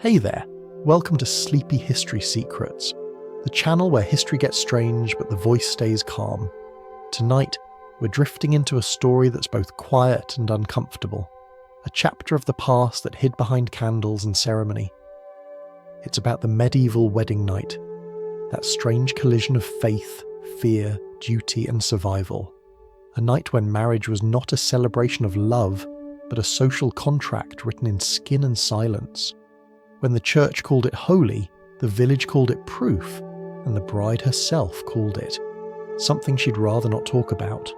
Hey there, welcome to Sleepy History Secrets, the channel where history gets strange but the voice stays calm. Tonight, we're drifting into a story that's both quiet and uncomfortable, a chapter of the past that hid behind candles and ceremony. It's about the medieval wedding night, that strange collision of faith, fear, duty and survival. A night when marriage was not a celebration of love, but a social contract written in skin and silence. When the church called it holy, the village called it proof, and the bride herself called it something she'd rather not talk about.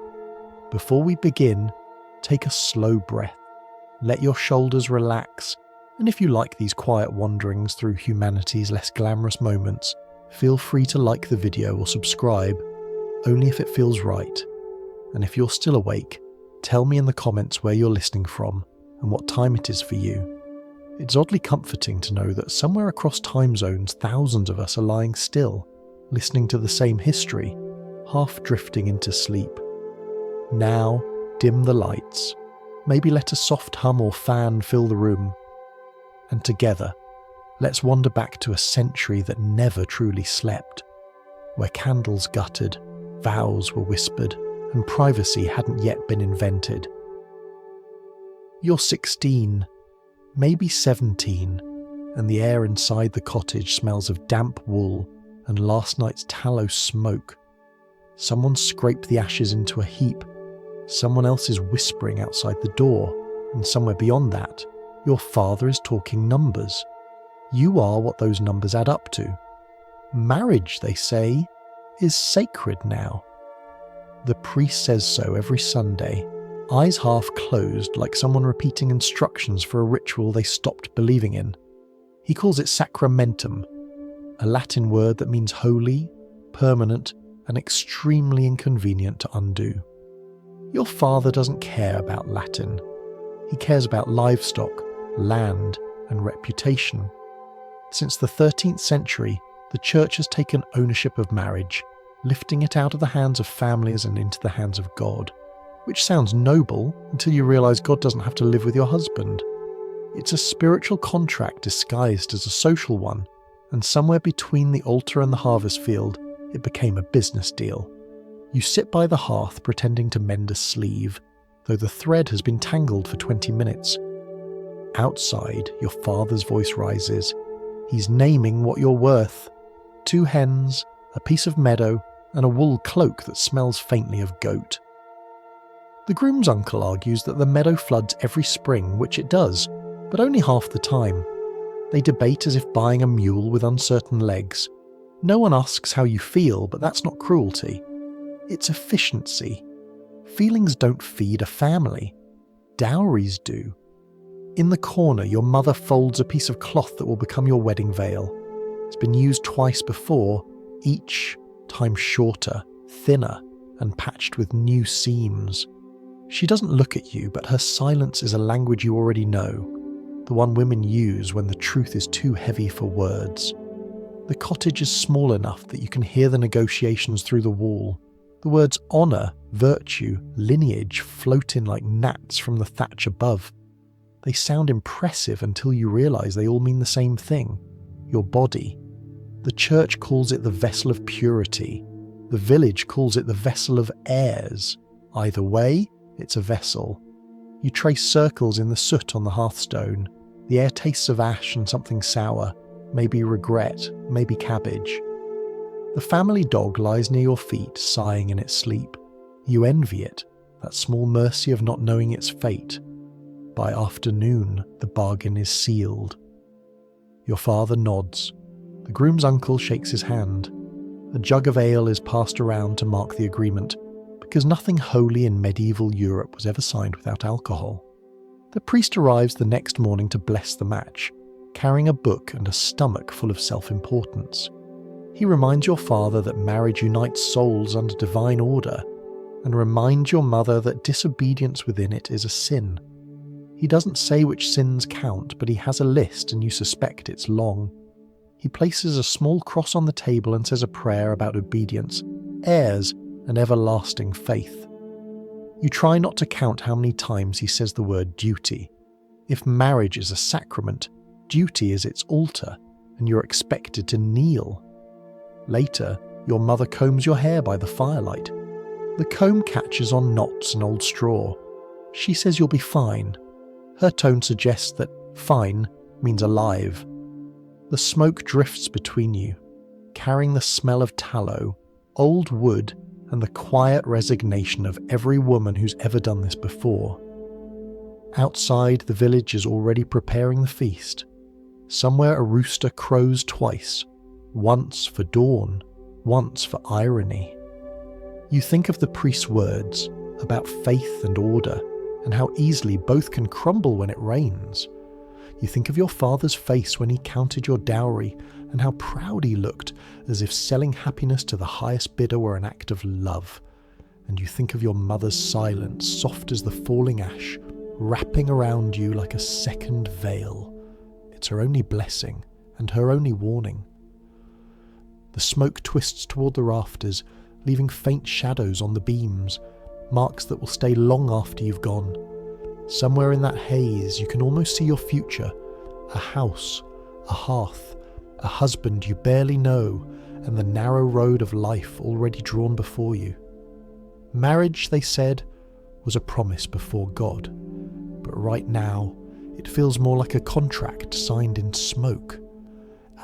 Before we begin, take a slow breath, let your shoulders relax, and if you like these quiet wanderings through humanity's less glamorous moments, feel free to like the video or subscribe, only if it feels right. And if you're still awake, tell me in the comments where you're listening from and what time it is for you. It's oddly comforting to know that somewhere across time zones thousands of us are lying still, listening to the same history, half drifting into sleep. Now, dim the lights, maybe let a soft hum or fan fill the room, and together, let's wander back to a century that never truly slept, where candles guttered, vows were whispered, and privacy hadn't yet been invented. You're 16, maybe 17, and the air inside the cottage smells of damp wool and last night's tallow smoke. Someone scraped the ashes into a heap. Someone else is whispering outside the door, and somewhere beyond that, your father is talking numbers. You are what those numbers add up to. Marriage, they say, is sacred now. The priest says so every Sunday, eyes half closed like someone repeating instructions for a ritual they stopped believing in. He calls it sacramentum, a Latin word that means holy, permanent, and extremely inconvenient to undo. Your father doesn't care about Latin. He cares about livestock, land, and reputation. Since the 13th century, the church has taken ownership of marriage, lifting it out of the hands of families and into the hands of God. Which sounds noble until you realise God doesn't have to live with your husband. It's a spiritual contract disguised as a social one, and somewhere between the altar and the harvest field, it became a business deal. You sit by the hearth pretending to mend a sleeve, though the thread has been tangled for 20 minutes. Outside, your father's voice rises. He's naming what you're worth. 2 hens, a piece of meadow, and a wool cloak that smells faintly of goat. The groom's uncle argues that the meadow floods every spring, which it does, but only half the time. They debate as if buying a mule with uncertain legs. No one asks how you feel, but that's not cruelty. It's efficiency. Feelings don't feed a family. Dowries do. In the corner, your mother folds a piece of cloth that will become your wedding veil. It's been used twice before, each time shorter, thinner, and patched with new seams. She doesn't look at you, but her silence is a language you already know, the one women use when the truth is too heavy for words. The cottage is small enough that you can hear the negotiations through the wall. The words honour, virtue, lineage float in like gnats from the thatch above. They sound impressive until you realise they all mean the same thing, your body. The church calls it the vessel of purity. The village calls it the vessel of heirs. Either way, it's a vessel. You trace circles in the soot on the hearthstone. The air tastes of ash and something sour, maybe regret, maybe cabbage. The family dog lies near your feet, sighing in its sleep. You envy it, that small mercy of not knowing its fate. By afternoon, the bargain is sealed. Your father nods. The groom's uncle shakes his hand. A jug of ale is passed around to mark the agreement, because nothing holy in medieval Europe was ever signed without alcohol. The priest arrives the next morning to bless the match, carrying a book and a stomach full of self-importance. He reminds your father that marriage unites souls under divine order, and reminds your mother that disobedience within it is a sin. He doesn't say which sins count, but he has a list and you suspect it's long. He places a small cross on the table and says a prayer about obedience, heirs, and everlasting faith. You try not to count how many times he says the word duty. If marriage is a sacrament, duty is its altar, and you're expected to kneel. Later, your mother combs your hair by the firelight. The comb catches on knots and old straw. She says you'll be fine. Her tone suggests that fine means alive. The smoke drifts between you, carrying the smell of tallow, old wood, and the quiet resignation of every woman who's ever done this before. Outside, the village is already preparing the feast. Somewhere a rooster crows twice, once for dawn, once for irony. You think of the priest's words about faith and order, and how easily both can crumble when it rains. You think of your father's face when he counted your dowry, and how proud he looked, as if selling happiness to the highest bidder were an act of love. And you think of your mother's silence, soft as the falling ash, wrapping around you like a second veil. It's her only blessing, and her only warning. The smoke twists toward the rafters, leaving faint shadows on the beams, marks that will stay long after you've gone. Somewhere in that haze you can almost see your future, a house, a hearth, a husband you barely know, and the narrow road of life already drawn before you. Marriage, they said, was a promise before God, but right now it feels more like a contract signed in smoke.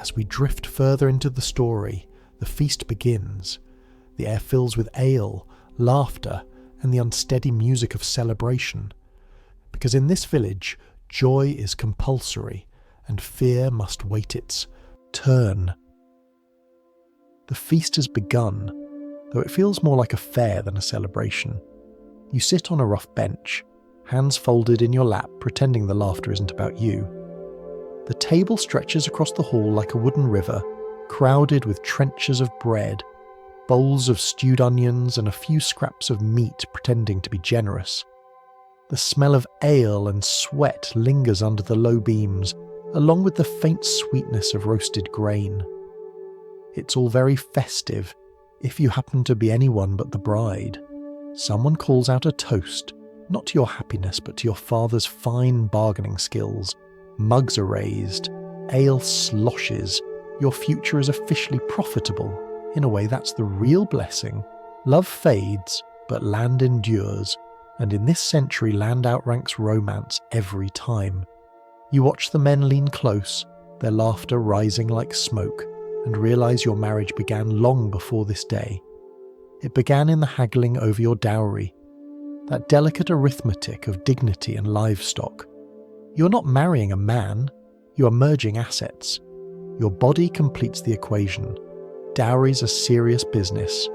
As we drift further into the story, the feast begins. The air fills with ale, laughter, and the unsteady music of celebration. Because in this village, joy is compulsory, and fear must wait its turn. The feast has begun, though it feels more like a fair than a celebration. You sit on a rough bench, hands folded in your lap, pretending the laughter isn't about you. The table stretches across the hall like a wooden river, crowded with trenchers of bread, bowls of stewed onions, and a few scraps of meat pretending to be generous. The smell of ale and sweat lingers under the low beams, along with the faint sweetness of roasted grain. It's all very festive, if you happen to be anyone but the bride. Someone calls out a toast, not to your happiness, but to your father's fine bargaining skills. Mugs are raised, ale sloshes, your future is officially profitable. In a way, that's the real blessing. Love fades, but land endures, and in this century land outranks romance every time. You watch the men lean close, their laughter rising like smoke, and realise your marriage began long before this day. It began in the haggling over your dowry, that delicate arithmetic of dignity and livestock. You're not marrying a man, you are merging assets. Your body completes the equation. Dowry's a serious business.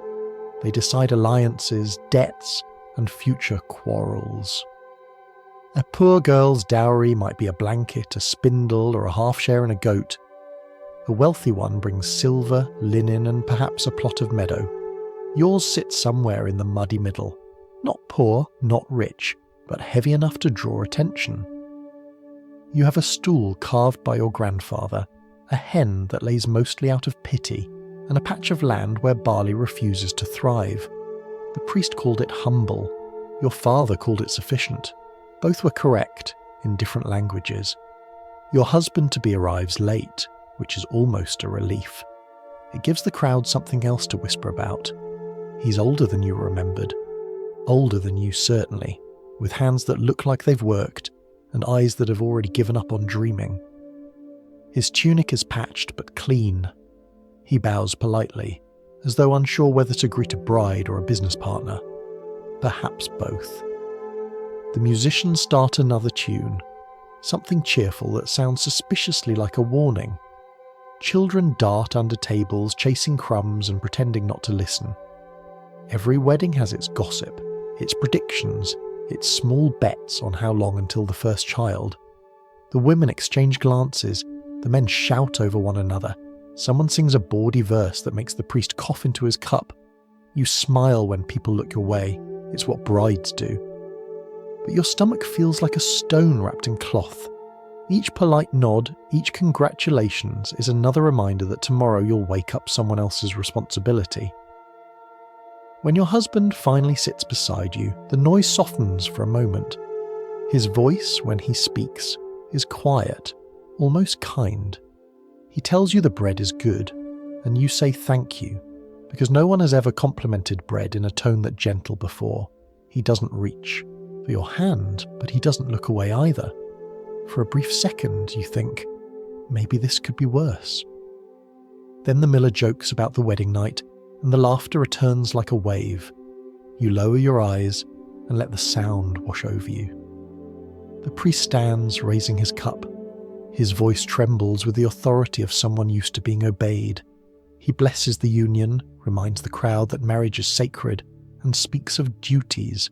They decide alliances, debts, and future quarrels. A poor girl's dowry might be a blanket, a spindle, or a half-share in a goat. A wealthy one brings silver, linen, and perhaps a plot of meadow. Yours sits somewhere in the muddy middle. Not poor, not rich, but heavy enough to draw attention. You have a stool carved by your grandfather, a hen that lays mostly out of pity, and a patch of land where barley refuses to thrive. The priest called it humble. Your father called it sufficient. Both were correct, in different languages. Your husband-to-be arrives late, which is almost a relief. It gives the crowd something else to whisper about. He's older than you remembered. Older than you, certainly, with hands that look like they've worked, and eyes that have already given up on dreaming. His tunic is patched but clean. He bows politely, as though unsure whether to greet a bride or a business partner. Perhaps both. The musicians start another tune, something cheerful that sounds suspiciously like a warning. Children dart under tables, chasing crumbs and pretending not to listen. Every wedding has its gossip, its predictions, its small bets on how long until the first child. The women exchange glances, the men shout over one another. Someone sings a bawdy verse that makes the priest cough into his cup. You smile when people look your way. It's what brides do. But your stomach feels like a stone wrapped in cloth. Each polite nod, each congratulations is another reminder that tomorrow you'll wake up someone else's responsibility. When your husband finally sits beside you, the noise softens for a moment. His voice, when he speaks, is quiet, almost kind. He tells you the bread is good, and you say thank you, because no one has ever complimented bread in a tone that gentle before. He doesn't reach for your hand, but he doesn't look away either. For a brief second, you think, maybe this could be worse. Then the miller jokes about the wedding night, and the laughter returns like a wave. You lower your eyes and let the sound wash over you. The priest stands, raising his cup. His voice trembles with the authority of someone used to being obeyed. He blesses the union, reminds the crowd that marriage is sacred, and speaks of duties,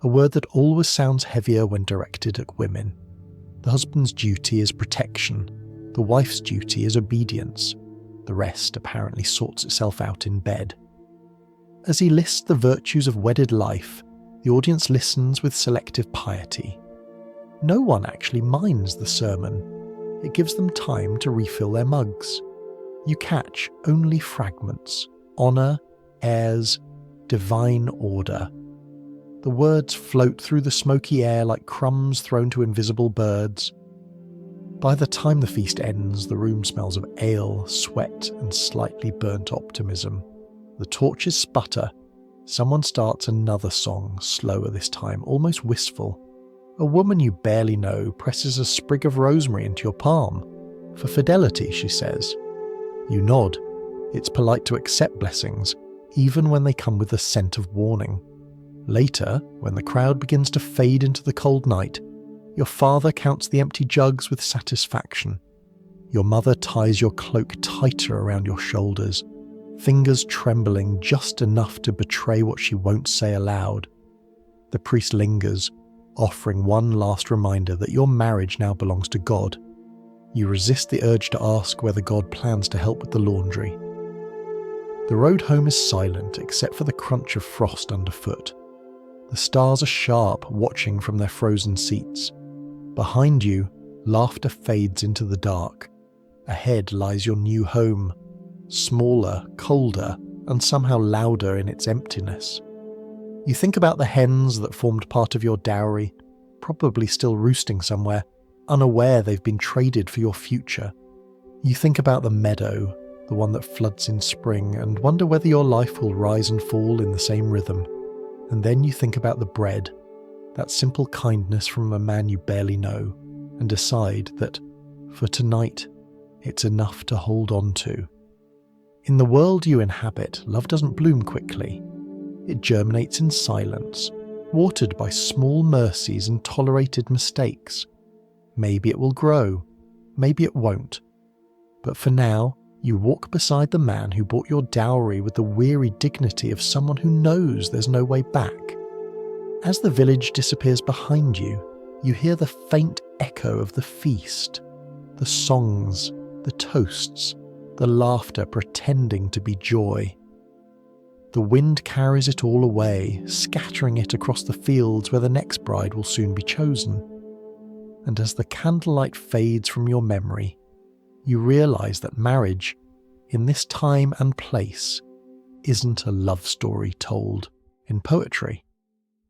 a word that always sounds heavier when directed at women. The husband's duty is protection. The wife's duty is obedience. The rest apparently sorts itself out in bed. As he lists the virtues of wedded life, the audience listens with selective piety. No one actually minds the sermon. It gives them time to refill their mugs. You catch only fragments: honour, heirs, divine order. The words float through the smoky air like crumbs thrown to invisible birds. By the time the feast ends, the room smells of ale, sweat, and slightly burnt optimism. The torches sputter. Someone starts another song, slower this time, almost wistful. A woman you barely know presses a sprig of rosemary into your palm. For fidelity, she says. You nod. It's polite to accept blessings, even when they come with a scent of warning. Later, when the crowd begins to fade into the cold night, your father counts the empty jugs with satisfaction. Your mother ties your cloak tighter around your shoulders, fingers trembling just enough to betray what she won't say aloud. The priest lingers, offering one last reminder that your marriage now belongs to God. You resist the urge to ask whether God plans to help with the laundry. The road home is silent except for the crunch of frost underfoot. The stars are sharp, watching from their frozen seats. Behind you, laughter fades into the dark. Ahead lies your new home, smaller, colder, and somehow louder in its emptiness. You think about the hens that formed part of your dowry, probably still roosting somewhere, unaware they've been traded for your future. You think about the meadow, the one that floods in spring, and wonder whether your life will rise and fall in the same rhythm. And then you think about the bread, that simple kindness from a man you barely know, and decide that, for tonight, it's enough to hold on to. In the world you inhabit, love doesn't bloom quickly. It germinates in silence, watered by small mercies and tolerated mistakes. Maybe it will grow, maybe it won't. But for now, you walk beside the man who bought your dowry with the weary dignity of someone who knows there's no way back. As the village disappears behind you, you hear the faint echo of the feast, the songs, the toasts, the laughter pretending to be joy. The wind carries it all away, scattering it across the fields where the next bride will soon be chosen. And as the candlelight fades from your memory, you realise that marriage, in this time and place, isn't a love story told in poetry.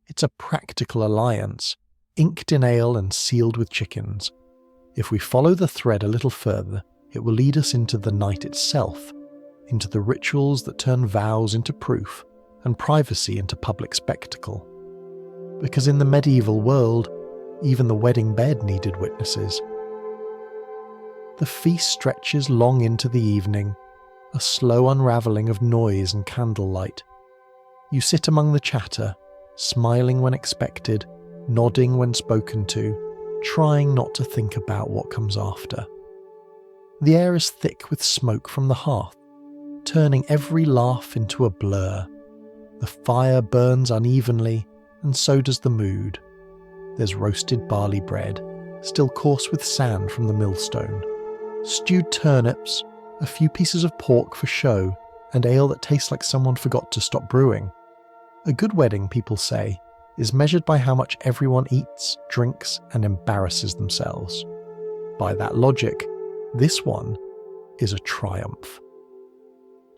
It's a practical alliance, inked in ale and sealed with chickens. If we follow the thread a little further, it will lead us into the night itself, into the rituals that turn vows into proof and privacy into public spectacle. Because in the medieval world, even the wedding bed needed witnesses. The feast stretches long into the evening, a slow unravelling of noise and candlelight. You sit among the chatter, smiling when expected, nodding when spoken to, trying not to think about what comes after. The air is thick with smoke from the hearth, turning every laugh into a blur. The fire burns unevenly, and so does the mood. There's roasted barley bread, still coarse with sand from the millstone, stewed turnips, a few pieces of pork for show, and ale that tastes like someone forgot to stop brewing. A good wedding, people say, is measured by how much everyone eats, drinks, and embarrasses themselves. By that logic, this one is a triumph.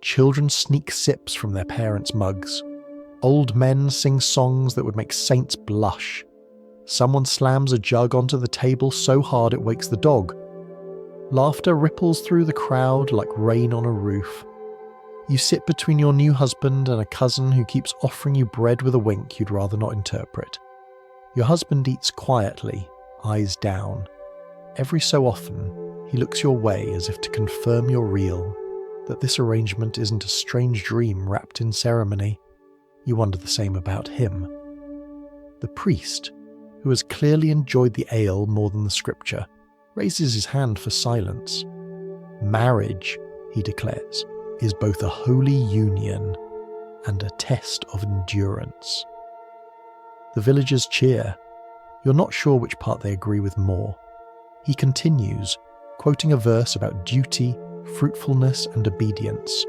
Children sneak sips from their parents' mugs. Old men sing songs that would make saints blush. Someone slams a jug onto the table so hard it wakes the dog. Laughter ripples through the crowd like rain on a roof. You sit between your new husband and a cousin who keeps offering you bread with a wink you'd rather not interpret. Your husband eats quietly, eyes down. Every so often, he looks your way as if to confirm you're real, that this arrangement isn't a strange dream wrapped in ceremony. You wonder the same about him. The priest, who has clearly enjoyed the ale more than the scripture, raises his hand for silence. Marriage, he declares, is both a holy union and a test of endurance. The villagers cheer. You're not sure which part they agree with more. He continues, quoting a verse about duty, fruitfulness, and obedience.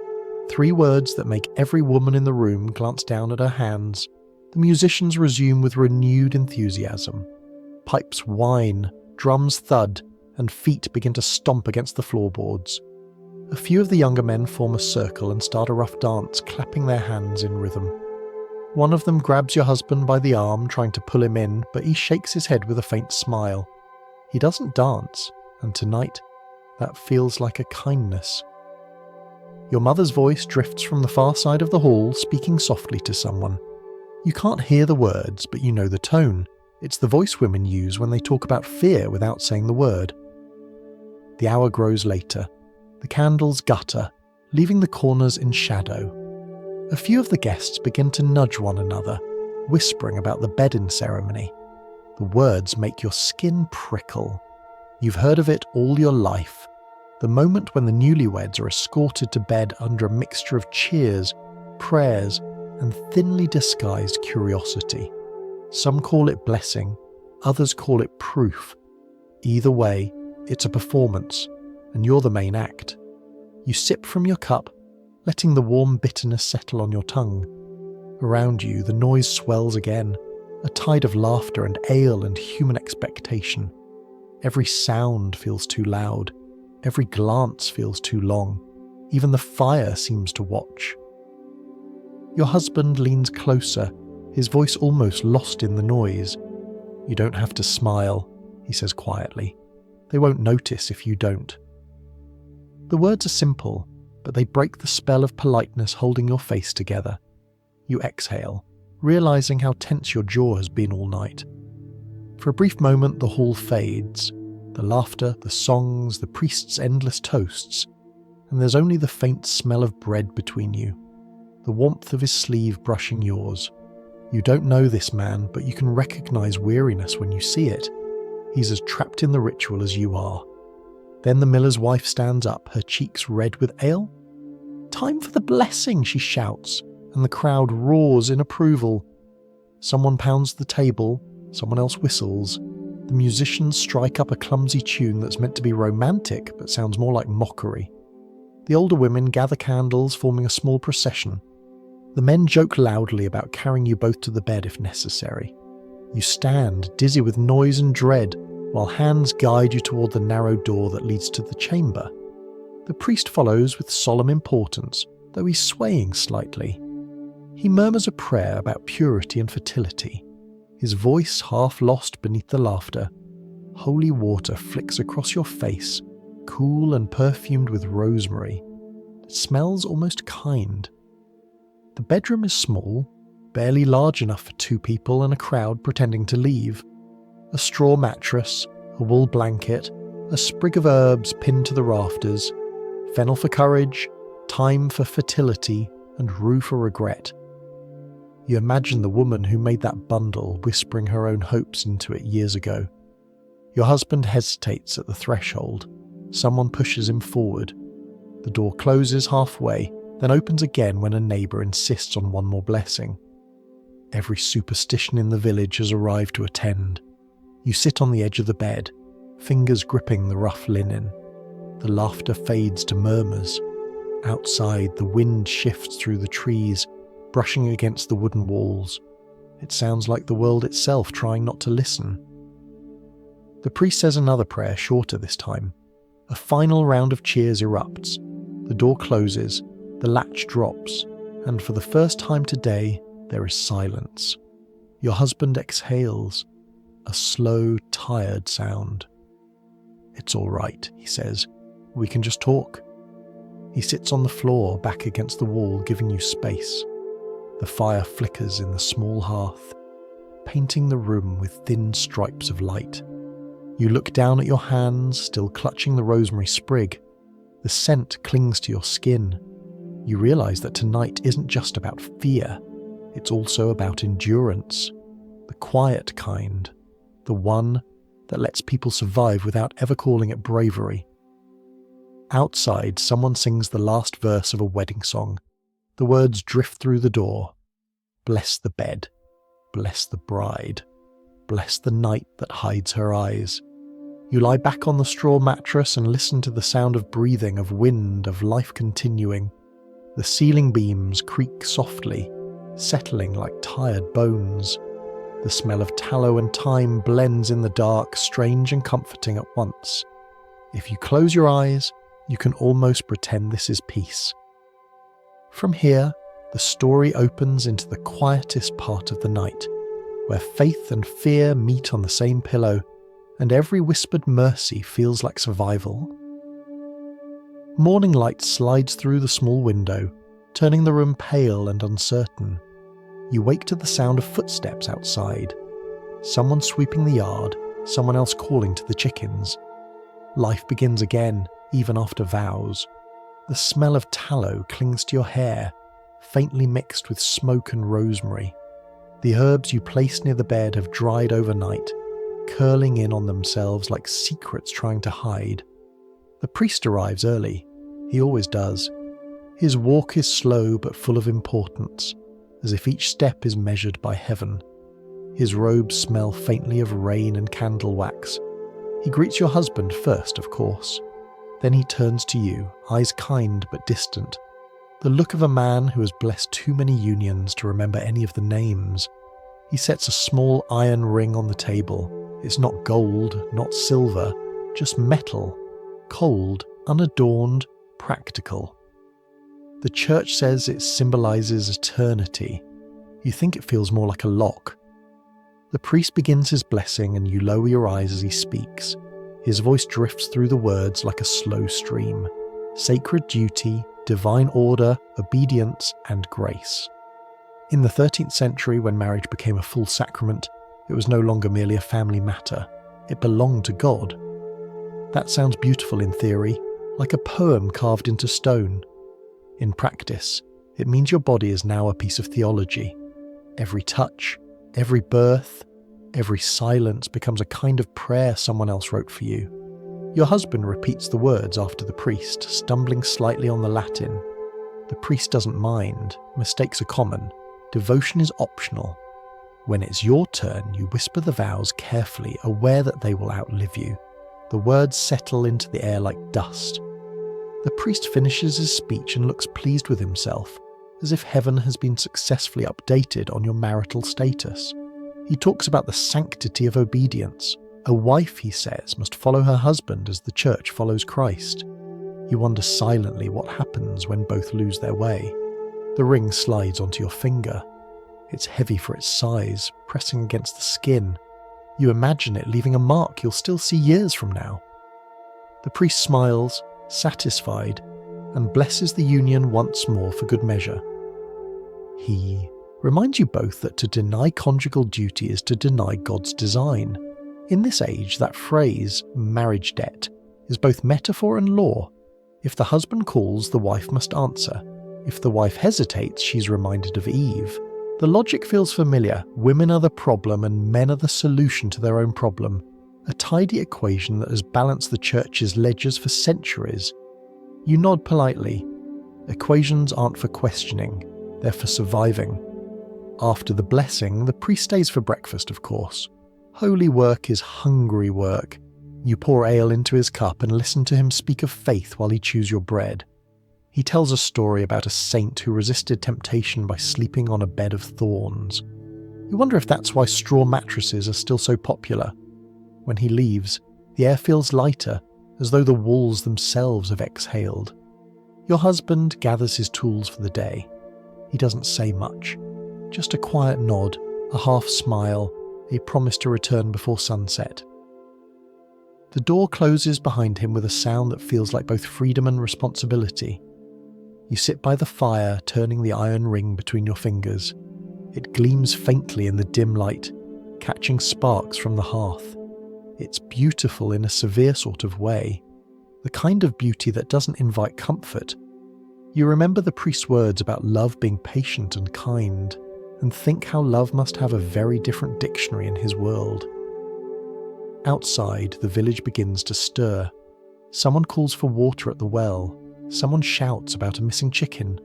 3 words that make every woman in the room glance down at her hands. The musicians resume with renewed enthusiasm. Pipes whine, drums thud, and feet begin to stomp against the floorboards. A few of the younger men form a circle and start a rough dance, clapping their hands in rhythm. One of them grabs your husband by the arm, trying to pull him in, but he shakes his head with a faint smile. He doesn't dance, and tonight, that feels like a kindness. Your mother's voice drifts from the far side of the hall, speaking softly to someone. You can't hear the words, but you know the tone. It's the voice women use when they talk about fear without saying the word. The hour grows later. The candles gutter, leaving the corners in shadow. A few of the guests begin to nudge one another, whispering about the bedding ceremony. The words make your skin prickle. You've heard of it all your life. The moment when the newlyweds are escorted to bed under a mixture of cheers, prayers, and thinly disguised curiosity. Some call it blessing, others call it proof. Either way, it's a performance, and you're the main act. You sip from your cup, letting the warm bitterness settle on your tongue. Around you, the noise swells again, a tide of laughter and ale and human expectation. Every sound feels too loud, every glance feels too long, even the fire seems to watch. Your husband leans closer, his voice almost lost in the noise. You don't have to smile, he says quietly. They won't notice if you don't. The words are simple, but they break the spell of politeness holding your face together. You exhale, realizing how tense your jaw has been all night. For a brief moment, the hall fades. The laughter, the songs, the priest's endless toasts, and there's only the faint smell of bread between you, the warmth of his sleeve brushing yours. You don't know this man, but you can recognize weariness when you see it. He's as trapped in the ritual as you are. Then the miller's wife stands up, her cheeks red with ale. "Time for the blessing," she shouts, and the crowd roars in approval. Someone pounds the table, someone else whistles. The musicians strike up a clumsy tune that's meant to be romantic, but sounds more like mockery. The older women gather candles, forming a small procession. The men joke loudly about carrying you both to the bed if necessary. You stand, dizzy with noise and dread, while hands guide you toward the narrow door that leads to the chamber. The priest follows with solemn importance, though he's swaying slightly. He murmurs a prayer about purity and fertility, his voice half lost beneath the laughter. Holy water flicks across your face, cool and perfumed with rosemary. It smells almost kind. The bedroom is small, barely large enough for 2 people and a crowd pretending to leave. A straw mattress, a wool blanket, a sprig of herbs pinned to the rafters, fennel for courage, thyme for fertility, and rue for regret. You imagine the woman who made that bundle whispering her own hopes into it years ago. Your husband hesitates at the threshold. Someone pushes him forward. The door closes halfway, then opens again when a neighbour insists on one more blessing. Every superstition in the village has arrived to attend. You sit on the edge of the bed, fingers gripping the rough linen. The laughter fades to murmurs. Outside, the wind shifts through the trees, brushing against the wooden walls. It sounds like the world itself trying not to listen. The priest says another prayer, shorter this time. A final round of cheers erupts. The door closes, the latch drops, and for the first time today, there is silence. Your husband exhales, a slow, tired sound. "It's all right," he says. "We can just talk." He sits on the floor, back against the wall, giving you space. The fire flickers in the small hearth, painting the room with thin stripes of light. You look down at your hands, still clutching the rosemary sprig. The scent clings to your skin. You realise that tonight isn't just about fear, it's also about endurance. The quiet kind, the one that lets people survive without ever calling it bravery. Outside, someone sings the last verse of a wedding song. The words drift through the door. Bless the bed, bless the bride, bless the night that hides her eyes. You lie back on the straw mattress and listen to the sound of breathing, of wind, of life continuing. The ceiling beams creak softly, settling like tired bones. The smell of tallow and thyme blends in the dark, strange and comforting at once. If you close your eyes, you can almost pretend this is peace. From here, the story opens into the quietest part of the night, where faith and fear meet on the same pillow, and every whispered mercy feels like survival. Morning light slides through the small window, turning the room pale and uncertain. You wake to the sound of footsteps outside. Someone sweeping the yard, someone else calling to the chickens. Life begins again, even after vows. The smell of tallow clings to your hair, faintly mixed with smoke and rosemary. The herbs you placed near the bed have dried overnight, curling in on themselves like secrets trying to hide. The priest arrives early. He always does. His walk is slow but full of importance, as if each step is measured by heaven. His robes smell faintly of rain and candle wax. He greets your husband first, of course. Then he turns to you, eyes kind but distant. The look of a man who has blessed too many unions to remember any of the names. He sets a small iron ring on the table. It's not gold, not silver, just metal. Cold, unadorned, practical. The church says it symbolises eternity. You think it feels more like a lock. The priest begins his blessing and you lower your eyes as he speaks. His voice drifts through the words like a slow stream. Sacred duty, divine order, obedience, and grace. In the 13th century, when marriage became a full sacrament, it was no longer merely a family matter. It belonged to God. That sounds beautiful in theory, like a poem carved into stone. In practice, it means your body is now a piece of theology. Every touch, every birth, every silence becomes a kind of prayer someone else wrote for you. Your husband repeats the words after the priest, stumbling slightly on the Latin. The priest doesn't mind. Mistakes are common. Devotion is optional. When it's your turn, you whisper the vows carefully, aware that they will outlive you. The words settle into the air like dust. The priest finishes his speech and looks pleased with himself, as if heaven has been successfully updated on your marital status. He talks about the sanctity of obedience. A wife, he says, must follow her husband as the church follows Christ. You wonder silently what happens when both lose their way. The ring slides onto your finger. It's heavy for its size, pressing against the skin. You imagine it leaving a mark you'll still see years from now. The priest smiles, satisfied, and blesses the union once more for good measure. He reminds you both that to deny conjugal duty is to deny God's design. In this age, that phrase, marriage debt, is both metaphor and law. If the husband calls, the wife must answer. If the wife hesitates, she's reminded of Eve. The logic feels familiar. Women are the problem and men are the solution to their own problem. A tidy equation that has balanced the church's ledgers for centuries. You nod politely. Equations aren't for questioning, they're for surviving. After the blessing, the priest stays for breakfast, of course. Holy work is hungry work. You pour ale into his cup and listen to him speak of faith while he chews your bread. He tells a story about a saint who resisted temptation by sleeping on a bed of thorns. You wonder if that's why straw mattresses are still so popular. When he leaves, the air feels lighter, as though the walls themselves have exhaled. Your husband gathers his tools for the day. He doesn't say much. Just a quiet nod, a half smile, a promise to return before sunset. The door closes behind him with a sound that feels like both freedom and responsibility. You sit by the fire, turning the iron ring between your fingers. It gleams faintly in the dim light, catching sparks from the hearth. It's beautiful in a severe sort of way, the kind of beauty that doesn't invite comfort. You remember the priest's words about love being patient and kind, and think how love must have a very different dictionary in his world. Outside, the village begins to stir. Someone calls for water at the well. Someone shouts about a missing chicken.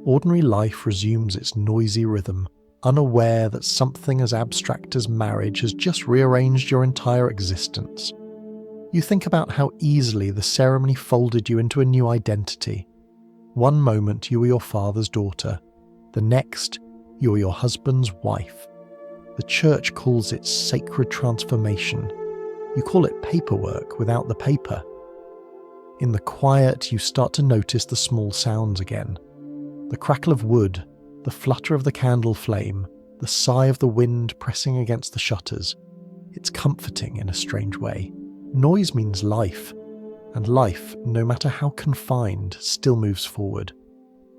Ordinary life resumes its noisy rhythm, unaware that something as abstract as marriage has just rearranged your entire existence. You think about how easily the ceremony folded you into a new identity. One moment you were your father's daughter, the next you are your husband's wife. The church calls it sacred transformation. You call it paperwork without the paper. In the quiet, you start to notice the small sounds again. The crackle of wood, the flutter of the candle flame, the sigh of the wind pressing against the shutters. It's comforting in a strange way. Noise means life, and life, no matter how confined, still moves forward.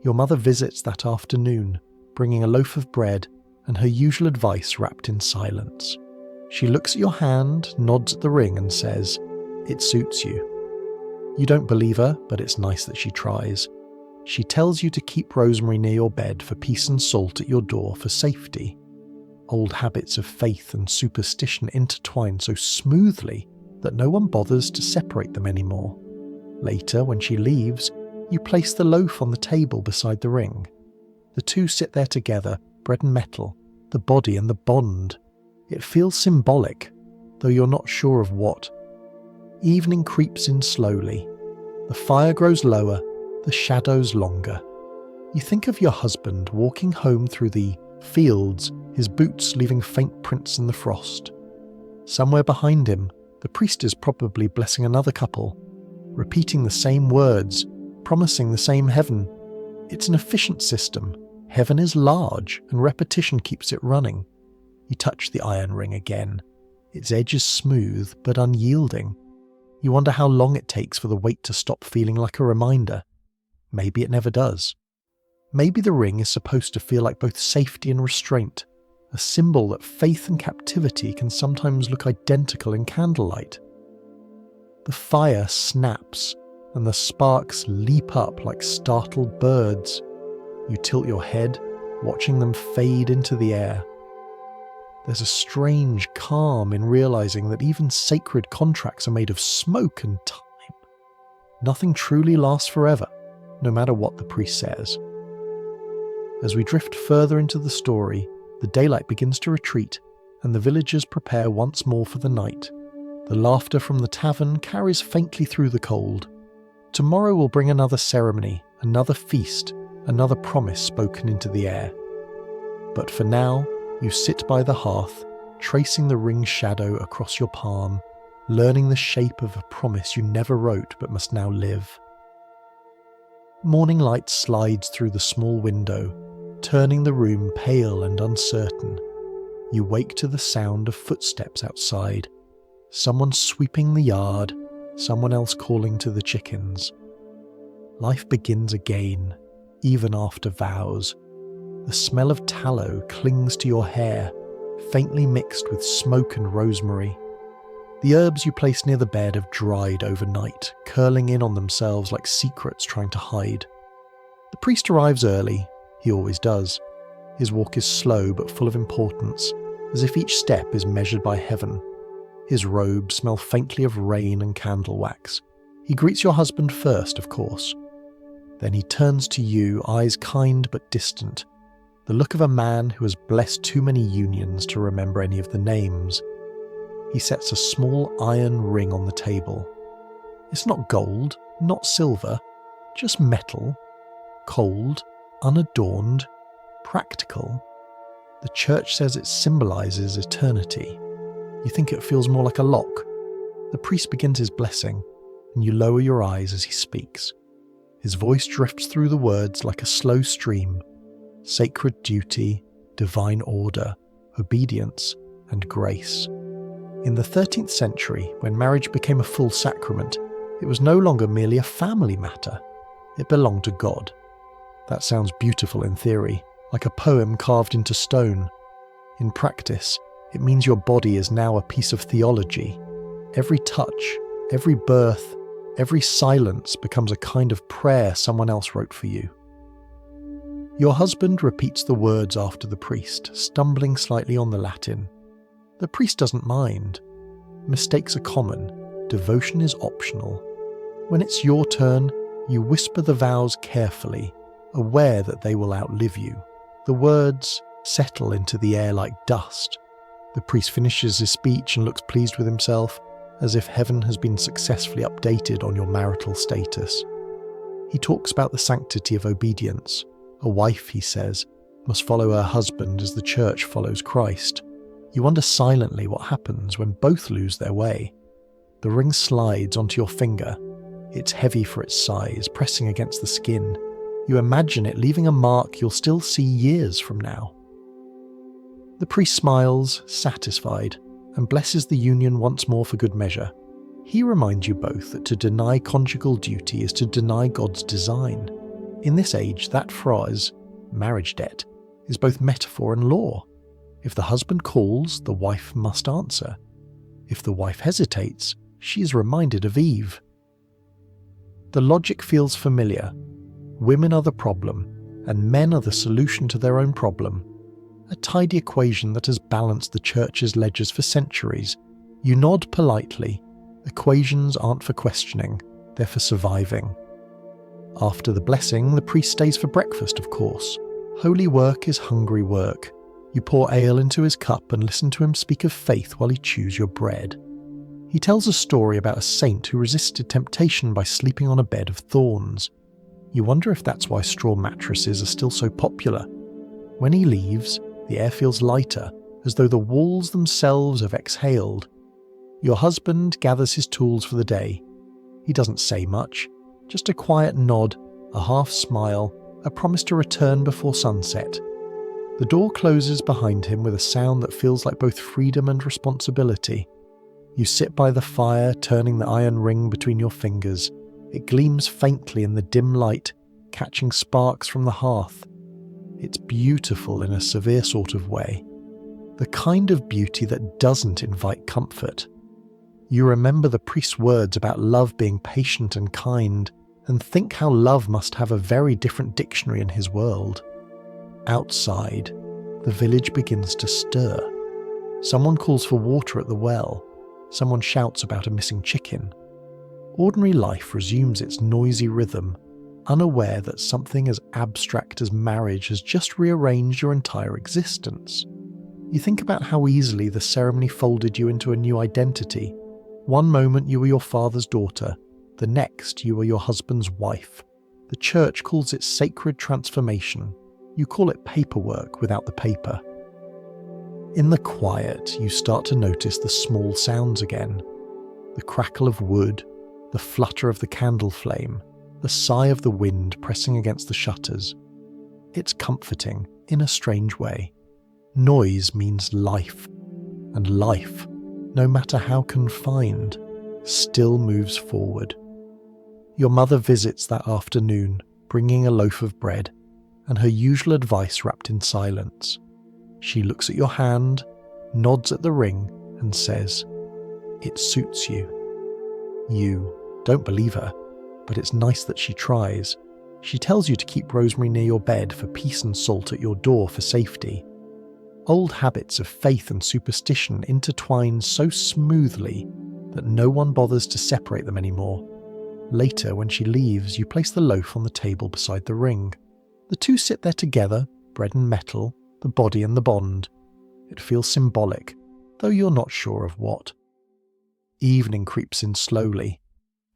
Your mother visits that afternoon, bringing a loaf of bread and her usual advice wrapped in silence. She looks at your hand, nods at the ring and says, "It suits you." You don't believe her, but it's nice that she tries. She tells you to keep rosemary near your bed for peace and salt at your door for safety. Old habits of faith and superstition intertwine so smoothly that no one bothers to separate them anymore. Later, when she leaves, you place the loaf on the table beside the ring. The two sit there together, bread and metal, the body and the bond. It feels symbolic, though you're not sure of what. Evening creeps in slowly. The fire grows lower, the shadows longer. You think of your husband walking home through the fields, his boots leaving faint prints in the frost. Somewhere behind him, the priest is probably blessing another couple, repeating the same words, promising the same heaven. It's an efficient system. Heaven is large, and repetition keeps it running. You touch the iron ring again. Its edge is smooth, but unyielding. You wonder how long it takes for the weight to stop feeling like a reminder. Maybe it never does. Maybe the ring is supposed to feel like both safety and restraint, a symbol that faith and captivity can sometimes look identical in candlelight. The fire snaps, and the sparks leap up like startled birds. You tilt your head, watching them fade into the air. There's a strange calm in realizing that even sacred contracts are made of smoke and time. Nothing truly lasts forever, no matter what the priest says. As we drift further into the story, the daylight begins to retreat, and the villagers prepare once more for the night. The laughter from the tavern carries faintly through the cold. Tomorrow will bring another ceremony, another feast, another promise spoken into the air. But for now, you sit by the hearth, tracing the ring's shadow across your palm, learning the shape of a promise you never wrote but must now live. Morning light slides through the small window, turning the room pale and uncertain. You wake to the sound of footsteps outside. Someone sweeping the yard, someone else calling to the chickens. Life begins again, even after vows. The smell of tallow clings to your hair, faintly mixed with smoke and rosemary. The herbs you place near the bed have dried overnight, curling in on themselves like secrets trying to hide. The priest arrives early, he always does. His walk is slow but full of importance, as if each step is measured by heaven. His robes smell faintly of rain and candle wax. He greets your husband first, of course. Then he turns to you, eyes kind but distant, the look of a man who has blessed too many unions to remember any of the names. He sets a small iron ring on the table. It's not gold, not silver, just metal, cold, unadorned, practical. The church says it symbolizes eternity. You think it feels more like a lock. The priest begins his blessing, and you lower your eyes as he speaks. His voice drifts through the words like a slow stream. Sacred duty, divine order, obedience, and grace. In the 13th century, when marriage became a full sacrament, it was no longer merely a family matter. It belonged to God. That sounds beautiful in theory, like a poem carved into stone. In practice, it means your body is now a piece of theology. Every touch, every birth, every silence becomes a kind of prayer someone else wrote for you. Your husband repeats the words after the priest, stumbling slightly on the Latin. The priest doesn't mind. Mistakes are common. Devotion is optional. When it's your turn, you whisper the vows carefully, aware that they will outlive you. The words settle into the air like dust. The priest finishes his speech and looks pleased with himself, as if heaven has been successfully updated on your marital status. He talks about the sanctity of obedience. A wife, he says, must follow her husband as the church follows Christ. You wonder silently what happens when both lose their way. The ring slides onto your finger. It's heavy for its size, pressing against the skin. You imagine it leaving a mark you'll still see years from now. The priest smiles, satisfied, and blesses the union once more for good measure. He reminds you both that to deny conjugal duty is to deny God's design. In this age, that phrase, marriage debt, is both metaphor and law. If the husband calls, the wife must answer. If the wife hesitates, she is reminded of Eve. The logic feels familiar. Women are the problem, and men are the solution to their own problem. A tidy equation that has balanced the church's ledgers for centuries. You nod politely. Equations aren't for questioning, they're for surviving. After the blessing, the priest stays for breakfast, of course. Holy work is hungry work. You pour ale into his cup and listen to him speak of faith while he chews your bread. He tells a story about a saint who resisted temptation by sleeping on a bed of thorns. You wonder if that's why straw mattresses are still so popular. When he leaves, the air feels lighter, as though the walls themselves have exhaled. Your husband gathers his tools for the day. He doesn't say much, just a quiet nod, a half smile, a promise to return before sunset. The door closes behind him with a sound that feels like both freedom and responsibility. You sit by the fire, turning the iron ring between your fingers. It gleams faintly in the dim light, catching sparks from the hearth. It's beautiful in a severe sort of way. The kind of beauty that doesn't invite comfort. You remember the priest's words about love being patient and kind, and think how love must have a very different dictionary in his world. Outside, the village begins to stir. Someone calls for water at the well. Someone shouts about a missing chicken. Ordinary life resumes its noisy rhythm, unaware that something as abstract as marriage has just rearranged your entire existence. You think about how easily the ceremony folded you into a new identity. One moment you were your father's daughter, the next you were your husband's wife. The church calls it sacred transformation. You call it paperwork without the paper. In the quiet, you start to notice the small sounds again. The crackle of wood, the flutter of the candle flame, the sigh of the wind pressing against the shutters. It's comforting, in a strange way. Noise means life, and life, no matter how confined, still moves forward. Your mother visits that afternoon, bringing a loaf of bread, and her usual advice wrapped in silence. She looks at your hand, nods at the ring, and says, "It suits you." You don't believe her, but it's nice that she tries. She tells you to keep rosemary near your bed for peace and salt at your door for safety. Old habits of faith and superstition intertwine so smoothly that no one bothers to separate them anymore. Later, when she leaves, you place the loaf on the table beside the ring. The two sit there together, bread and metal, the body and the bond. It feels symbolic, though you're not sure of what. Evening creeps in slowly.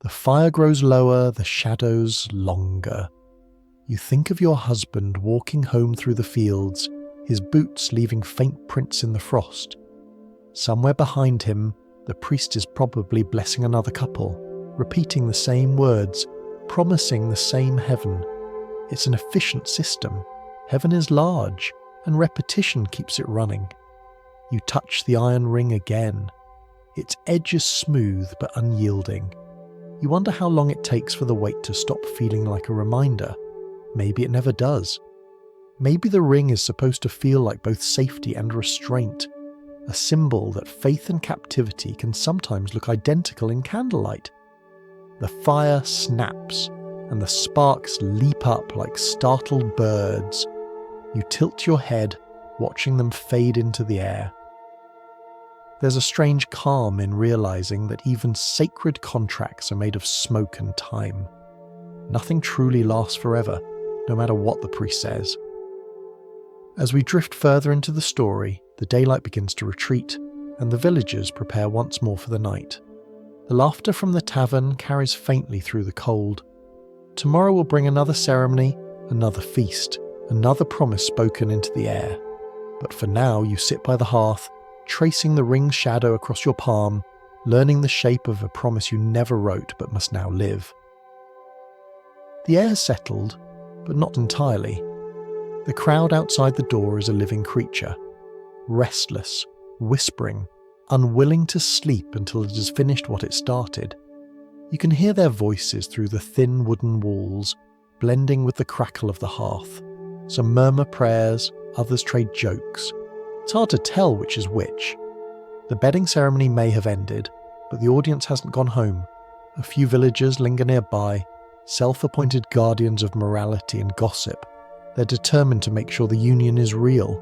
The fire grows lower, the shadows longer. You think of your husband walking home through the fields, his boots leaving faint prints in the frost. Somewhere behind him, the priest is probably blessing another couple, repeating the same words, promising the same heaven. It's an efficient system. Heaven is large, and repetition keeps it running. You touch the iron ring again. its edge is smooth but unyielding. You wonder how long it takes for the weight to stop feeling like a reminder. Maybe it never does. Maybe the ring is supposed to feel like both safety and restraint, a symbol that faith and captivity can sometimes look identical in candlelight. The fire snaps, and the sparks leap up like startled birds. You tilt your head, watching them fade into the air. There's a strange calm in realizing that even sacred contracts are made of smoke and time. Nothing truly lasts forever, no matter what the priest says. As we drift further into the story, the daylight begins to retreat, and the villagers prepare once more for the night. The laughter from the tavern carries faintly through the cold. Tomorrow will bring another ceremony, another feast, another promise spoken into the air. But for now, you sit by the hearth, tracing the ring's shadow across your palm, learning the shape of a promise you never wrote but must now live. The air has settled, but not entirely. The crowd outside the door is a living creature, restless, whispering, unwilling to sleep until it has finished what it started. You can hear their voices through the thin wooden walls, blending with the crackle of the hearth. Some murmur prayers, others trade jokes. It's hard to tell which is which. The bedding ceremony may have ended, but the audience hasn't gone home. A few villagers linger nearby, self-appointed guardians of morality and gossip. They're determined to make sure the union is real.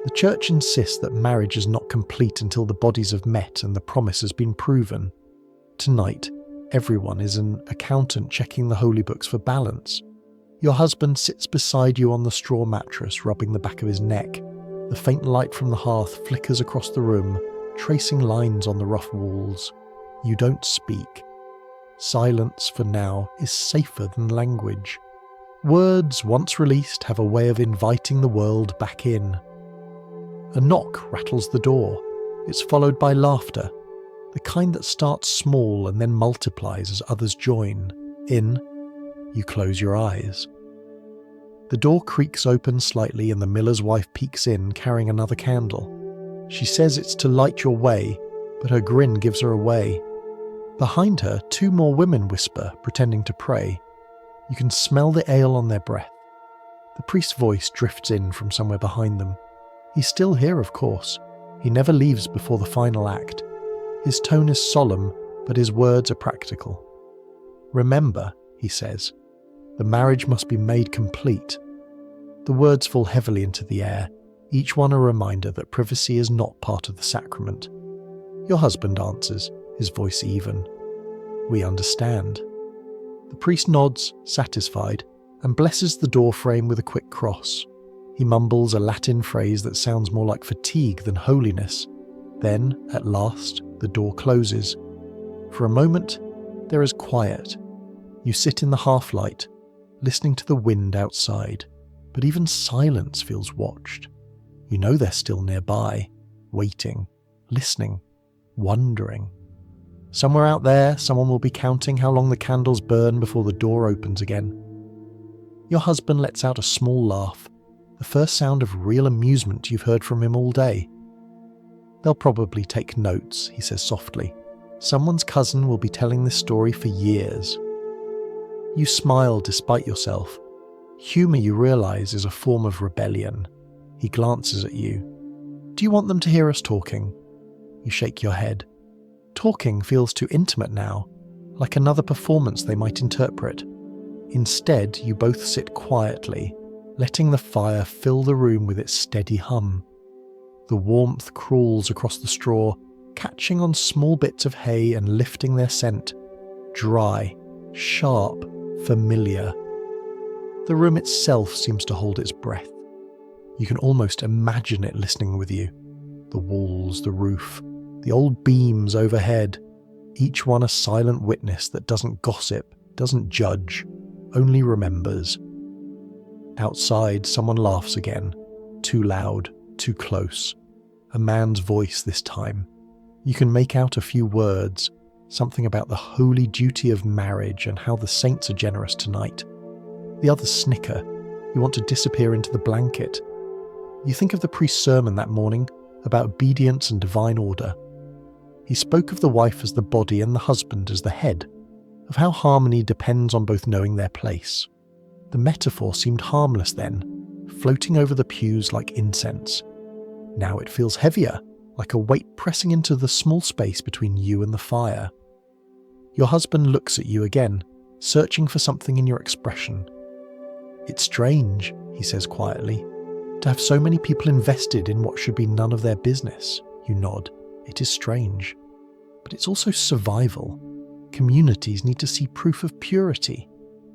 The church insists that marriage is not complete until the bodies have met and the promise has been proven. Tonight, everyone is an accountant checking the holy books for balance. Your husband sits beside you on the straw mattress, rubbing the back of his neck. The faint light from the hearth flickers across the room, tracing lines on the rough walls. You don't speak. Silence, for now, is safer than language. Words, once released, have a way of inviting the world back in. A knock rattles the door. It's followed by laughter, the kind that starts small and then multiplies as others join. In, you close your eyes. The door creaks open slightly and the miller's wife peeks in, carrying another candle. She says it's to light your way, but her grin gives her away. Behind her, two more women whisper, pretending to pray. You can smell the ale on their breath. The priest's voice drifts in from somewhere behind them. He's still here, of course. He never leaves before the final act. His tone is solemn, but his words are practical. Remember, he says, the marriage must be made complete. The words fall heavily into the air, each one a reminder that privacy is not part of the sacrament. Your husband answers, his voice even. We understand. The priest nods, satisfied, and blesses the doorframe with a quick cross. He mumbles a Latin phrase that sounds more like fatigue than holiness. Then, at last, the door closes. For a moment, there is quiet. You sit in the half-light, listening to the wind outside, but even silence feels watched. You know they're still nearby, waiting, listening, wondering. Somewhere out there, someone will be counting how long the candles burn before the door opens again. Your husband lets out a small laugh, the first sound of real amusement you've heard from him all day. They'll probably take notes, he says softly. Someone's cousin will be telling this story for years. You smile despite yourself. Humour, you realise, is a form of rebellion. He glances at you. Do you want them to hear us talking? You shake your head. Talking feels too intimate now, like another performance they might interpret. Instead, you both sit quietly, letting the fire fill the room with its steady hum. The warmth crawls across the straw, catching on small bits of hay and lifting their scent. Dry, sharp, familiar. The room itself seems to hold its breath. You can almost imagine it listening with you. The walls, the roof, the old beams overhead, each one a silent witness that doesn't gossip, doesn't judge, only remembers. Outside, someone laughs again, too loud, too close. A man's voice this time. You can make out a few words, something about the holy duty of marriage and how the saints are generous tonight. The others snicker. You want to disappear into the blanket. You think of the priest's sermon that morning about obedience and divine order. He spoke of the wife as the body and the husband as the head, of how harmony depends on both knowing their place. The metaphor seemed harmless then, floating over the pews like incense. Now it feels heavier, like a weight pressing into the small space between you and the fire. Your husband looks at you again, searching for something in your expression. "It's strange," he says quietly, "to have so many people invested in what should be none of their business." You nod. "It is strange. But it's also survival. Communities need to see proof of purity.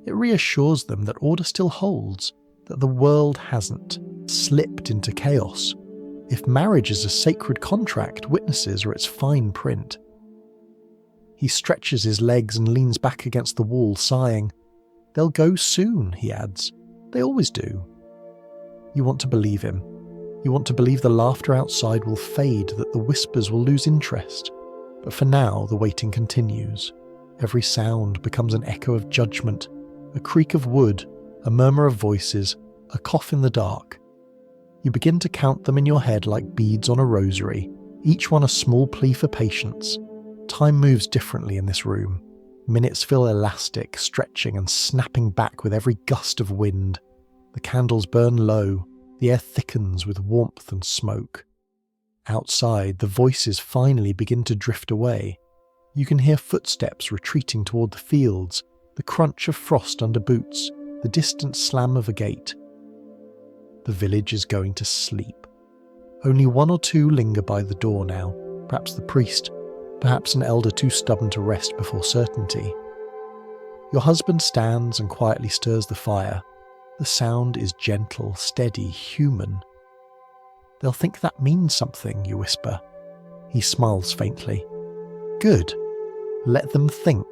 It reassures them that order still holds, that the world hasn't slipped into chaos. If marriage is a sacred contract, witnesses are its fine print." He stretches his legs and leans back against the wall, sighing. "They'll go soon," he adds. "They always do." You want to believe him. You want to believe the laughter outside will fade, that the whispers will lose interest. But for now, the waiting continues. Every sound becomes an echo of judgment, a creak of wood, a murmur of voices, a cough in the dark. You begin to count them in your head like beads on a rosary, each one a small plea for patience. Time moves differently in this room. Minutes feel elastic, stretching and snapping back with every gust of wind. The candles burn low, the air thickens with warmth and smoke. Outside, the voices finally begin to drift away. You can hear footsteps retreating toward the fields, the crunch of frost under boots, the distant slam of a gate. The village is going to sleep. Only one or two linger by the door now, perhaps the priest, perhaps an elder too stubborn to rest before certainty. Your husband stands and quietly stirs the fire. The sound is gentle, steady, human. "They'll think that means something," you whisper. He smiles faintly. "Good. Let them think."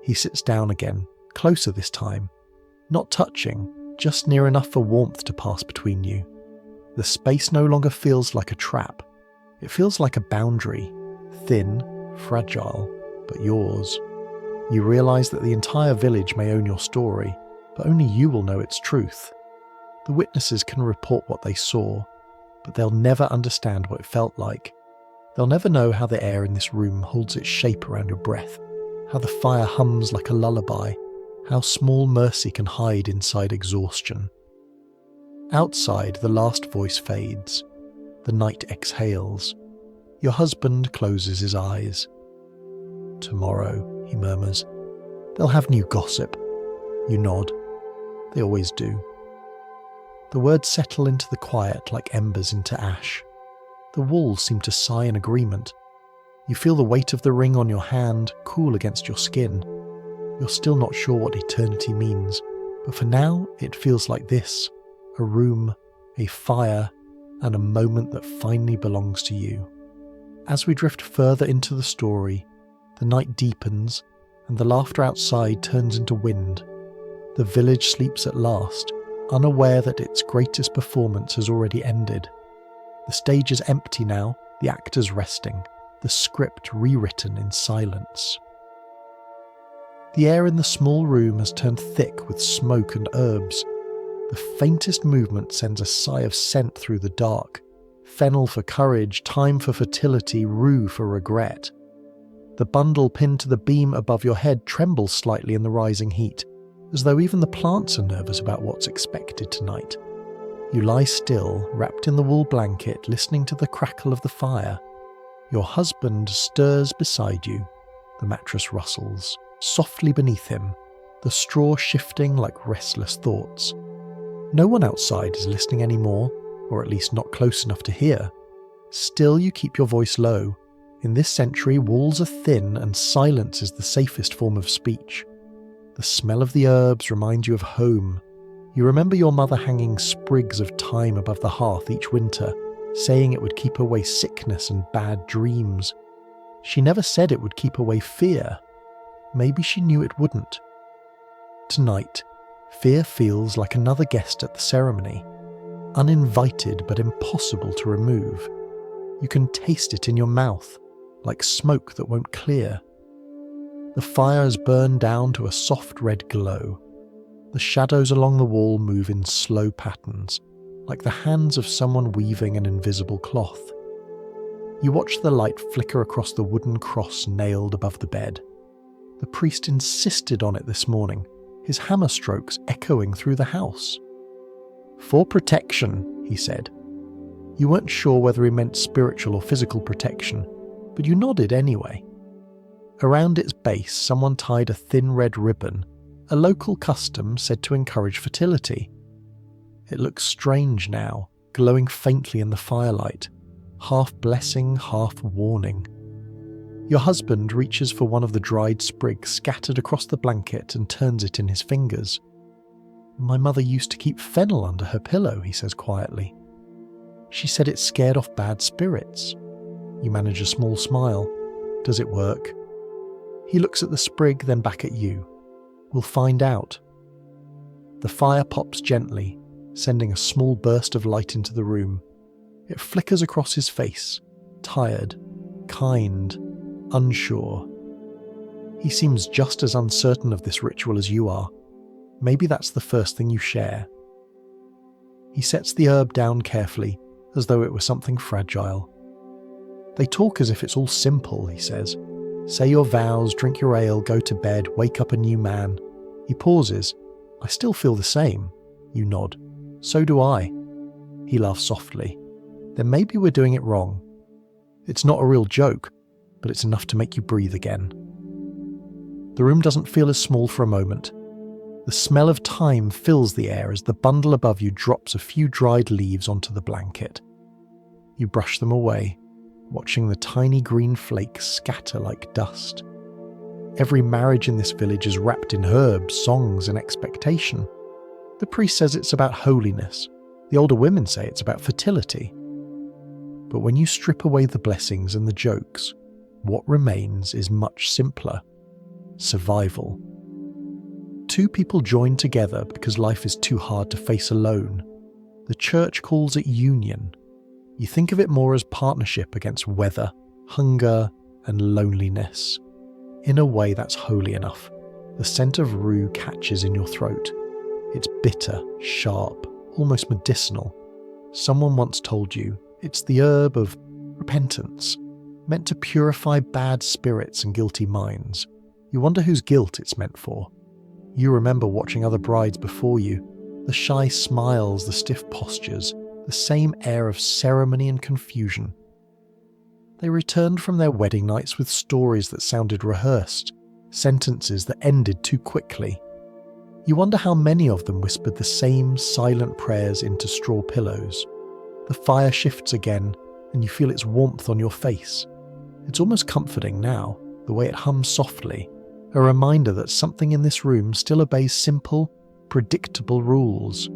He sits down again, closer this time. Not touching, just near enough for warmth to pass between you. The space no longer feels like a trap. It feels like a boundary, thin, fragile, but yours. You realise that the entire village may own your story, but only you will know its truth. The witnesses can report what they saw, but they'll never understand what it felt like. They'll never know how the air in this room holds its shape around your breath, how the fire hums like a lullaby, how small mercy can hide inside exhaustion. Outside, the last voice fades. The night exhales. Your husband closes his eyes. "Tomorrow," he murmurs, "they'll have new gossip." You nod. They always do. The words settle into the quiet like embers into ash. The walls seem to sigh in agreement. You feel the weight of the ring on your hand, cool against your skin. You're still not sure what eternity means, but for now it feels like this: a room, a fire, and a moment that finally belongs to you. As we drift further into the story, the night deepens, and the laughter outside turns into wind. The village sleeps at last, unaware that its greatest performance has already ended. The stage is empty now, the actors resting, the script rewritten in silence. The air in the small room has turned thick with smoke and herbs. The faintest movement sends a sigh of scent through the dark. Fennel for courage, thyme for fertility, rue for regret. The bundle pinned to the beam above your head trembles slightly in the rising heat, as though even the plants are nervous about what's expected tonight. You lie still, wrapped in the wool blanket, listening to the crackle of the fire. Your husband stirs beside you. The mattress rustles, softly beneath him, the straw shifting like restless thoughts. No one outside is listening anymore, or at least not close enough to hear. Still you keep your voice low. In this century, walls are thin and silence is the safest form of speech. The smell of the herbs reminds you of home. You remember your mother hanging sprigs of thyme above the hearth each winter, saying it would keep away sickness and bad dreams. She never said it would keep away fear. Maybe she knew it wouldn't. Tonight, fear feels like another guest at the ceremony, uninvited but impossible to remove. You can taste it in your mouth, like smoke that won't clear. The fires burn down to a soft red glow. The shadows along the wall move in slow patterns, like the hands of someone weaving an invisible cloth. You watch the light flicker across the wooden cross nailed above the bed. The priest insisted on it this morning, his hammer strokes echoing through the house. "For protection," he said. You weren't sure whether he meant spiritual or physical protection, but you nodded anyway. Around its base, someone tied a thin red ribbon, a local custom said to encourage fertility. It looks strange now, glowing faintly in the firelight, half blessing, half warning. Your husband reaches for one of the dried sprigs scattered across the blanket and turns it in his fingers. "My mother used to keep fennel under her pillow," he says quietly. "She said it scared off bad spirits." You manage a small smile. "Does it work?" He looks at the sprig, then back at you. "We'll find out." The fire pops gently, sending a small burst of light into the room. It flickers across his face, tired, kind, unsure. He seems just as uncertain of this ritual as you are. Maybe that's the first thing you share. He sets the herb down carefully, as though it were something fragile. "They talk as if it's all simple," he says. "Say your vows, drink your ale, go to bed, wake up a new man." He pauses. "I still feel the same." You nod. "So do I." He laughs softly. "Then maybe we're doing it wrong. It's not a real joke, but it's enough to make you breathe again." The room doesn't feel as small for a moment. The smell of thyme fills the air as the bundle above you drops a few dried leaves onto the blanket. You brush them away, watching the tiny green flakes scatter like dust. Every marriage in this village is wrapped in herbs, songs, and expectation. The priest says it's about holiness. The older women say it's about fertility. But when you strip away the blessings and the jokes, what remains is much simpler. Survival. Two people join together because life is too hard to face alone. The church calls it union. You think of it more as partnership against weather, hunger, and loneliness. In a way, that's holy enough. The scent of rue catches in your throat. It's bitter, sharp, almost medicinal. Someone once told you it's the herb of repentance, meant to purify bad spirits and guilty minds. You wonder whose guilt it's meant for. You remember watching other brides before you, the shy smiles, the stiff postures, the same air of ceremony and confusion. They returned from their wedding nights with stories that sounded rehearsed, sentences that ended too quickly. You wonder how many of them whispered the same silent prayers into straw pillows. The fire shifts again, and you feel its warmth on your face. It's almost comforting now, the way it hums softly, a reminder that something in this room still obeys simple, predictable rules.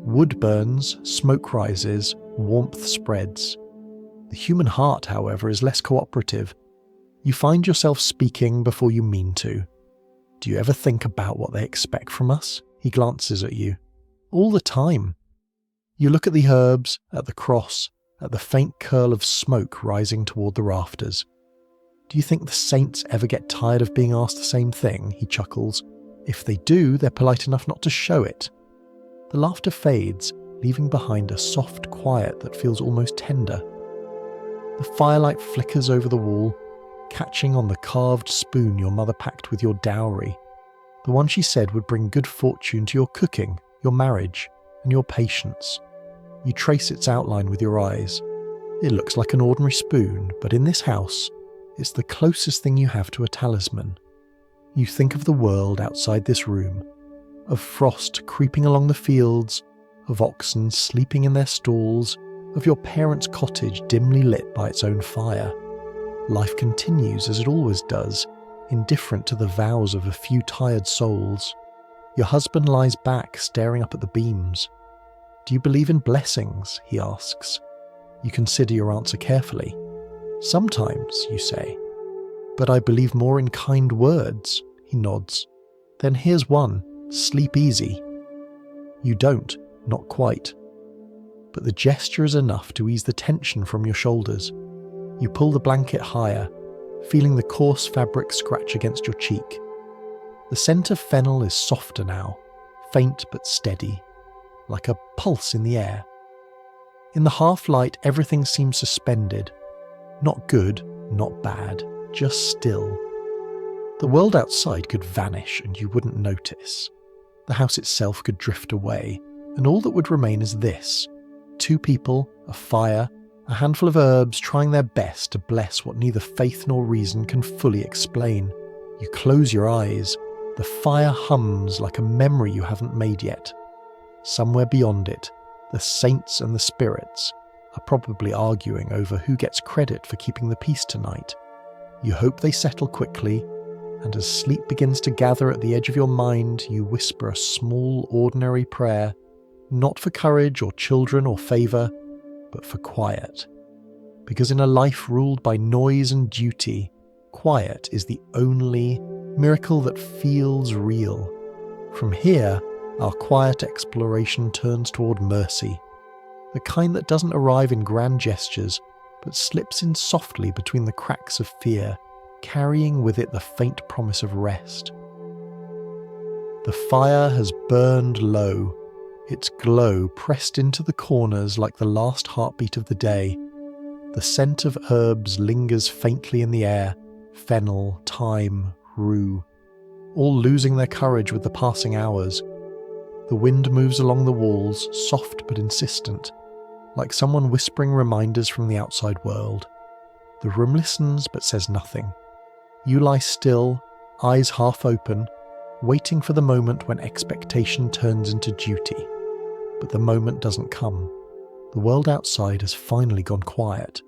Wood burns, smoke rises, warmth spreads. The human heart, however, is less cooperative. You find yourself speaking before you mean to. "Do you ever think about what they expect from us?" He glances at you. "All the time." You look at the herbs, at the cross, at the faint curl of smoke rising toward the rafters. "Do you think the saints ever get tired of being asked the same thing?" He chuckles. "If they do, they're polite enough not to show it." The laughter fades, leaving behind a soft quiet that feels almost tender. The firelight flickers over the wall, catching on the carved spoon your mother packed with your dowry, the one she said would bring good fortune to your cooking, your marriage, and your patience. You trace its outline with your eyes. It looks like an ordinary spoon, but in this house, it's the closest thing you have to a talisman. You think of the world outside this room, of frost creeping along the fields, of oxen sleeping in their stalls, of your parents' cottage dimly lit by its own fire. Life continues as it always does, indifferent to the vows of a few tired souls. Your husband lies back, staring up at the beams. "Do you believe in blessings?" he asks. You consider your answer carefully. "Sometimes," you say. "But I believe more in kind words," he nods. "Then here's one. Sleep easy." You don't, not quite. But the gesture is enough to ease the tension from your shoulders. You pull the blanket higher, feeling the coarse fabric scratch against your cheek. The scent of fennel is softer now, faint but steady, like a pulse in the air. In the half-light, everything seems suspended. Not good, not bad, just still. The world outside could vanish and you wouldn't notice. The house itself could drift away, and all that would remain is this: 2 people, a fire, a handful of herbs trying their best to bless what neither faith nor reason can fully explain. You close your eyes. The fire hums like a memory you haven't made yet. Somewhere beyond it, the saints and the spirits are probably arguing over who gets credit for keeping the peace tonight. You hope they settle quickly, and as sleep begins to gather at the edge of your mind, you whisper a small, ordinary prayer, not for courage or children or favour, but for quiet. Because in a life ruled by noise and duty, quiet is the only miracle that feels real. From here, our quiet exploration turns toward mercy, the kind that doesn't arrive in grand gestures, but slips in softly between the cracks of fear, carrying with it the faint promise of rest. The fire has burned low, its glow pressed into the corners like the last heartbeat of the day. The scent of herbs lingers faintly in the air, fennel, thyme, rue, all losing their courage with the passing hours. The wind moves along the walls, soft but insistent, like someone whispering reminders from the outside world. The room listens but says nothing. You lie still, eyes half open, waiting for the moment when expectation turns into duty. But the moment doesn't come. The world outside has finally gone quiet.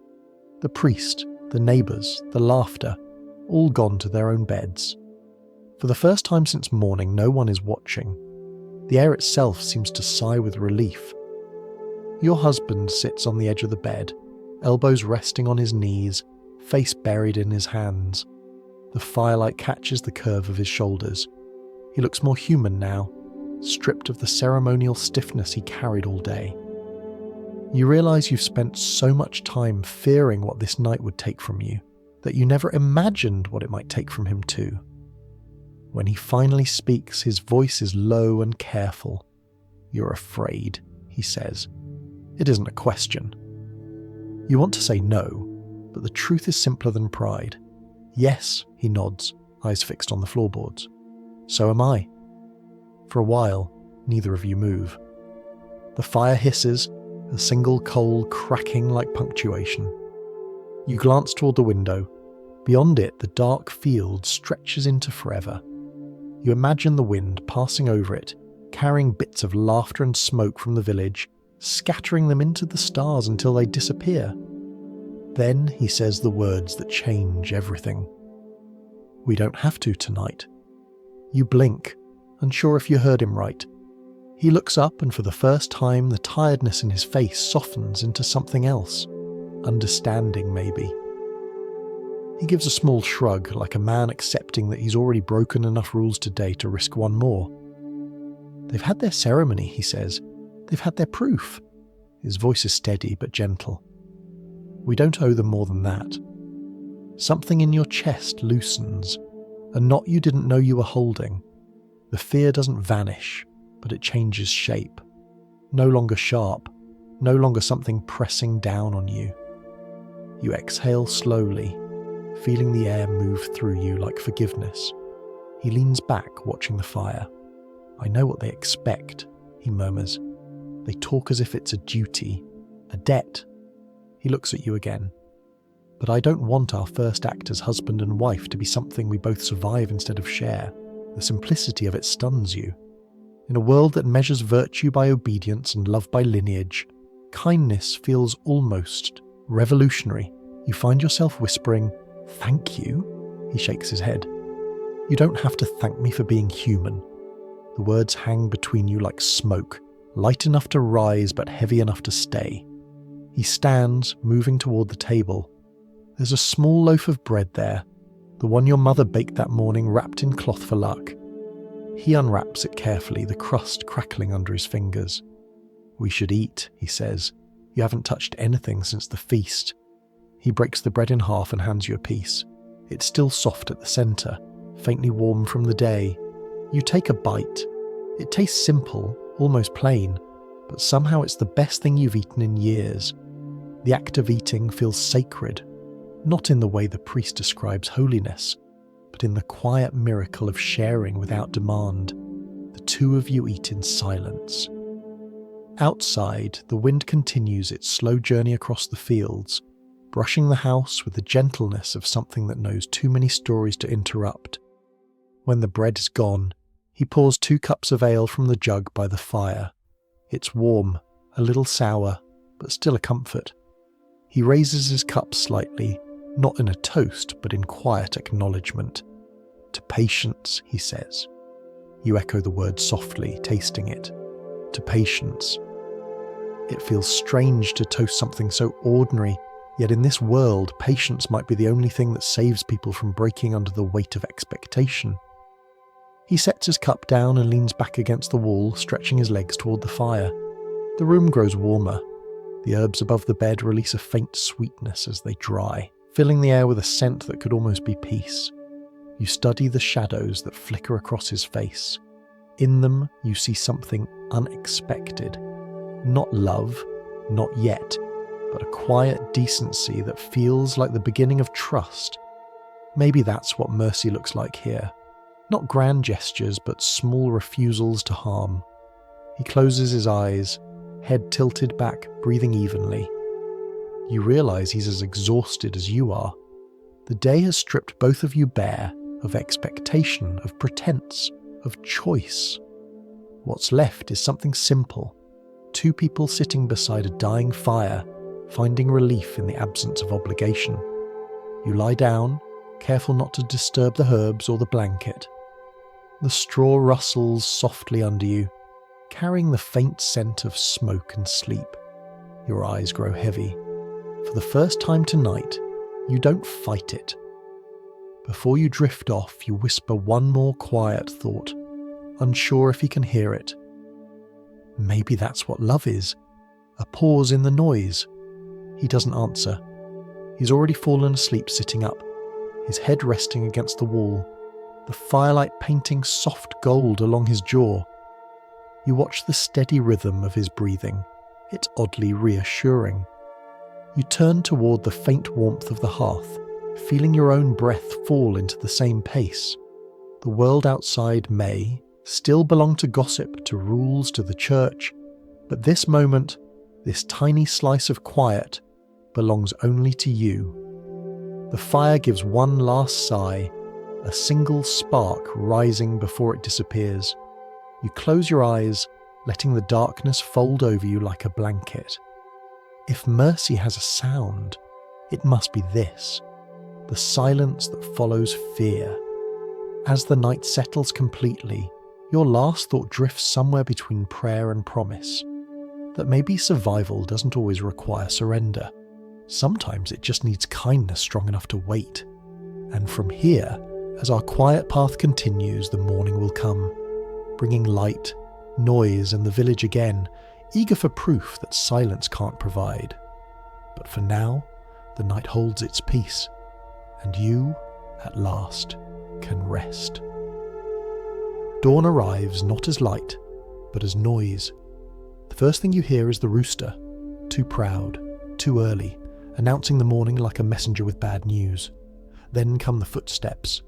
The priest, the neighbours, the laughter, all gone to their own beds. For the first time since morning, no one is watching. The air itself seems to sigh with relief. Your husband sits on the edge of the bed, elbows resting on his knees, face buried in his hands. The firelight catches the curve of his shoulders. He looks more human now, stripped of the ceremonial stiffness he carried all day. You realise you've spent so much time fearing what this night would take from you, that you never imagined what it might take from him too. When he finally speaks, his voice is low and careful. "You're afraid," he says. It isn't a question. You want to say no, but the truth is simpler than pride. "Yes," he nods, eyes fixed on the floorboards. "So am I." For a while, neither of you move. The fire hisses, a single coal cracking like punctuation. You glance toward the window. Beyond it, the dark field stretches into forever. You imagine the wind passing over it, carrying bits of laughter and smoke from the village, scattering them into the stars until they disappear. Then he says the words that change everything. "We don't have to tonight." You blink, unsure if you heard him right. He looks up, and for the first time the tiredness in his face softens into something else. Understanding, maybe. He gives a small shrug, like a man accepting that he's already broken enough rules today to risk one more. "They've had their ceremony," he says. "They've had their proof." His voice is steady but gentle. "We don't owe them more than that." Something in your chest loosens, a knot you didn't know you were holding. The fear doesn't vanish, but it changes shape. No longer sharp, no longer something pressing down on you. You exhale slowly, feeling the air move through you like forgiveness. He leans back, watching the fire. "I know what they expect," he murmurs. "They talk as if it's a duty, a debt." He looks at you again. "But I don't want our first act as husband and wife to be something we both survive instead of share. The simplicity of it stuns you. In a world that measures virtue by obedience and love by lineage, kindness feels almost revolutionary. You find yourself whispering, "Thank you?" He shakes his head. "You don't have to thank me for being human." The words hang between you like smoke, light enough to rise but heavy enough to stay. He stands, moving toward the table. There's a small loaf of bread there, the one your mother baked that morning wrapped in cloth for luck. He unwraps it carefully, the crust crackling under his fingers. "We should eat," he says. "You haven't touched anything since the feast." He breaks the bread in half and hands you a piece. It's still soft at the centre, faintly warm from the day. You take a bite. It tastes simple, almost plain, but somehow it's the best thing you've eaten in years. The act of eating feels sacred, not in the way the priest describes holiness, but in the quiet miracle of sharing without demand. The two of you eat in silence. Outside, the wind continues its slow journey across the fields, brushing the house with the gentleness of something that knows too many stories to interrupt. When the bread is gone, he pours 2 cups of ale from the jug by the fire. It's warm, a little sour, but still a comfort. He raises his cup slightly, not in a toast, but in quiet acknowledgement. To patience, he says. You echo the word softly, tasting it. To patience. It feels strange to toast something so ordinary, yet in this world, patience might be the only thing that saves people from breaking under the weight of expectation. He sets his cup down and leans back against the wall, stretching his legs toward the fire. The room grows warmer. The herbs above the bed release a faint sweetness as they dry, filling the air with a scent that could almost be peace. You study the shadows that flicker across his face. In them, you see something unexpected. Not love, not yet, but a quiet decency that feels like the beginning of trust. Maybe that's what mercy looks like here. Not grand gestures, but small refusals to harm. He closes his eyes, head tilted back, breathing evenly. You realize he's as exhausted as you are. The day has stripped both of you bare of expectation, of pretense, of choice. What's left is something simple. 2 people sitting beside a dying fire, finding relief in the absence of obligation. You lie down, careful not to disturb the herbs or the blanket. The straw rustles softly under you, carrying the faint scent of smoke and sleep. Your eyes grow heavy. For the first time tonight, you don't fight it. Before you drift off, you whisper one more quiet thought, unsure if he can hear it. Maybe that's what love is. A pause in the noise. He doesn't answer. He's already fallen asleep sitting up, his head resting against the wall, the firelight painting soft gold along his jaw. You watch the steady rhythm of his breathing. It's oddly reassuring. You turn toward the faint warmth of the hearth, feeling your own breath fall into the same pace. The world outside may still belong to gossip, to rules, to the church, but this moment, this tiny slice of quiet, belongs only to you. The fire gives one last sigh, a single spark rising before it disappears. You close your eyes, letting the darkness fold over you like a blanket. If mercy has a sound, it must be this, the silence that follows fear. As the night settles completely, your last thought drifts somewhere between prayer and promise, that maybe survival doesn't always require surrender. Sometimes it just needs kindness strong enough to wait. And from here, as our quiet path continues, the morning will come, bringing light, noise, and the village again, eager for proof that silence can't provide. But for now, the night holds its peace, and you, at last, can rest. Dawn arrives not as light, but as noise. The first thing you hear is the rooster, too proud, too early, announcing the morning like a messenger with bad news. Then come the footsteps,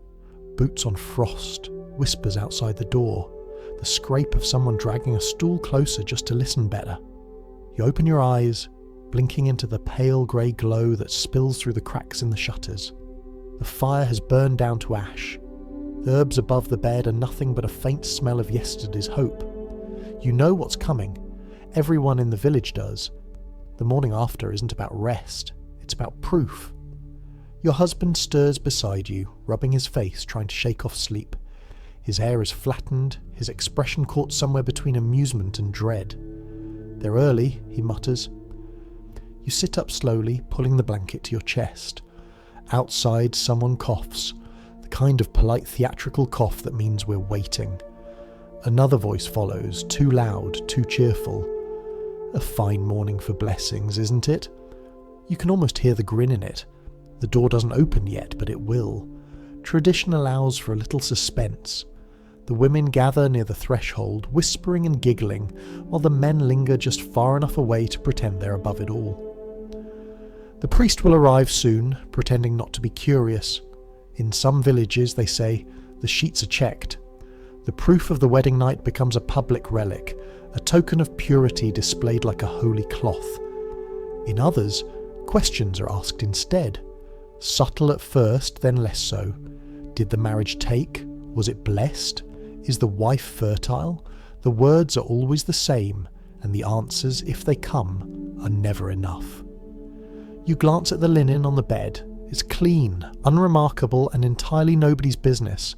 boots on frost, whispers outside the door, the scrape of someone dragging a stool closer just to listen better. You open your eyes, blinking into the pale grey glow that spills through the cracks in the shutters. The fire has burned down to ash. The herbs above the bed are nothing but a faint smell of yesterday's hope. You know what's coming. Everyone in the village does. The morning after isn't about rest, it's about proof. Your husband stirs beside you, rubbing his face, trying to shake off sleep. His hair is flattened, his expression caught somewhere between amusement and dread. "They're early," he mutters. You sit up slowly, pulling the blanket to your chest. Outside, someone coughs, the kind of polite theatrical cough that means we're waiting. Another voice follows, too loud, too cheerful. A fine morning for blessings, isn't it? You can almost hear the grin in it. The door doesn't open yet, but it will. Tradition allows for a little suspense. The women gather near the threshold, whispering and giggling, while the men linger just far enough away to pretend they're above it all. The priest will arrive soon, pretending not to be curious. In some villages, they say, the sheets are checked. The proof of the wedding night becomes a public relic, a token of purity displayed like a holy cloth. In others, questions are asked instead. Subtle at first, then less so. Did the marriage take? Was it blessed? Is the wife fertile? The words are always the same, and the answers, if they come, are never enough. You glance at the linen on the bed. It's clean, unremarkable, and entirely nobody's business.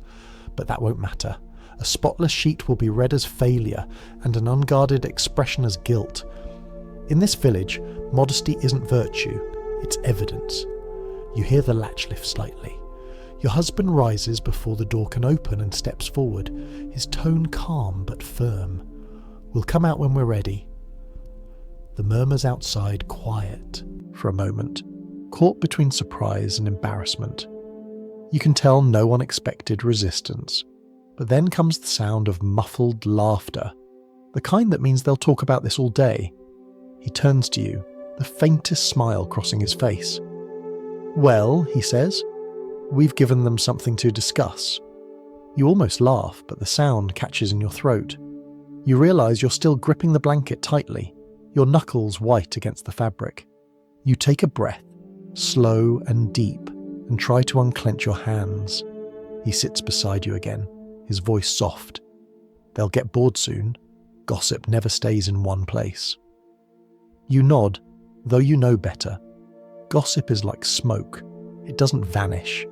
But that won't matter. A spotless sheet will be read as failure, and an unguarded expression as guilt. In this village, modesty isn't virtue, it's evidence. You hear the latch lift slightly. Your husband rises before the door can open and steps forward, his tone calm but firm. We'll come out when we're ready. The murmurs outside quiet for a moment, caught between surprise and embarrassment. You can tell no one expected resistance, but then comes the sound of muffled laughter, the kind that means they'll talk about this all day. He turns to you, the faintest smile crossing his face. Well, he says, we've given them something to discuss. You almost laugh, but the sound catches in your throat. You realise you're still gripping the blanket tightly, your knuckles white against the fabric. You take a breath, slow and deep, and try to unclench your hands. He sits beside you again, his voice soft. They'll get bored soon. Gossip never stays in one place. You nod, though you know better. Gossip is like smoke. It doesn't vanish.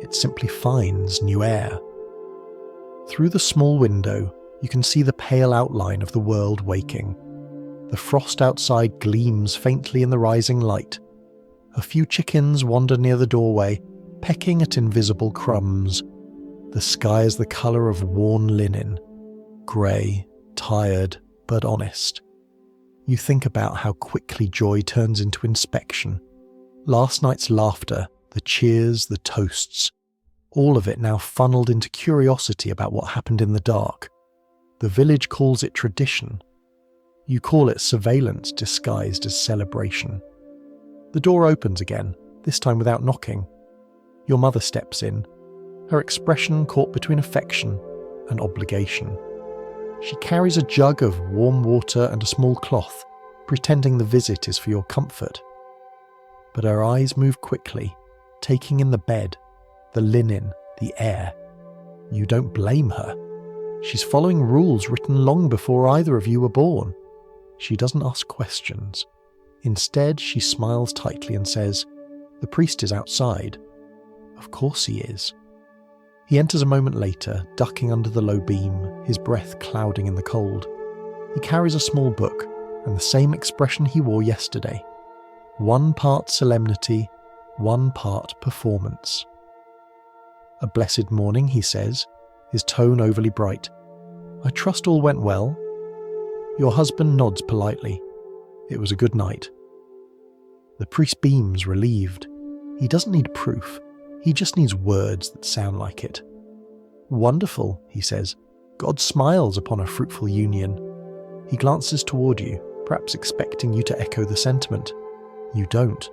It simply finds new air. Through the small window, you can see the pale outline of the world waking. The frost outside gleams faintly in the rising light. A few chickens wander near the doorway, pecking at invisible crumbs. The sky is the colour of worn linen, grey, tired, but honest. You think about how quickly joy turns into inspection. Last night's laughter, the cheers, the toasts, all of it now funneled into curiosity about what happened in the dark. The village calls it tradition. You call it surveillance disguised as celebration. The door opens again, this time without knocking. Your mother steps in, her expression caught between affection and obligation. She carries a jug of warm water and a small cloth, pretending the visit is for your comfort. But her eyes move quickly, taking in the bed, the linen, the air. You don't blame her. She's following rules written long before either of you were born. She doesn't ask questions. Instead, she smiles tightly and says, "The priest is outside." Of course he is. He enters a moment later, ducking under the low beam, his breath clouding in the cold. He carries a small book, and the same expression he wore yesterday. One part solemnity, one part performance. "A blessed morning," he says, his tone overly bright. "I trust all went well." Your husband nods politely. It was a good night. The priest beams, relieved. He doesn't need proof. He just needs words that sound like it. "Wonderful," he says. "God smiles upon a fruitful union." He glances toward you, perhaps expecting you to echo the sentiment. You don't.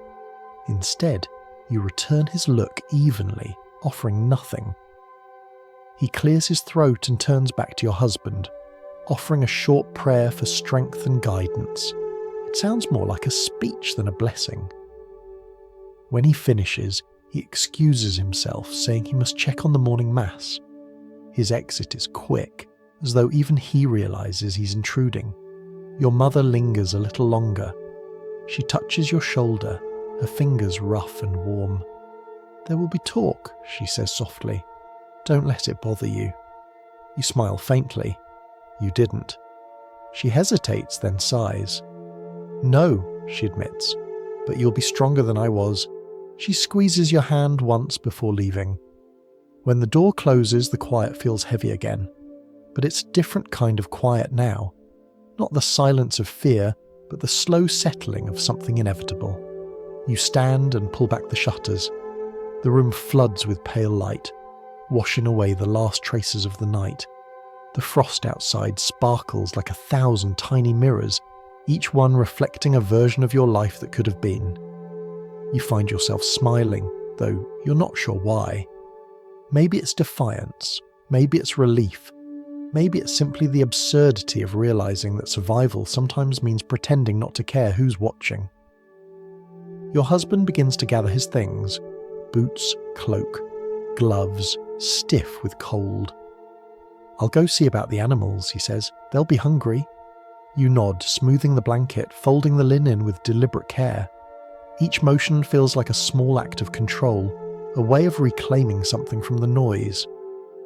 Instead, you return his look evenly, offering nothing. He clears his throat and turns back to your husband, offering a short prayer for strength and guidance. It sounds more like a speech than a blessing. When he finishes, he excuses himself, saying he must check on the morning mass. His exit is quick, as though even he realizes he's intruding. Your mother lingers a little longer. She touches your shoulder, her fingers rough and warm. "There will be talk," she says softly. "Don't let it bother you." You smile faintly. You didn't. She hesitates, then sighs. "No," she admits, "but you'll be stronger than I was." She squeezes your hand once before leaving. When the door closes, the quiet feels heavy again. But it's a different kind of quiet now. Not the silence of fear, but the slow settling of something inevitable. You stand and pull back the shutters. The room floods with pale light, washing away the last traces of the night. The frost outside sparkles like 1,000 tiny mirrors, each one reflecting a version of your life that could have been. You find yourself smiling, though you're not sure why. Maybe it's defiance, maybe it's relief, maybe it's simply the absurdity of realising that survival sometimes means pretending not to care who's watching. Your husband begins to gather his things: boots, cloak, gloves, stiff with cold. "I'll go see about the animals," he says. "They'll be hungry." You nod, smoothing the blanket, folding the linen with deliberate care. Each motion feels like a small act of control, a way of reclaiming something from the noise.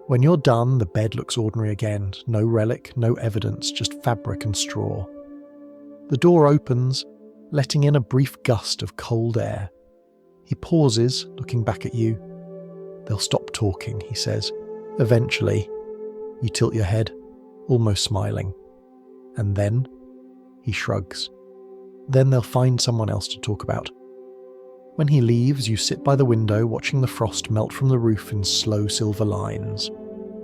When you're done, the bed looks ordinary again. No relic, no evidence, just fabric and straw. The door opens, letting in a brief gust of cold air. He pauses, looking back at you. "They'll stop talking," he says. "Eventually." You tilt your head, almost smiling. "And then?" He shrugs. "Then they'll find someone else to talk about." When he leaves, you sit by the window watching the frost melt from the roof in slow silver lines.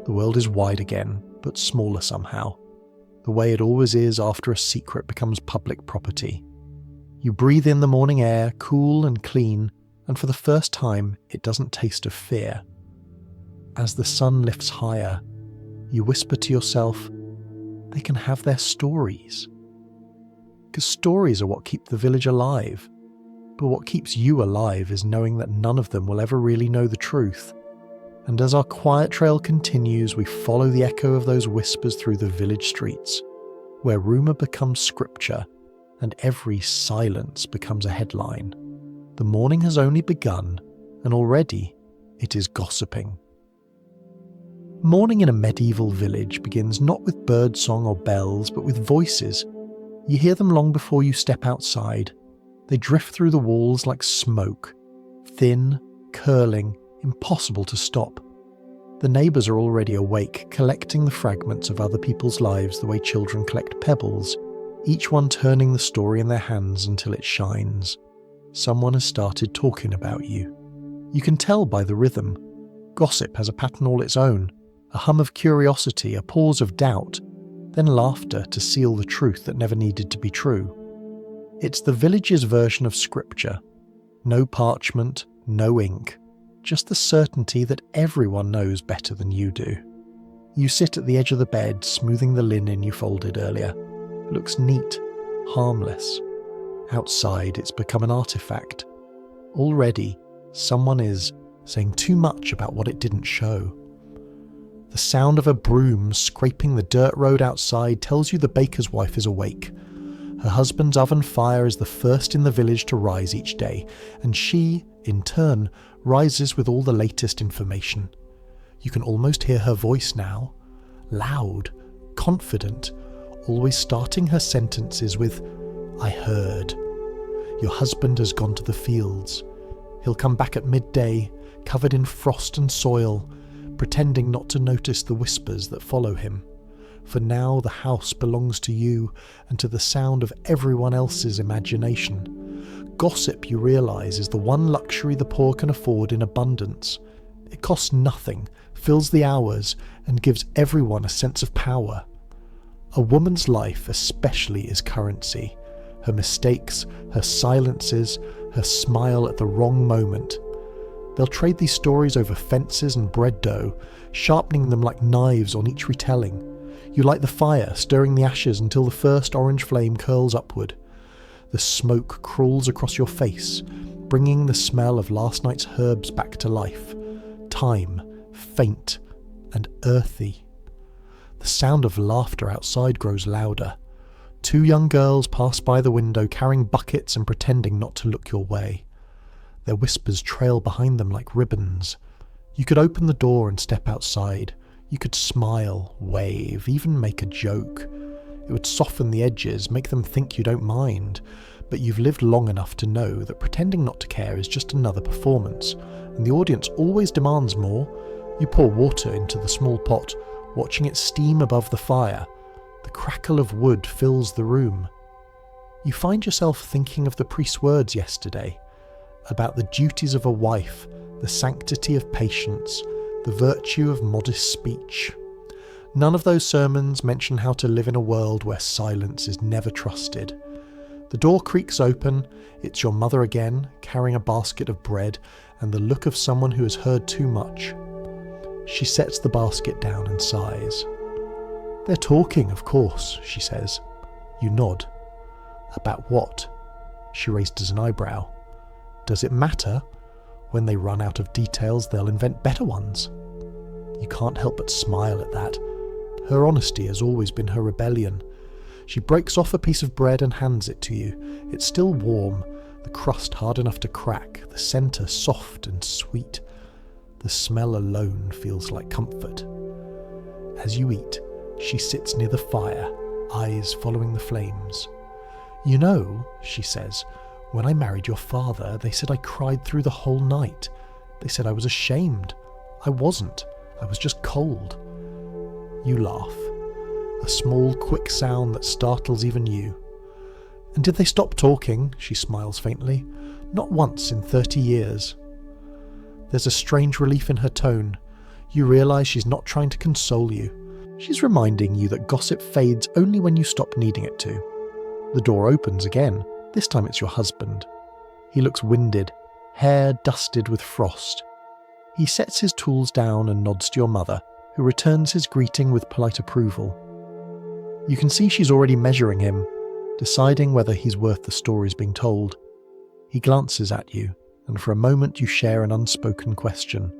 The world is wide again, but smaller somehow. The way it always is after a secret becomes public property. You breathe in the morning air, cool and clean, and for the first time, it doesn't taste of fear. As the sun lifts higher, you whisper to yourself, they can have their stories. Because stories are what keep the village alive. But what keeps you alive is knowing that none of them will ever really know the truth. And as our quiet trail continues, we follow the echo of those whispers through the village streets, where rumour becomes scripture, and every silence becomes a headline. The morning has only begun, and already it is gossiping. Morning in a medieval village begins not with birdsong or bells, but with voices. You hear them long before you step outside. They drift through the walls like smoke, thin, curling, impossible to stop. The neighbours are already awake, collecting the fragments of other people's lives the way children collect pebbles, each one turning the story in their hands until it shines. Someone has started talking about you. You can tell by the rhythm. Gossip has a pattern all its own, a hum of curiosity, a pause of doubt, then laughter to seal the truth that never needed to be true. It's the village's version of scripture. No parchment, no ink, just the certainty that everyone knows better than you do. You sit at the edge of the bed, smoothing the linen you folded earlier. It looks neat, harmless. Outside, it's become an artifact. Already, someone is saying too much about what it didn't show. The sound of a broom scraping the dirt road outside tells you the baker's wife is awake. Her husband's oven fire is the first in the village to rise each day, and she, in turn, rises with all the latest information. You can almost hear her voice now, loud, confident, always starting her sentences with, "I heard. Your husband has gone to the fields. He'll come back at midday, covered in frost and soil, pretending not to notice the whispers that follow him. For now the house belongs to you and to the sound of everyone else's imagination. Gossip, you realise, is the one luxury the poor can afford in abundance. It costs nothing, fills the hours, and gives everyone a sense of power. A woman's life especially is currency. Her mistakes, her silences, her smile at the wrong moment. They'll trade these stories over fences and bread dough, sharpening them like knives on each retelling. You light the fire, stirring the ashes until the first orange flame curls upward. The smoke crawls across your face, bringing the smell of last night's herbs back to life. Thyme, faint and earthy. The sound of laughter outside grows louder. 2 young girls pass by the window carrying buckets and pretending not to look your way. Their whispers trail behind them like ribbons. You could open the door and step outside. You could smile, wave, even make a joke. It would soften the edges, make them think you don't mind. But you've lived long enough to know that pretending not to care is just another performance, and the audience always demands more. You pour water into the small pot, watching it steam above the fire. The crackle of wood fills the room. You find yourself thinking of the priest's words yesterday, about the duties of a wife, the sanctity of patience, the virtue of modest speech. None of those sermons mention how to live in a world where silence is never trusted. The door creaks open. It's your mother again, carrying a basket of bread and the look of someone who has heard too much. She sets the basket down and sighs. "They're talking, of course," she says. You nod. "About what?" She raises an eyebrow. "Does it matter? When they run out of details, they'll invent better ones." You can't help but smile at that. Her honesty has always been her rebellion. She breaks off a piece of bread and hands it to you. It's still warm, the crust hard enough to crack, the centre soft and sweet. The smell alone feels like comfort. As you eat, she sits near the fire, eyes following the flames. "You know," she says, "when I married your father, they said I cried through the whole night. They said I was ashamed. I wasn't. I was just cold." You laugh. A small, quick sound that startles even you. "And did they stop talking?" She smiles faintly. "Not once in 30 years. There's a strange relief in her tone. You realise she's not trying to console you. She's reminding you that gossip fades only when you stop needing it to. The door opens again. This time it's your husband. He looks winded, hair dusted with frost. He sets his tools down and nods to your mother, who returns his greeting with polite approval. You can see she's already measuring him, deciding whether he's worth the stories being told. He glances at you, and for a moment you share an unspoken question.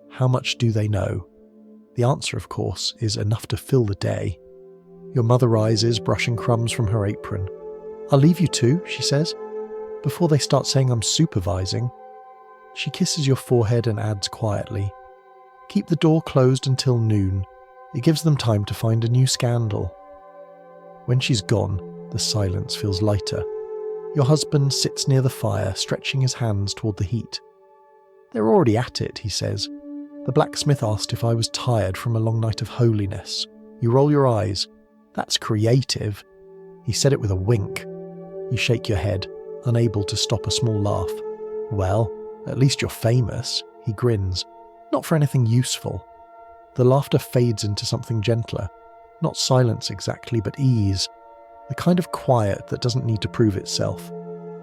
How much do they know? The answer, of course, is enough to fill the day. Your mother rises, brushing crumbs from her apron. "I'll leave you two," she says, "before they start saying I'm supervising." She kisses your forehead and adds quietly, "Keep the door closed until noon. It gives them time to find a new scandal." When she's gone, the silence feels lighter. Your husband sits near the fire, stretching his hands toward the heat. "They're already at it," he says. "The blacksmith asked if I was tired from a long night of holiness." You roll your eyes. "That's creative." He said it with a wink. You shake your head, unable to stop a small laugh. "Well, at least you're famous," he grins. "Not for anything useful." The laughter fades into something gentler. Not silence exactly, but ease. The kind of quiet that doesn't need to prove itself.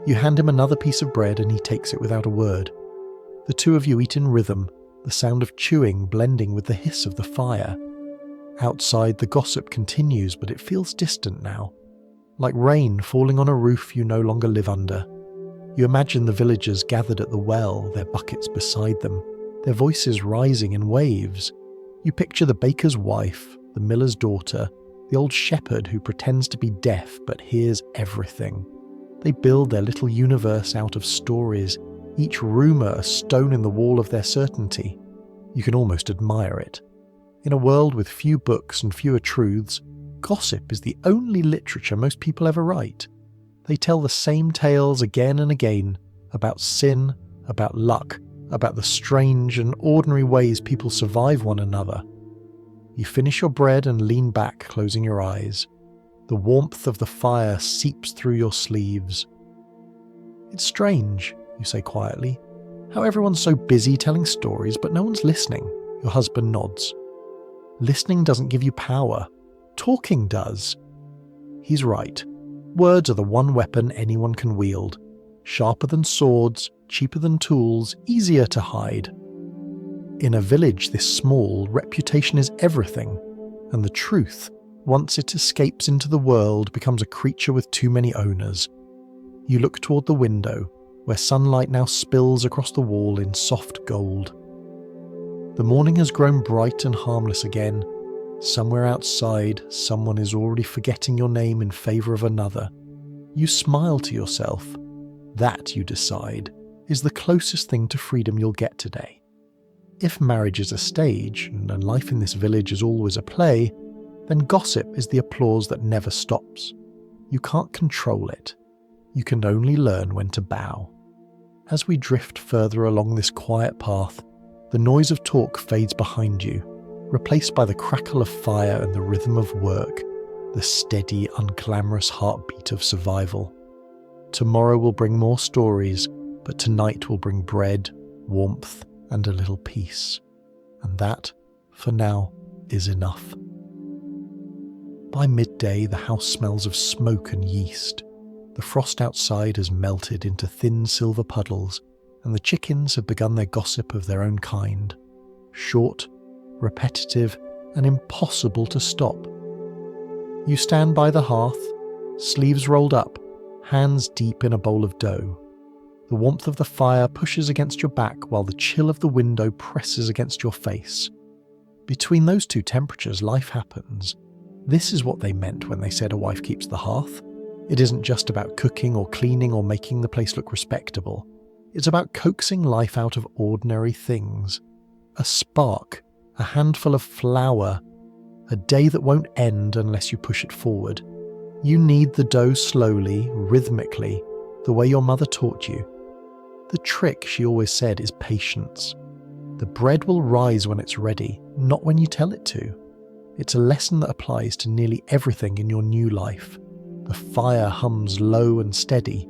You hand him another piece of bread and he takes it without a word. The two of you eat in rhythm, the sound of chewing blending with the hiss of the fire. Outside, the gossip continues, but it feels distant now. Like rain falling on a roof you no longer live under. You imagine the villagers gathered at the well, their buckets beside them, their voices rising in waves. You picture the baker's wife, the miller's daughter, the old shepherd who pretends to be deaf but hears everything. They build their little universe out of stories, each rumour a stone in the wall of their certainty. You can almost admire it. In a world with few books and fewer truths, gossip is the only literature most people ever write. They tell the same tales again and again, about sin, about luck, about the strange and ordinary ways people survive one another. You finish your bread and lean back, closing your eyes. The warmth of the fire seeps through your sleeves. "It's strange," you say quietly, "how everyone's so busy telling stories but no one's listening." Your husband nods. "Listening doesn't give you power. Talking does." He's right. Words are the one weapon anyone can wield. Sharper than swords, cheaper than tools, easier to hide. In a village this small, reputation is everything, and the truth, once it escapes into the world, becomes a creature with too many owners. You look toward the window, where sunlight now spills across the wall in soft gold. The morning has grown bright and harmless again. Somewhere outside, someone is already forgetting your name in favour of another. You smile to yourself. That, you decide, is the closest thing to freedom you'll get today. If marriage is a stage, and life in this village is always a play, then gossip is the applause that never stops. You can't control it. You can only learn when to bow. As we drift further along this quiet path, the noise of talk fades behind you, replaced by the crackle of fire and the rhythm of work, the steady, unglamorous heartbeat of survival. Tomorrow will bring more stories, but tonight will bring bread, warmth, and a little peace. And that, for now, is enough. By midday, the house smells of smoke and yeast. The frost outside has melted into thin silver puddles, and the chickens have begun their gossip of their own kind. Short, repetitive, and impossible to stop. You stand by the hearth, sleeves rolled up, hands deep in a bowl of dough. The warmth of the fire pushes against your back while the chill of the window presses against your face. Between those two temperatures, life happens. This is what they meant when they said a wife keeps the hearth. It isn't just about cooking or cleaning or making the place look respectable. It's about coaxing life out of ordinary things. A spark, a handful of flour, a day that won't end unless you push it forward. You knead the dough slowly, rhythmically, the way your mother taught you. The trick, she always said, is patience. The bread will rise when it's ready, not when you tell it to. It's a lesson that applies to nearly everything in your new life. The fire hums low and steady.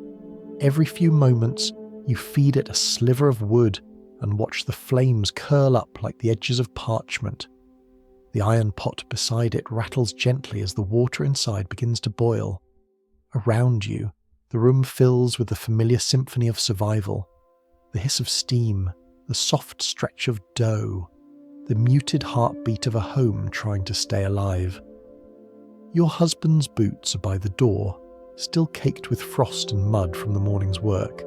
Every few moments, you feed it a sliver of wood and watch the flames curl up like the edges of parchment. The iron pot beside it rattles gently as the water inside begins to boil. Around you, the room fills with the familiar symphony of survival. The hiss of steam, the soft stretch of dough, the muted heartbeat of a home trying to stay alive. Your husband's boots are by the door, still caked with frost and mud from the morning's work.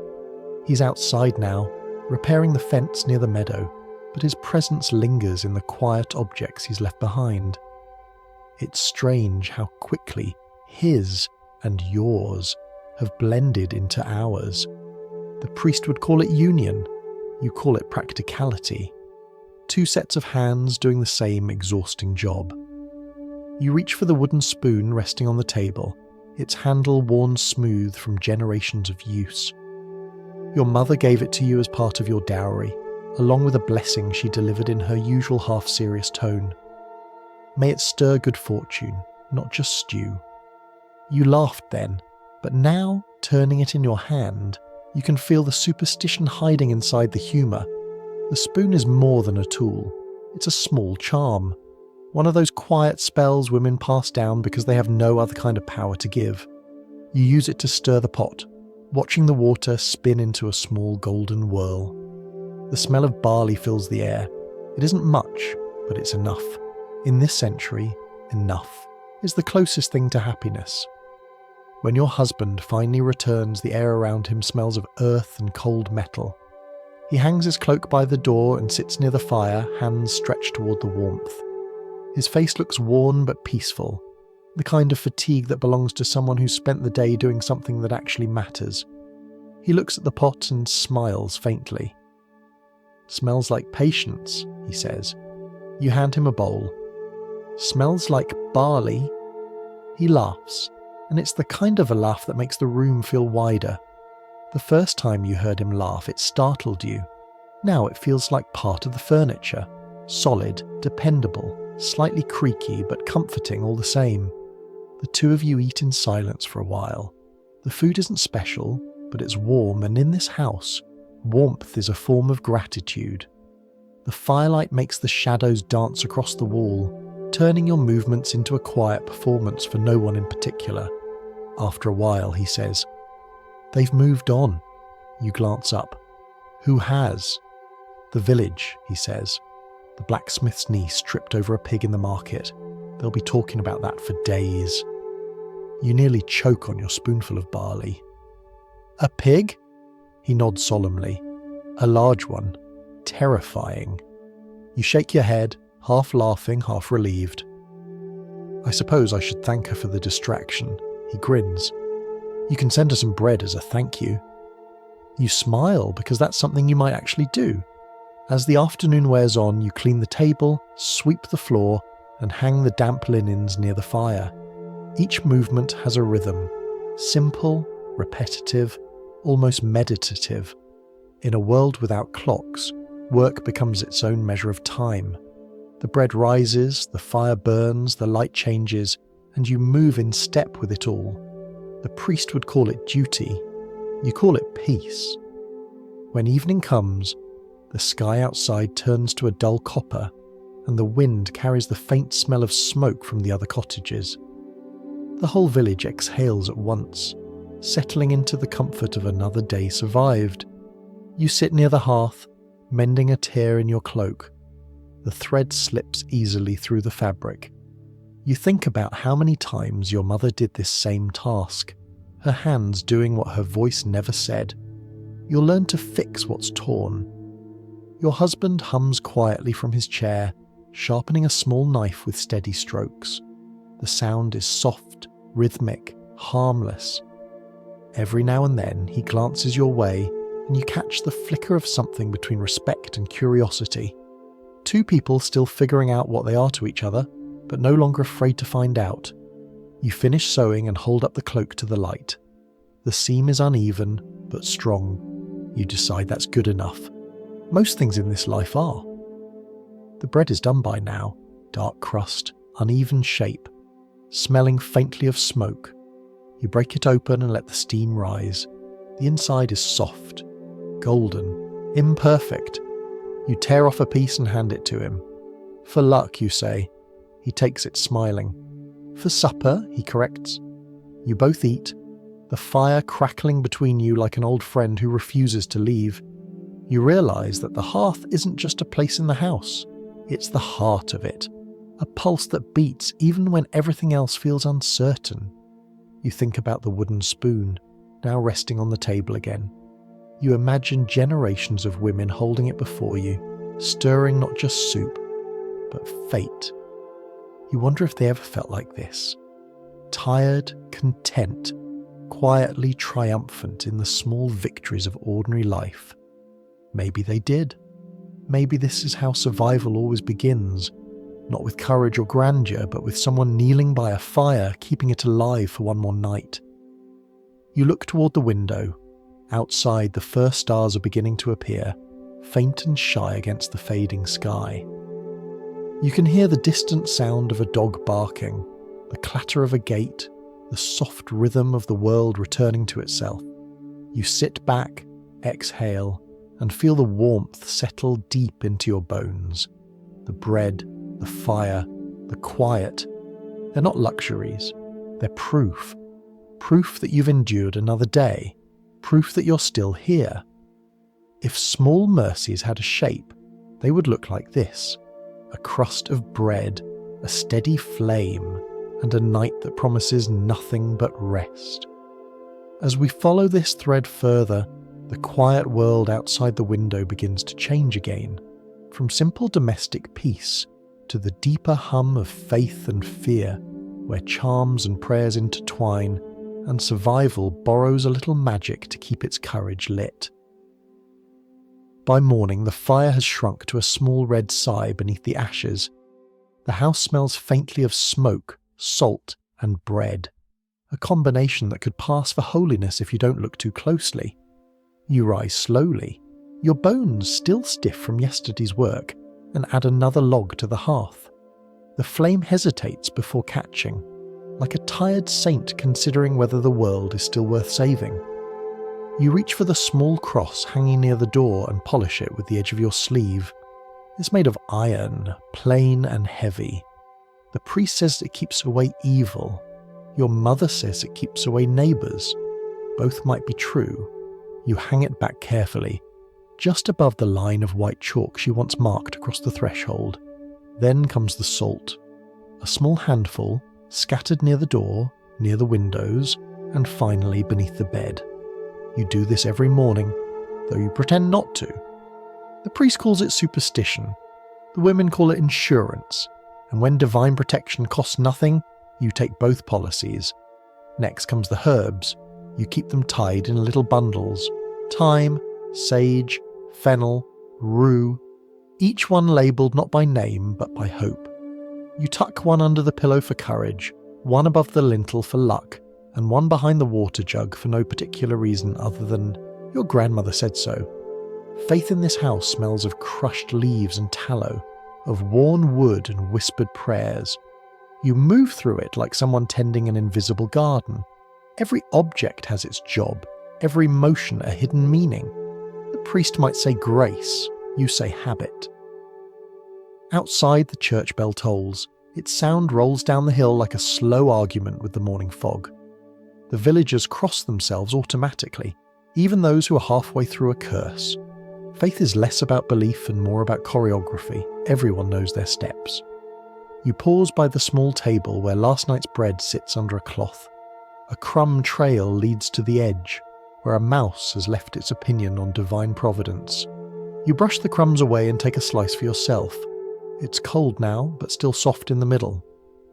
He's outside now, repairing the fence near the meadow, but his presence lingers in the quiet objects he's left behind. It's strange how quickly his and yours have blended into ours. The priest would call it union, you call it practicality. Two sets of hands doing the same exhausting job. You reach for the wooden spoon resting on the table, its handle worn smooth from generations of use. Your mother gave it to you as part of your dowry, along with a blessing she delivered in her usual half-serious tone. May it stir good fortune, not just stew. You laughed then, but now, turning it in your hand, you can feel the superstition hiding inside the humour. The spoon is more than a tool. It's a small charm. One of those quiet spells women pass down because they have no other kind of power to give. You use it to stir the pot, watching the water spin into a small golden whirl. The smell of barley fills the air. It isn't much, but it's enough. In this century, enough is the closest thing to happiness. When your husband finally returns, the air around him smells of earth and cold metal. He hangs his cloak by the door and sits near the fire, hands stretched toward the warmth. His face looks worn but peaceful, the kind of fatigue that belongs to someone who's spent the day doing something that actually matters. He looks at the pot and smiles faintly. "Smells like patience," he says. You hand him a bowl. "Smells like barley?" He laughs, and it's the kind of a laugh that makes the room feel wider. The first time you heard him laugh, it startled you. Now it feels like part of the furniture. Solid, dependable, slightly creaky, but comforting all the same. The two of you eat in silence for a while. The food isn't special, but it's warm, and in this house, warmth is a form of gratitude. The firelight makes the shadows dance across the wall, turning your movements into a quiet performance for no one in particular. After a while, he says, "They've moved on." You glance up. "Who has?" "The village," he says. "The blacksmith's niece tripped over a pig in the market. They'll be talking about that for days." You nearly choke on your spoonful of barley. "A pig?" He nods solemnly. "A large one. Terrifying." You shake your head, half laughing, half relieved. "I suppose I should thank her for the distraction." He grins. "You can send her some bread as a thank you." You smile because that's something you might actually do. As the afternoon wears on, you clean the table, sweep the floor, and hang the damp linens near the fire. Each movement has a rhythm, simple, repetitive, almost meditative. In a world without clocks, work becomes its own measure of time. The bread rises, the fire burns, the light changes, and you move in step with it all. The priest would call it duty. You call it peace. When evening comes, the sky outside turns to a dull copper, and the wind carries the faint smell of smoke from the other cottages. The whole village exhales at once. settling into the comfort of another day survived. You sit near the hearth, mending a tear in your cloak. The thread slips easily through the fabric. You think about how many times your mother did this same task, her hands doing what her voice never said. You'll learn to fix what's torn. Your husband hums quietly from his chair, sharpening a small knife with steady strokes. The sound is soft, rhythmic, harmless. Every now and then he glances your way and you catch the flicker of something between respect and curiosity. Two people still figuring out what they are to each other, but no longer afraid to find out. You finish sewing and hold up the cloak to the light. The seam is uneven, but strong. You decide that's good enough. Most things in this life are. The bread is done by now, dark crust, uneven shape, smelling faintly of smoke. You break it open and let the steam rise. The inside is soft, golden, imperfect. You tear off a piece and hand it to him. For luck, you say. He takes it smiling. For supper, he corrects. You both eat, the fire crackling between you like an old friend who refuses to leave. You realise that the hearth isn't just a place in the house, it's the heart of it, a pulse that beats even when everything else feels uncertain. You think about the wooden spoon, now resting on the table again. You imagine generations of women holding it before you, stirring not just soup, but fate. You wonder if they ever felt like this. Tired, content, quietly triumphant in the small victories of ordinary life. Maybe they did. Maybe this is how survival always begins, not with courage or grandeur, but with someone kneeling by a fire, keeping it alive for one more night. You look toward the window. Outside, the first stars are beginning to appear, faint and shy against the fading sky. You can hear the distant sound of a dog barking, the clatter of a gate, the soft rhythm of the world returning to itself. You sit back, exhale, and feel the warmth settle deep into your bones. The bread, the fire, the quiet. They're not luxuries. They're proof. Proof that you've endured another day. Proof that you're still here. If small mercies had a shape, they would look like this. A crust of bread, a steady flame, and a night that promises nothing but rest. As we follow this thread further, the quiet world outside the window begins to change again, from simple domestic peace to the deeper hum of faith and fear, where charms and prayers intertwine, and survival borrows a little magic to keep its courage lit. By morning, the fire has shrunk to a small red sigh beneath the ashes. The house smells faintly of smoke, salt, and bread, a combination that could pass for holiness if you don't look too closely. You rise slowly, your bones still stiff from yesterday's work, and add another log to the hearth. The flame hesitates before catching, like a tired saint considering whether the world is still worth saving. You reach for the small cross hanging near the door and polish it with the edge of your sleeve. It's made of iron, plain and heavy. The priest says it keeps away evil. Your mother says it keeps away neighbours. Both might be true. You hang it back carefully, just above the line of white chalk she once marked across the threshold. Then comes the salt. A small handful, scattered near the door, near the windows, and finally beneath the bed. You do this every morning, though you pretend not to. The priest calls it superstition. The women call it insurance. And when divine protection costs nothing, you take both policies. Next comes the herbs. You keep them tied in little bundles. Thyme, sage, fennel, rue, each one labelled not by name but by hope. You tuck one under the pillow for courage, one above the lintel for luck, and one behind the water jug for no particular reason other than your grandmother said so. Faith in this house smells of crushed leaves and tallow, of worn wood and whispered prayers. You move through it like someone tending an invisible garden. Every object has its job, every motion a hidden meaning. The priest might say grace, you say habit. Outside, the church bell tolls. Its sound rolls down the hill like a slow argument with the morning fog. The villagers cross themselves automatically, even those who are halfway through a curse. Faith is less about belief and more about choreography. Everyone knows their steps. You pause by the small table where last night's bread sits under a cloth. A crumb trail leads to the edge, where a mouse has left its opinion on divine providence. You brush the crumbs away and take a slice for yourself. It's cold now, but still soft in the middle.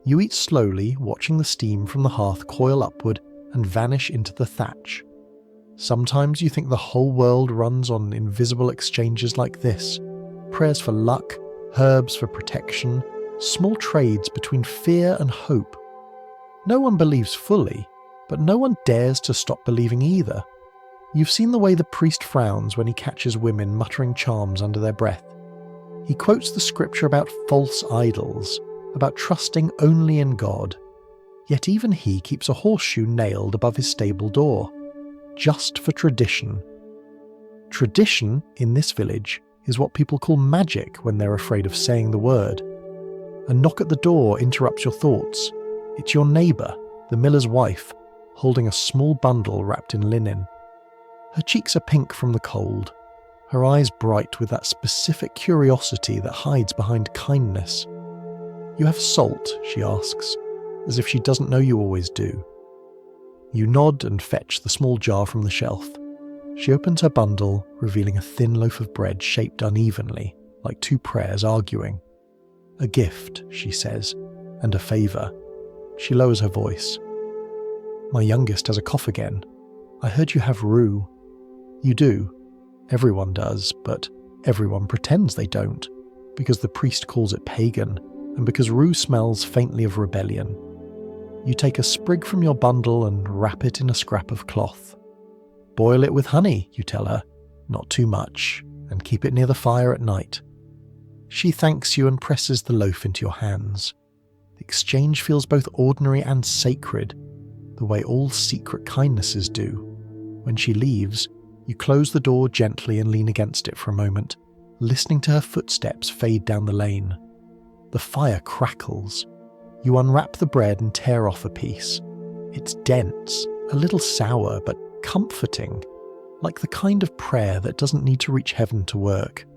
You eat slowly, watching the steam from the hearth coil upward and vanish into the thatch. Sometimes you think the whole world runs on invisible exchanges like this. Prayers for luck, herbs for protection, small trades between fear and hope. No one believes fully, but no one dares to stop believing either. You've seen the way the priest frowns when he catches women muttering charms under their breath. He quotes the scripture about false idols, about trusting only in God. Yet even he keeps a horseshoe nailed above his stable door, just for tradition. Tradition, in this village, is what people call magic when they're afraid of saying the word. A knock at the door interrupts your thoughts. It's your neighbour, the miller's wife, holding a small bundle wrapped in linen. Her cheeks are pink from the cold, her eyes bright with that specific curiosity that hides behind kindness. "You have salt?" she asks, as if she doesn't know you always do. You nod and fetch the small jar from the shelf. She opens her bundle, revealing a thin loaf of bread shaped unevenly, like two prayers arguing. "A gift," she says, "and a favour." She lowers her voice. "My youngest has a cough again. I heard you have rue." You do. Everyone does, but everyone pretends they don't, because the priest calls it pagan, and because rue smells faintly of rebellion. You take a sprig from your bundle and wrap it in a scrap of cloth. "Boil it with honey," you tell her, "not too much, and keep it near the fire at night." She thanks you and presses the loaf into your hands. The exchange feels both ordinary and sacred, the way all secret kindnesses do. When she leaves, you close the door gently and lean against it for a moment, listening to her footsteps fade down the lane. The fire crackles. You unwrap the bread and tear off a piece. It's dense, a little sour, but comforting, like the kind of prayer that doesn't need to reach heaven to work.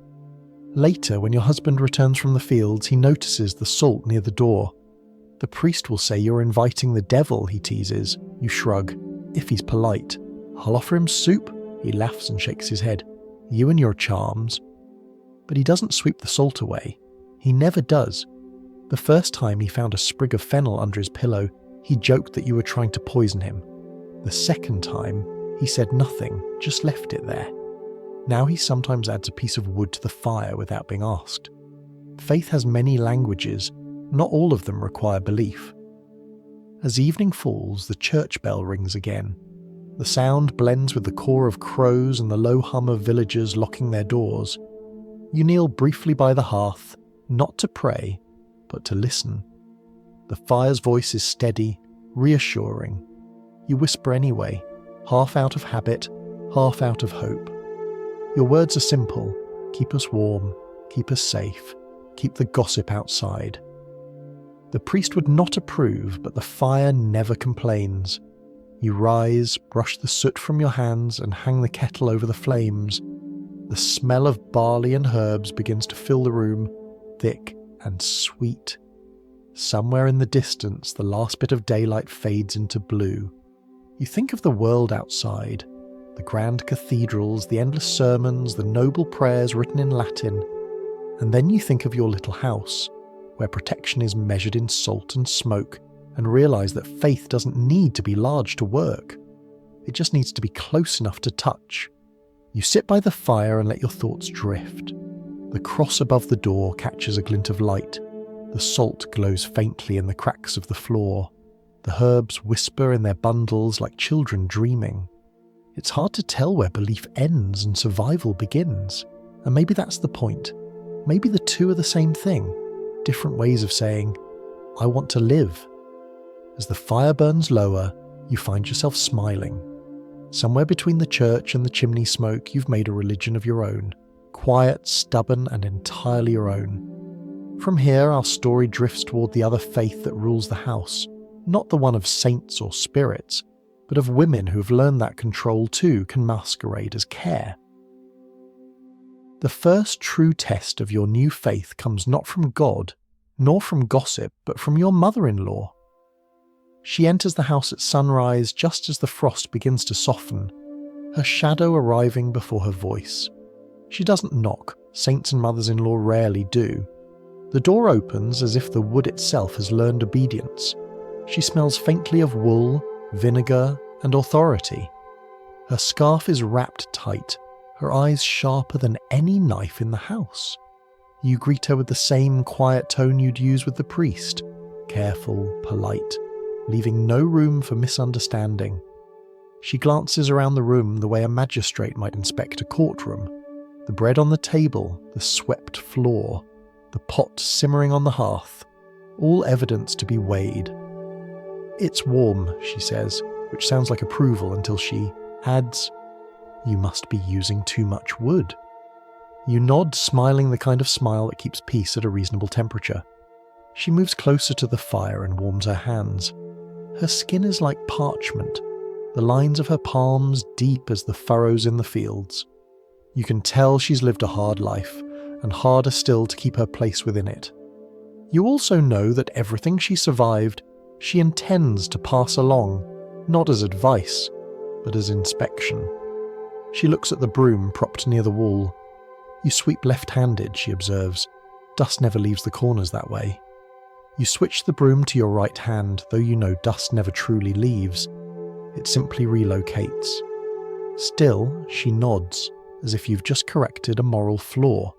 Later, when your husband returns from the fields, he notices the salt near the door. The priest will say you're inviting the devil, he teases. You shrug, if he's polite. "I'll offer him soup," he laughs and shakes his head. "You and your charms." But he doesn't sweep the salt away. He never does. The first time he found a sprig of fennel under his pillow, he joked that you were trying to poison him. The second time, he said nothing, just left it there. Now he sometimes adds a piece of wood to the fire without being asked. Faith has many languages, not all of them require belief. As evening falls, the church bell rings again. The sound blends with the caw of crows and the low hum of villagers locking their doors. You kneel briefly by the hearth, not to pray, but to listen. The fire's voice is steady, reassuring. You whisper anyway, half out of habit, half out of hope. Your words are simple: keep us warm, keep us safe, keep the gossip outside. The priest would not approve, but the fire never complains. You rise, brush the soot from your hands, and hang the kettle over the flames. The smell of barley and herbs begins to fill the room, thick and sweet. Somewhere in the distance, the last bit of daylight fades into blue. You think of the world outside, the grand cathedrals, the endless sermons, the noble prayers written in Latin, and then you think of your little house, where protection is measured in salt and smoke, and realise that faith doesn't need to be large to work. It just needs to be close enough to touch. You sit by the fire and let your thoughts drift. The cross above the door catches a glint of light. The salt glows faintly in the cracks of the floor. The herbs whisper in their bundles like children dreaming. It's hard to tell where belief ends and survival begins. And maybe that's the point. Maybe the two are the same thing. Different ways of saying, "I want to live." As the fire burns lower, you find yourself smiling. Somewhere between the church and the chimney smoke, you've made a religion of your own. Quiet, stubborn, and entirely your own. From here, our story drifts toward the other faith that rules the house. Not the one of saints or spirits, but of women who have learned that control too can masquerade as care. The first true test of your new faith comes not from God, nor from gossip, but from your mother-in-law. She enters the house at sunrise just as the frost begins to soften, her shadow arriving before her voice. She doesn't knock, saints and mothers-in-law rarely do. The door opens as if the wood itself has learned obedience. She smells faintly of wool, vinegar, and authority. Her scarf is wrapped tight, her eyes sharper than any knife in the house. You greet her with the same quiet tone you'd use with the priest, careful, polite, leaving no room for misunderstanding. She glances around the room the way a magistrate might inspect a courtroom. The bread on the table, the swept floor, the pot simmering on the hearth, all evidence to be weighed. "It's warm," she says, which sounds like approval until she adds, "You must be using too much wood." You nod, smiling the kind of smile that keeps peace at a reasonable temperature. She moves closer to the fire and warms her hands. Her skin is like parchment, the lines of her palms deep as the furrows in the fields. You can tell she's lived a hard life, and harder still to keep her place within it. You also know that everything she survived, she intends to pass along, not as advice, but as inspection. She looks at the broom propped near the wall. "You sweep left-handed," she observes. "Dust never leaves the corners that way." You switch the broom to your right hand, though you know dust never truly leaves. It simply relocates. Still, she nods, as if you've just corrected a moral flaw.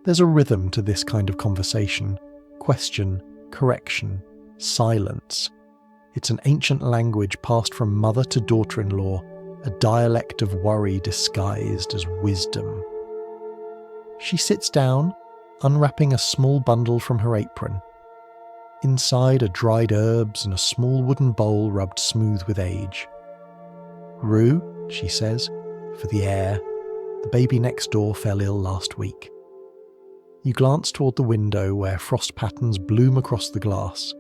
There's a rhythm to this kind of conversation. Question, correction, silence. It's an ancient language passed from mother to daughter-in-law, a dialect of worry disguised as wisdom. She sits down, unwrapping a small bundle from her apron. Inside are dried herbs and a small wooden bowl rubbed smooth with age. "Rue," she says, "for the air. The baby next door fell ill last week." You glance toward the window where frost patterns bloom across the glass.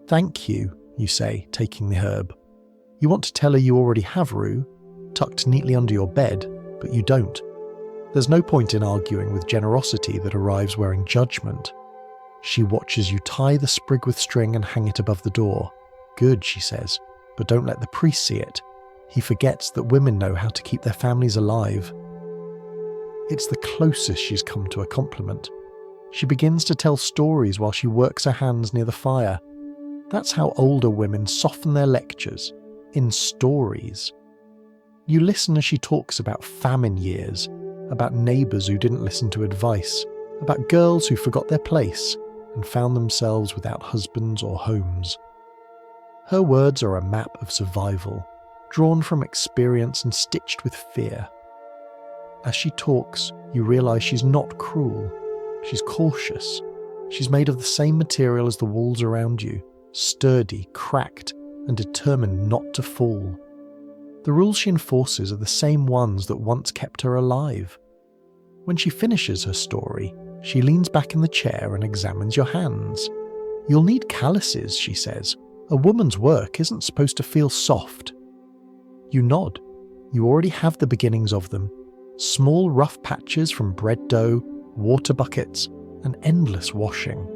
"Thank you," you say, taking the herb. You want to tell her you already have rue, tucked neatly under your bed, but you don't. There's no point in arguing with generosity that arrives wearing judgment. She watches you tie the sprig with string and hang it above the door. "Good," she says, "but don't let the priest see it. He forgets that women know how to keep their families alive." It's the closest she's come to a compliment. She begins to tell stories while she works her hands near the fire. That's how older women soften their lectures, in stories. You listen as she talks about famine years, about neighbours who didn't listen to advice, about girls who forgot their place and found themselves without husbands or homes. Her words are a map of survival, drawn from experience and stitched with fear. As she talks, you realise she's not cruel. She's cautious. She's made of the same material as the walls around you, sturdy, cracked, and determined not to fall. The rules she enforces are the same ones that once kept her alive. When she finishes her story, she leans back in the chair and examines your hands. "You'll need calluses," she says. "A woman's work isn't supposed to feel soft." You nod. You already have the beginnings of them. Small rough patches from bread dough, water buckets, and endless washing.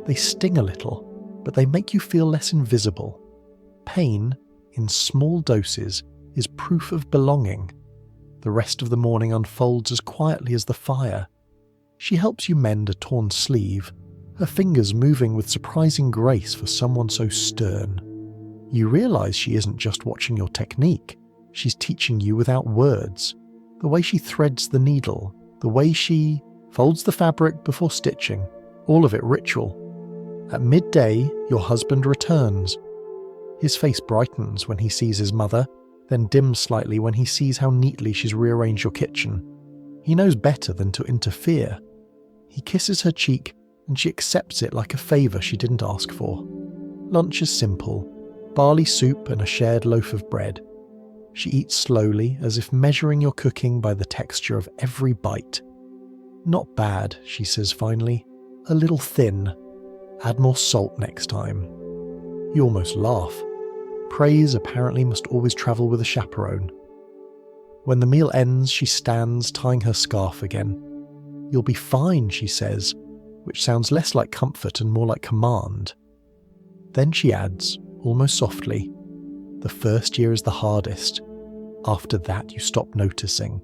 They sting a little, but they make you feel less invisible. Pain, in small doses, is proof of belonging. The rest of the morning unfolds as quietly as the fire. She helps you mend a torn sleeve, her fingers moving with surprising grace for someone so stern. You realise she isn't just watching your technique, she's teaching you without words. The way she threads the needle, the way she folds the fabric before stitching, all of it ritual. At midday, your husband returns. His face brightens when he sees his mother, then dims slightly when he sees how neatly she's rearranged your kitchen. He knows better than to interfere. He kisses her cheek, and she accepts it like a favour she didn't ask for. Lunch is simple: barley soup and a shared loaf of bread. She eats slowly, as if measuring your cooking by the texture of every bite. "Not bad," she says finally. "A little thin. Add more salt next time." You almost laugh. Praise apparently must always travel with a chaperone. When the meal ends, she stands, tying her scarf again. "You'll be fine," she says, which sounds less like comfort and more like command. Then she adds, almost softly, "The first year is the hardest. After that, you stop noticing."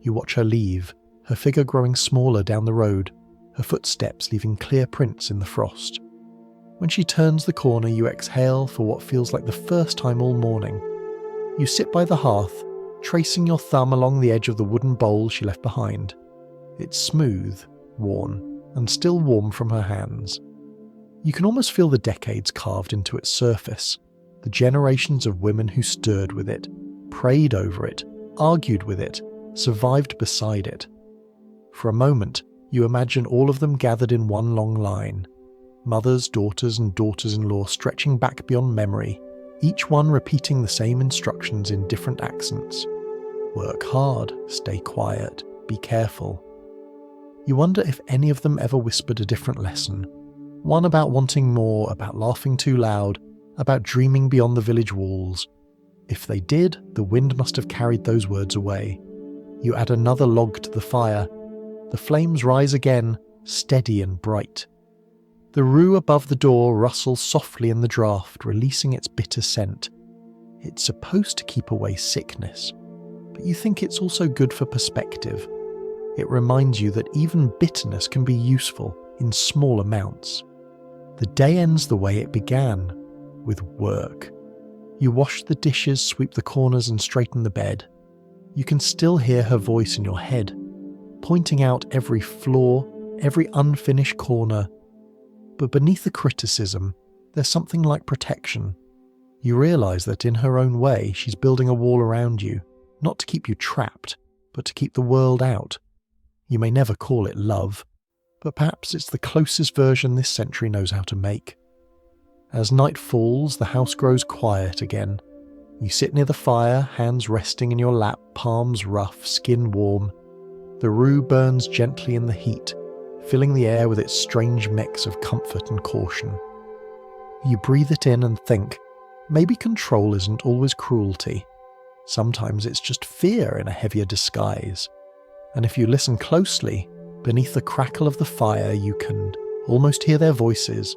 You watch her leave, her figure growing smaller down the road, her footsteps leaving clear prints in the frost. When she turns the corner, you exhale for what feels like the first time all morning. You sit by the hearth, tracing your thumb along the edge of the wooden bowl she left behind. It's smooth, worn, and still warm from her hands. You can almost feel the decades carved into its surface, the generations of women who stirred with it, prayed over it, argued with it, survived beside it. For a moment, you imagine all of them gathered in one long line. Mothers, daughters, and daughters-in-law stretching back beyond memory, each one repeating the same instructions in different accents. Work hard, stay quiet, be careful. You wonder if any of them ever whispered a different lesson. One about wanting more, about laughing too loud, about dreaming beyond the village walls. If they did, the wind must have carried those words away. You add another log to the fire. The flames rise again, steady and bright. The rue above the door rustles softly in the draught, releasing its bitter scent. It's supposed to keep away sickness, but you think it's also good for perspective. It reminds you that even bitterness can be useful in small amounts. The day ends the way it began, with work. You wash the dishes, sweep the corners, and straighten the bed. You can still hear her voice in your head, pointing out every flaw, every unfinished corner. But beneath the criticism, there's something like protection. You realise that in her own way, she's building a wall around you, not to keep you trapped, but to keep the world out. You may never call it love, but perhaps it's the closest version this century knows how to make. As night falls, the house grows quiet again. You sit near the fire, hands resting in your lap, palms rough, skin warm. The rue burns gently in the heat, filling the air with its strange mix of comfort and caution. You breathe it in and think, maybe control isn't always cruelty. Sometimes it's just fear in a heavier disguise. And if you listen closely, beneath the crackle of the fire, you can almost hear their voices,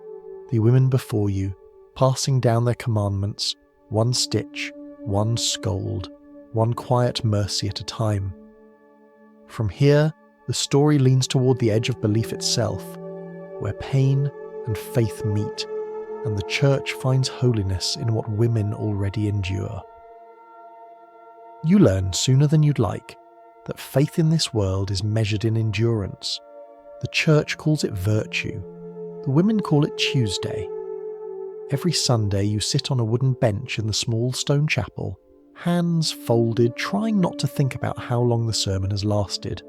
the women before you, passing down their commandments, one stitch, one scold, one quiet mercy at a time. From here, the story leans toward the edge of belief itself, where pain and faith meet, and the church finds holiness in what women already endure. You learn sooner than you'd like that faith in this world is measured in endurance. The church calls it virtue. The women call it Tuesday. Every Sunday you sit on a wooden bench in the small stone chapel, hands folded, trying not to think about how long the sermon has lasted.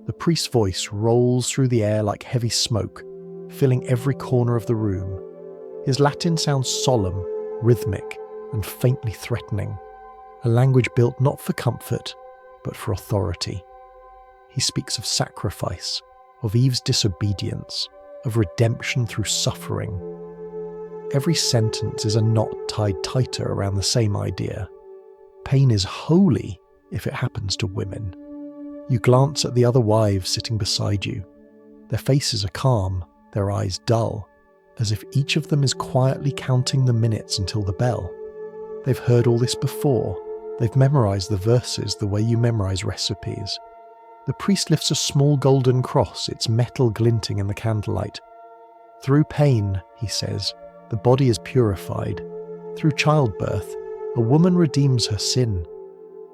The priest's voice rolls through the air like heavy smoke, filling every corner of the room. His Latin sounds solemn, rhythmic, and faintly threatening, a language built not for comfort, but for authority. He speaks of sacrifice, of Eve's disobedience, of redemption through suffering. Every sentence is a knot tied tighter around the same idea. Pain is holy if it happens to women. You glance at the other wives sitting beside you. Their faces are calm, their eyes dull, as if each of them is quietly counting the minutes until the bell. They've heard all this before. They've memorized the verses the way you memorize recipes. The priest lifts a small golden cross, its metal glinting in the candlelight. Through pain, he says, the body is purified. Through childbirth, a woman redeems her sin.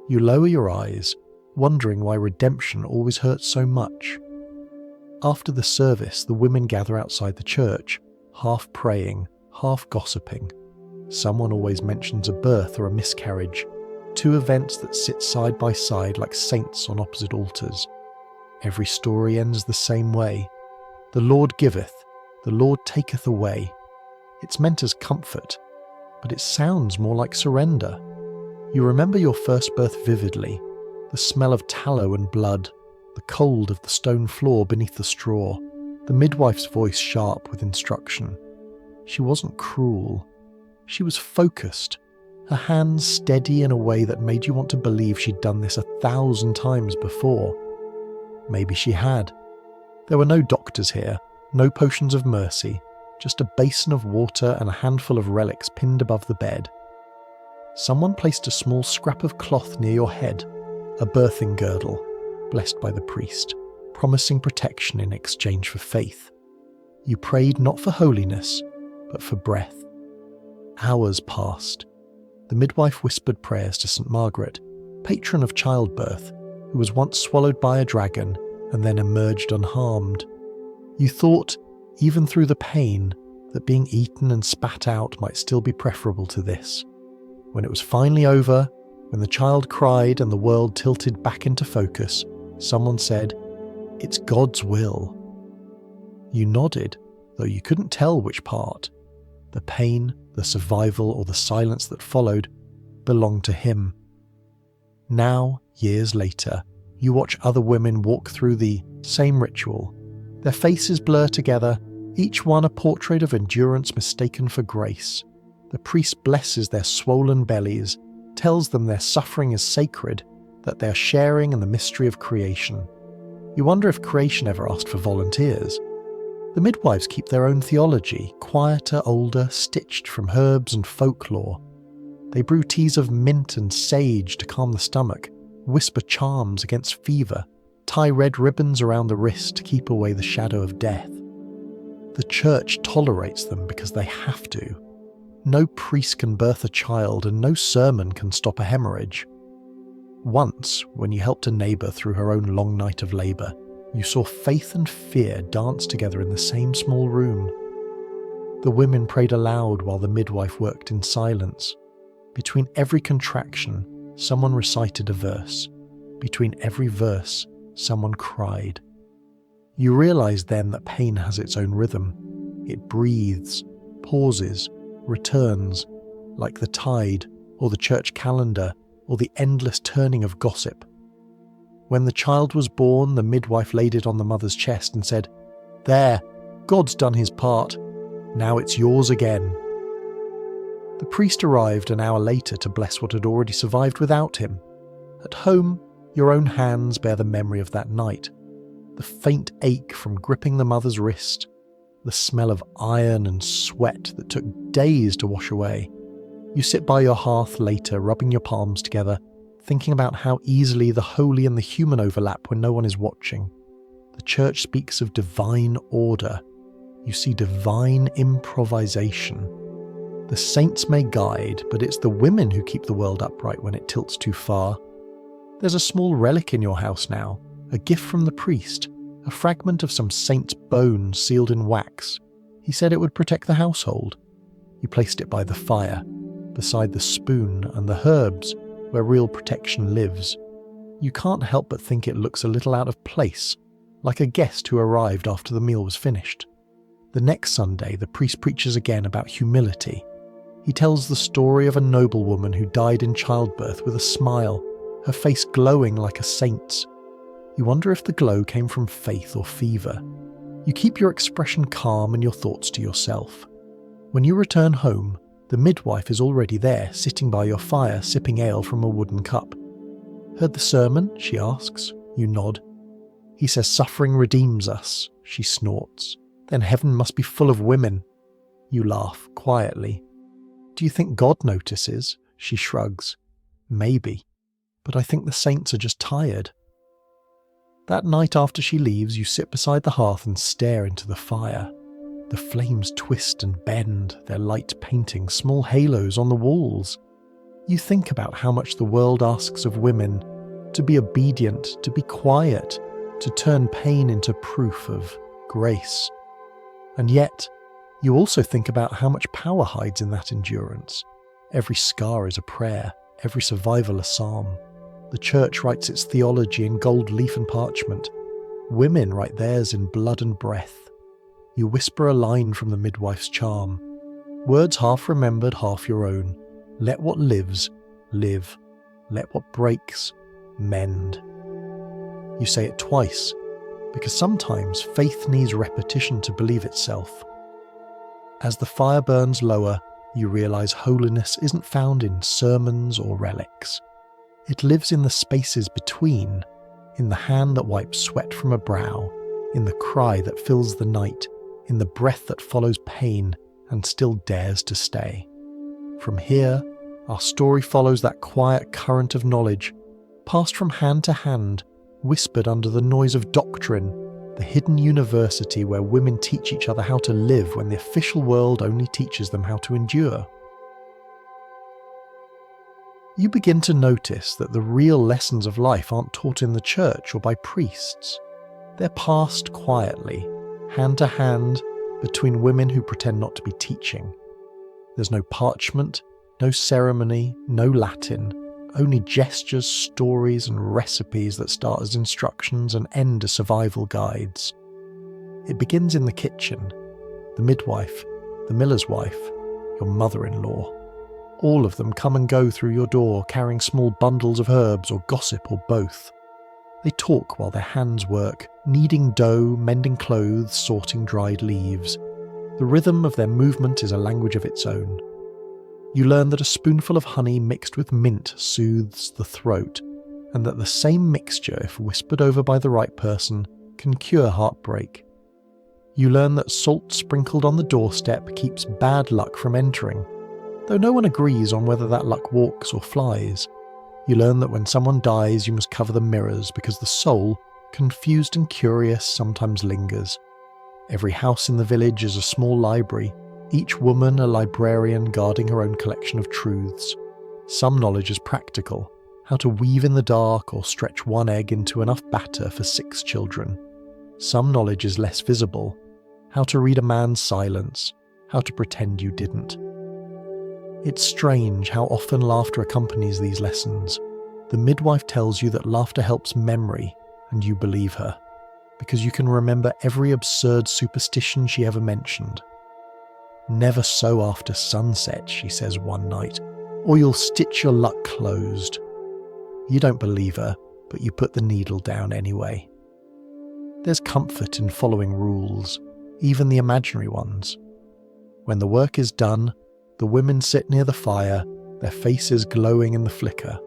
You lower your eyes, wondering why redemption always hurts so much. After the service, the women gather outside the church, half praying, half gossiping. Someone always mentions a birth or a miscarriage, two events that sit side by side like saints on opposite altars. Every story ends the same way. The Lord giveth, the Lord taketh away. It's meant as comfort, but it sounds more like surrender. You remember your first birth vividly, the smell of tallow and blood, the cold of the stone floor beneath the straw, the midwife's voice sharp with instruction. She wasn't cruel. She was focused, her hands steady in a way that made you want to believe she'd done this 1,000 times before. Maybe she had. There were no doctors here, no potions of mercy, just a basin of water and a handful of relics pinned above the bed. Someone placed a small scrap of cloth near your head, a birthing girdle, blessed by the priest, promising protection in exchange for faith. You prayed not for holiness, but for breath. Hours passed. The midwife whispered prayers to St. Margaret, patron of childbirth, who was once swallowed by a dragon and then emerged unharmed. You thought, even through the pain, that being eaten and spat out might still be preferable to this. When it was finally over, when the child cried and the world tilted back into focus, someone said, "It's God's will." You nodded, though you couldn't tell which part. The pain, the survival, or the silence that followed belonged to him. Now, years later, you watch other women walk through the same ritual. Their faces blur together, each one a portrait of endurance mistaken for grace. The priest blesses their swollen bellies, tells them their suffering is sacred, that they are sharing in the mystery of creation. You wonder if creation ever asked for volunteers. The midwives keep their own theology, quieter, older, stitched from herbs and folklore. They brew teas of mint and sage to calm the stomach, whisper charms against fever, tie red ribbons around the wrist to keep away the shadow of death. The church tolerates them because they have to. No priest can birth a child and no sermon can stop a hemorrhage. Once, when you helped a neighbour through her own long night of labour, you saw faith and fear dance together in the same small room. The women prayed aloud while the midwife worked in silence. Between every contraction, someone recited a verse. Between every verse, someone cried. You realize then that pain has its own rhythm. It breathes, pauses, returns, like the tide, or the church calendar, or the endless turning of gossip. When the child was born, the midwife laid it on the mother's chest and said, "There, God's done his part. Now it's yours again." The priest arrived an hour later to bless what had already survived without him. At home, your own hands bear the memory of that night. The faint ache from gripping the mother's wrist, the smell of iron and sweat that took days to wash away. You sit by your hearth later, rubbing your palms together, thinking about how easily the holy and the human overlap when no one is watching. The church speaks of divine order. You see divine improvisation. The saints may guide, but it's the women who keep the world upright when it tilts too far. There's a small relic in your house now, a gift from the priest, a fragment of some saint's bone sealed in wax. He said it would protect the household. You placed it by the fire, beside the spoon and the herbs, where real protection lives. You can't help but think it looks a little out of place, like a guest who arrived after the meal was finished. The next Sunday, the priest preaches again about humility. He tells the story of a noblewoman who died in childbirth with a smile, her face glowing like a saint's. You wonder if the glow came from faith or fever. You keep your expression calm and your thoughts to yourself. When you return home, the midwife is already there, sitting by your fire, sipping ale from a wooden cup. "Heard the sermon?" she asks. You nod. "He says suffering redeems us," she snorts. "Then heaven must be full of women." You laugh, quietly. "Do you think God notices?" She shrugs. "Maybe. But I think the saints are just tired." That night after she leaves, you sit beside the hearth and stare into the fire. The flames twist and bend, their light painting small halos on the walls. You think about how much the world asks of women, to be obedient, to be quiet, to turn pain into proof of grace. And yet, you also think about how much power hides in that endurance. Every scar is a prayer, every survival a psalm. The church writes its theology in gold leaf and parchment. Women write theirs in blood and breath. You whisper a line from the midwife's charm. Words half remembered, half your own. Let what lives, live. Let what breaks, mend. You say it twice, because sometimes faith needs repetition to believe itself. As the fire burns lower, you realise holiness isn't found in sermons or relics. It lives in the spaces between, in the hand that wipes sweat from a brow, in the cry that fills the night, in the breath that follows pain and still dares to stay. From here, our story follows that quiet current of knowledge, passed from hand to hand, whispered under the noise of doctrine, the hidden university where women teach each other how to live when the official world only teaches them how to endure. You begin to notice that the real lessons of life aren't taught in the church or by priests. They're passed quietly, hand to hand, between women who pretend not to be teaching. There's no parchment, no ceremony, no Latin, only gestures, stories and recipes that start as instructions and end as survival guides. It begins in the kitchen, the midwife, the miller's wife, your mother-in-law. All of them come and go through your door carrying small bundles of herbs or gossip or both. They talk while their hands work, kneading dough, mending clothes, sorting dried leaves. The rhythm of their movement is a language of its own. You learn that a spoonful of honey mixed with mint soothes the throat, and that the same mixture, if whispered over by the right person, can cure heartbreak. You learn that salt sprinkled on the doorstep keeps bad luck from entering, though no one agrees on whether that luck walks or flies. You learn that when someone dies you must cover the mirrors because the soul, confused and curious, sometimes lingers. Every house in the village is a small library, each woman a librarian guarding her own collection of truths. Some knowledge is practical, how to weave in the dark or stretch one egg into enough batter for 6 children. Some knowledge is less visible, how to read a man's silence, how to pretend you didn't. It's strange how often laughter accompanies these lessons. The midwife tells you that laughter helps memory, and you believe her, because you can remember every absurd superstition she ever mentioned. "Never sew after sunset," she says one night, "or you'll stitch your luck closed." You don't believe her, but you put the needle down anyway. There's comfort in following rules, even the imaginary ones. When the work is done, the women sit near the fire, their faces glowing in the flicker.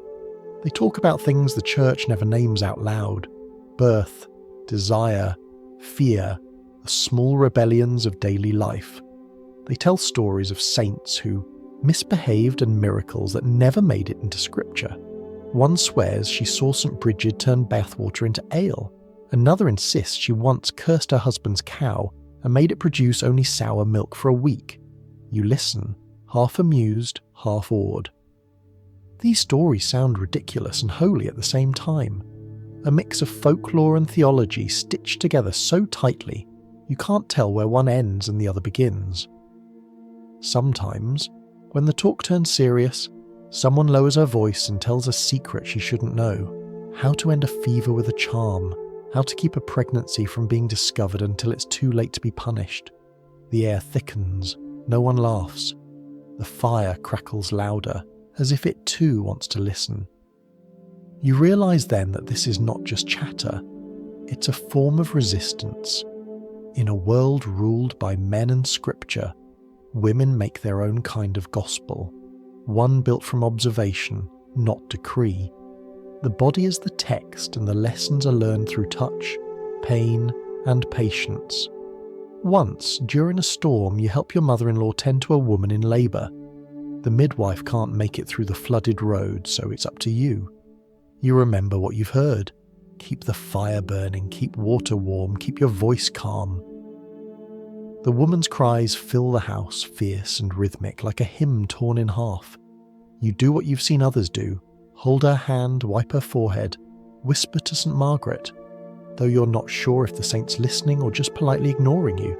They talk about things the church never names out loud: birth, desire, fear, the small rebellions of daily life. They tell stories of saints who misbehaved and miracles that never made it into scripture. One swears she saw St. Bridget turn bathwater into ale. Another insists she once cursed her husband's cow and made it produce only sour milk for a week. You listen, half amused, half awed. These stories sound ridiculous and holy at the same time. A mix of folklore and theology stitched together so tightly, you can't tell where one ends and the other begins. Sometimes, when the talk turns serious, someone lowers her voice and tells a secret she shouldn't know. How to end a fever with a charm, how to keep a pregnancy from being discovered until it's too late to be punished. The air thickens, no one laughs. The fire crackles louder, as if it too wants to listen. You realise then that this is not just chatter, it's a form of resistance. In a world ruled by men and scripture, women make their own kind of gospel, one built from observation, not decree. The body is the text and the lessons are learned through touch, pain, and patience. Once, during a storm, you help your mother-in-law tend to a woman in labour. The midwife can't make it through the flooded road, so it's up to you. You remember what you've heard. Keep the fire burning, keep water warm, keep your voice calm. The woman's cries fill the house, fierce and rhythmic, like a hymn torn in half. You do what you've seen others do. Hold her hand, wipe her forehead, whisper to St. Margaret, though you're not sure if the saint's listening or just politely ignoring you.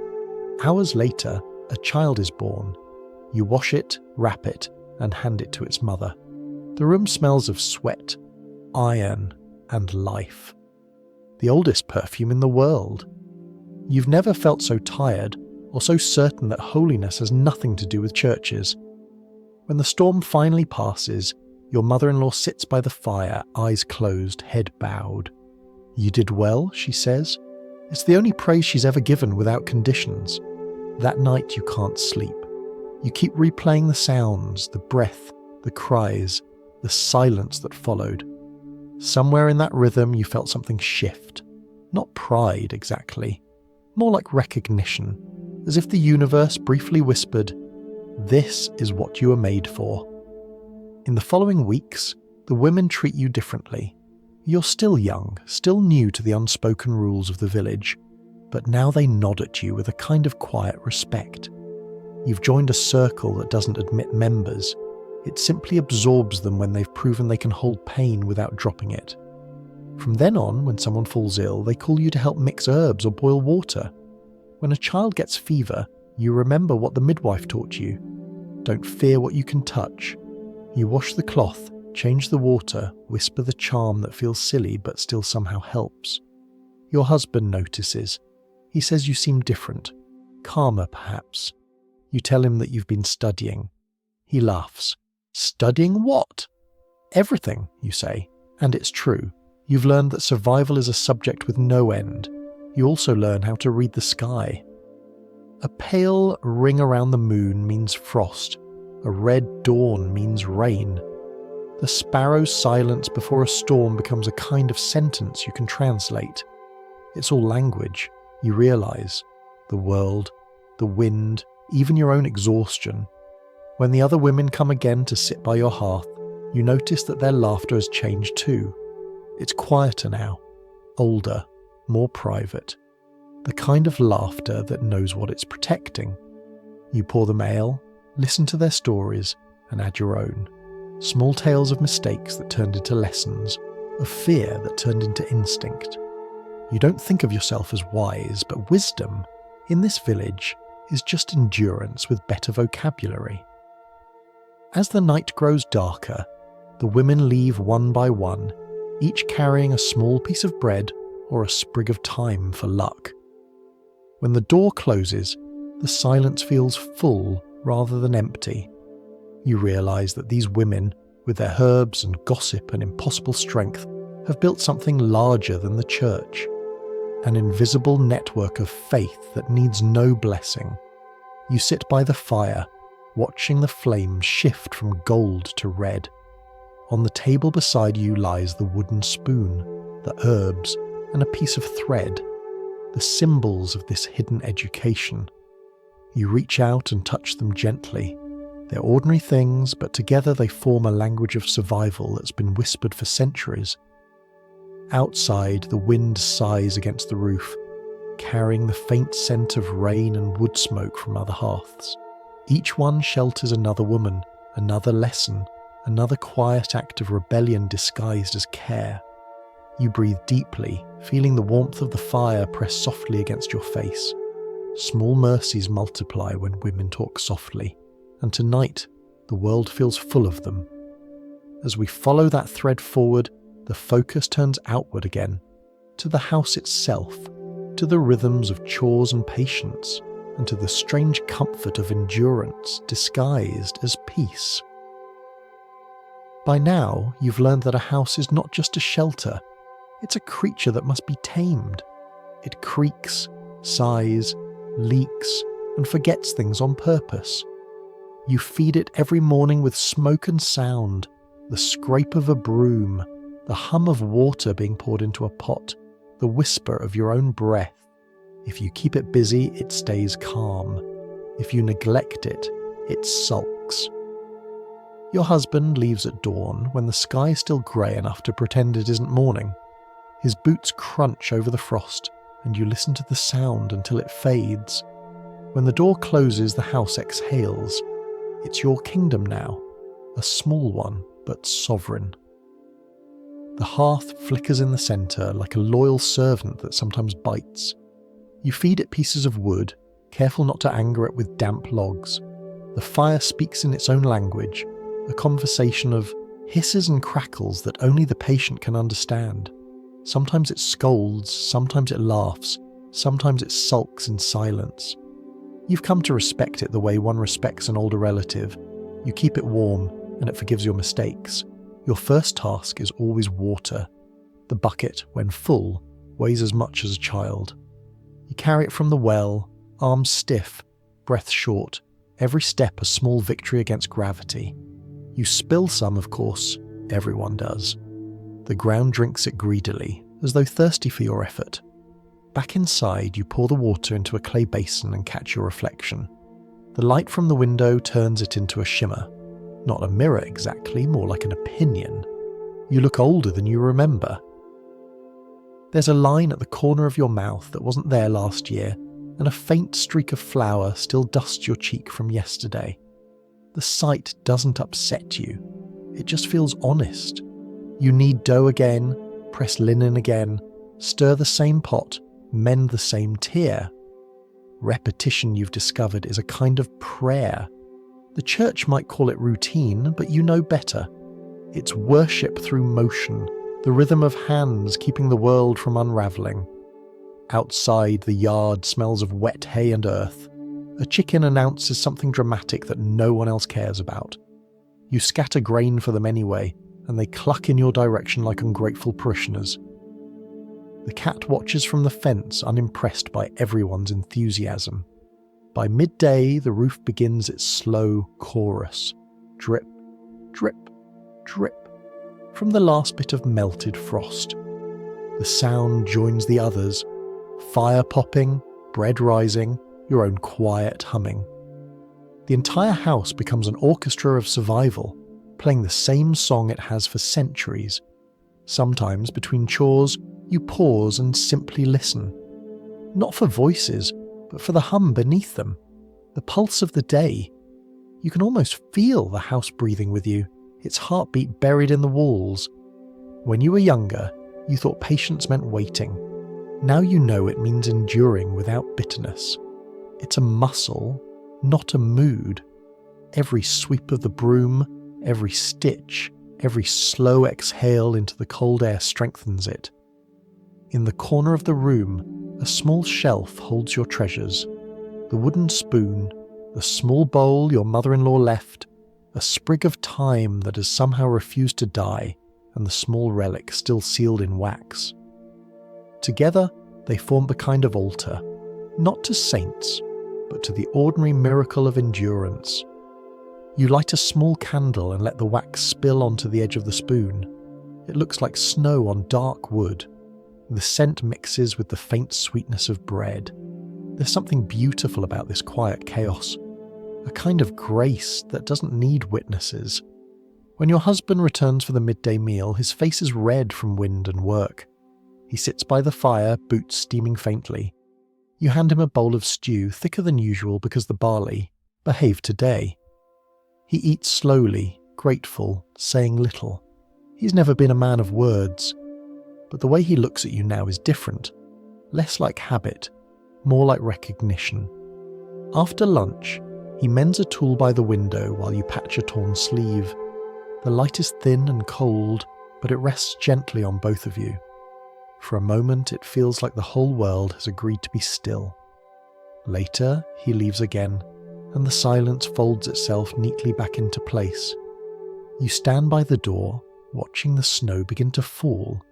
Hours later, a child is born. You wash it, wrap it, and hand it to its mother. The room smells of sweat, iron, and life. The oldest perfume in the world. You've never felt so tired or so certain that holiness has nothing to do with churches. When the storm finally passes, your mother-in-law sits by the fire, eyes closed, head bowed. "You did well," she says. It's the only praise she's ever given without conditions. That night you can't sleep. You keep replaying the sounds, the breath, the cries, the silence that followed. Somewhere in that rhythm you felt something shift. Not pride exactly, more like recognition, as if the universe briefly whispered, "This is what you are made for." In the following weeks, the women treat you differently. You're still young, still new to the unspoken rules of the village, but now they nod at you with a kind of quiet respect. You've joined a circle that doesn't admit members. It simply absorbs them when they've proven they can hold pain without dropping it. From then on, when someone falls ill, they call you to help mix herbs or boil water. When a child gets fever, you remember what the midwife taught you. Don't fear what you can touch. You wash the cloth, change the water, whisper the charm that feels silly but still somehow helps. Your husband notices. He says you seem different, calmer perhaps. You tell him that you've been studying. He laughs. Studying what? Everything, you say, and it's true. You've learned that survival is a subject with no end. You also learn how to read the sky. A pale ring around the moon means frost. A red dawn means rain. The sparrow's silence before a storm becomes a kind of sentence you can translate. It's all language, you realise. The world, the wind, even your own exhaustion. When the other women come again to sit by your hearth, you notice that their laughter has changed too. It's quieter now, older, more private. The kind of laughter that knows what it's protecting. You pour them ale, listen to their stories, and add your own. Small tales of mistakes that turned into lessons, of fear that turned into instinct. You don't think of yourself as wise, but wisdom, in this village, is just endurance with better vocabulary. As the night grows darker, the women leave one by one, each carrying a small piece of bread or a sprig of thyme for luck. When the door closes, the silence feels full rather than empty. You realise that these women, with their herbs and gossip and impossible strength, have built something larger than the church. An invisible network of faith that needs no blessing. You sit by the fire, watching the flames shift from gold to red. On the table beside you lies the wooden spoon, the herbs, and a piece of thread, the symbols of this hidden education. You reach out and touch them gently. They're ordinary things, but together they form a language of survival that's been whispered for centuries. Outside, the wind sighs against the roof, carrying the faint scent of rain and wood smoke from other hearths. Each one shelters another woman, another lesson, another quiet act of rebellion disguised as care. You breathe deeply, feeling the warmth of the fire press softly against your face. Small mercies multiply when women talk softly, and tonight the world feels full of them. As we follow that thread forward, the focus turns outward again, to the house itself, to the rhythms of chores and patience, and to the strange comfort of endurance disguised as peace. By now, you've learned that a house is not just a shelter, it's a creature that must be tamed. It creaks, sighs, leaks, and forgets things on purpose. You feed it every morning with smoke and sound, the scrape of a broom, the hum of water being poured into a pot, the whisper of your own breath. If you keep it busy, it stays calm. If you neglect it, it sulks. Your husband leaves at dawn when the sky is still grey enough to pretend it isn't morning. His boots crunch over the frost, and you listen to the sound until it fades. When the door closes, the house exhales. It's your kingdom now, a small one, but sovereign. The hearth flickers in the centre like a loyal servant that sometimes bites. You feed it pieces of wood, careful not to anger it with damp logs. The fire speaks in its own language, a conversation of hisses and crackles that only the patient can understand. Sometimes it scolds, sometimes it laughs, sometimes it sulks in silence. You've come to respect it the way one respects an older relative. You keep it warm, and it forgives your mistakes. Your first task is always water. The bucket, when full, weighs as much as a child. You carry it from the well, arms stiff, breath short, every step a small victory against gravity. You spill some, of course, everyone does. The ground drinks it greedily, as though thirsty for your effort. Back inside, you pour the water into a clay basin and catch your reflection. The light from the window turns it into a shimmer. Not a mirror exactly, more like an opinion. You look older than you remember. There's a line at the corner of your mouth that wasn't there last year, and a faint streak of flour still dusts your cheek from yesterday. The sight doesn't upset you. It just feels honest. You knead dough again, press linen again, stir the same pot, mend the same tear. Repetition, you've discovered, is a kind of prayer. The church might call it routine, but you know better. It's worship through motion, the rhythm of hands keeping the world from unravelling. Outside, the yard smells of wet hay and earth. A chicken announces something dramatic that no one else cares about. You scatter grain for them anyway, and they cluck in your direction like ungrateful parishioners. The cat watches from the fence, unimpressed by everyone's enthusiasm. By midday, the roof begins its slow chorus. Drip, drip, drip, from the last bit of melted frost. The sound joins the others, fire popping, bread rising, your own quiet humming. The entire house becomes an orchestra of survival, playing the same song it has for centuries. Sometimes, between chores, you pause and simply listen. Not for voices, but for the hum beneath them, the pulse of the day. You can almost feel the house breathing with you, its heartbeat buried in the walls. When you were younger, you thought patience meant waiting. Now you know it means enduring without bitterness. It's a muscle, not a mood. Every sweep of the broom, every stitch, every slow exhale into the cold air strengthens it. In the corner of the room, a small shelf holds your treasures. The wooden spoon, the small bowl your mother-in-law left, a sprig of thyme that has somehow refused to die, and the small relic still sealed in wax. Together, they form a kind of altar, not to saints, but to the ordinary miracle of endurance. You light a small candle and let the wax spill onto the edge of the spoon. It looks like snow on dark wood. The scent mixes with the faint sweetness of bread. There's something beautiful about this quiet chaos, a kind of grace that doesn't need witnesses. When your husband returns for the midday meal, his face is red from wind and work. He sits by the fire, boots steaming faintly. You hand him a bowl of stew, thicker than usual because the barley behaved today. He eats slowly, grateful, saying little. He's never been a man of words. But the way he looks at you now is different, less like habit, more like recognition. After lunch, he mends a tool by the window while you patch a torn sleeve. The light is thin and cold, but it rests gently on both of you. For a moment, it feels like the whole world has agreed to be still. Later, he leaves again, and the silence folds itself neatly back into place. You stand by the door, watching the snow begin to fall.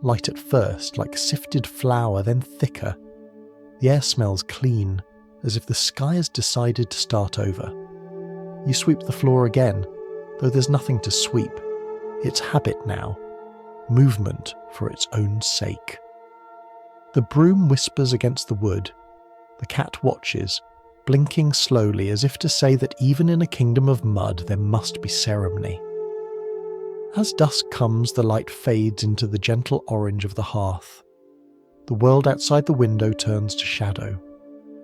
Light at first, like sifted flour, then thicker. The air smells clean, as if the sky has decided to start over. You sweep the floor again, though there's nothing to sweep. It's habit now, movement for its own sake. The broom whispers against the wood. The cat watches, blinking slowly as if to say that even in a kingdom of mud there must be ceremony. As dusk comes, the light fades into the gentle orange of the hearth. The world outside the window turns to shadow.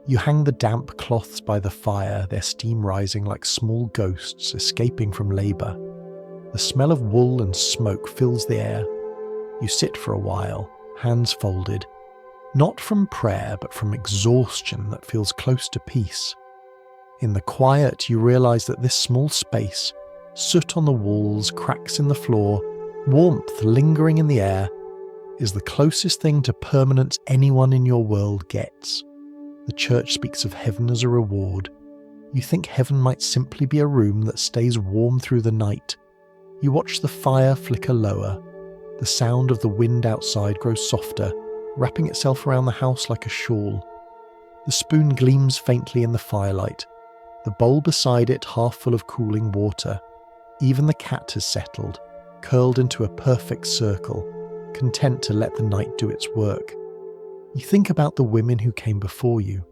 You hang the damp cloths by the fire, their steam rising like small ghosts escaping from labour. The smell of wool and smoke fills the air. You sit for a while, hands folded, not from prayer but from exhaustion that feels close to peace. In the quiet, you realise that this small space, soot on the walls, cracks in the floor, warmth lingering in the air, is the closest thing to permanence anyone in your world gets. The church speaks of heaven as a reward. You think heaven might simply be a room that stays warm through the night. You watch the fire flicker lower. The sound of the wind outside grows softer, wrapping itself around the house like a shawl. The spoon gleams faintly in the firelight. the bowl beside it half full of cooling water. Even the cat has settled, curled into a perfect circle, content to let the night do its work. You think about the women who came before you,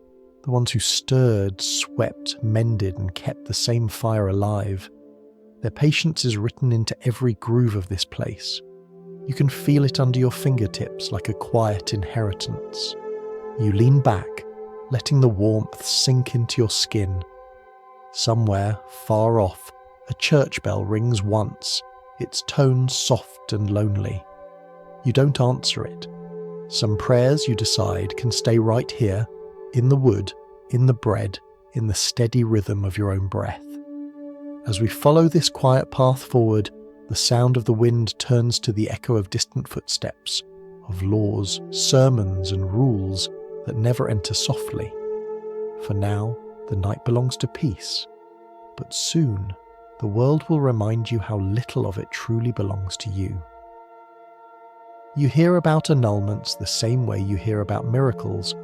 the ones who stirred, swept, mended, and kept the same fire alive. Their patience is written into every groove of this place. You can feel it under your fingertips like a quiet inheritance. You lean back, letting the warmth sink into your skin. Somewhere, far off, a church bell rings once, its tone soft and lonely. You don't answer it. Some prayers, you decide, can stay right here, in the wood, in the bread, in the steady rhythm of your own breath. As we follow this quiet path forward, the sound of the wind turns to the echo of distant footsteps, of laws, sermons, and rules that never enter softly. For now, the night belongs to peace. But soon, the world will remind you how little of it truly belongs to you. You hear about annulments the same way you hear about miracles,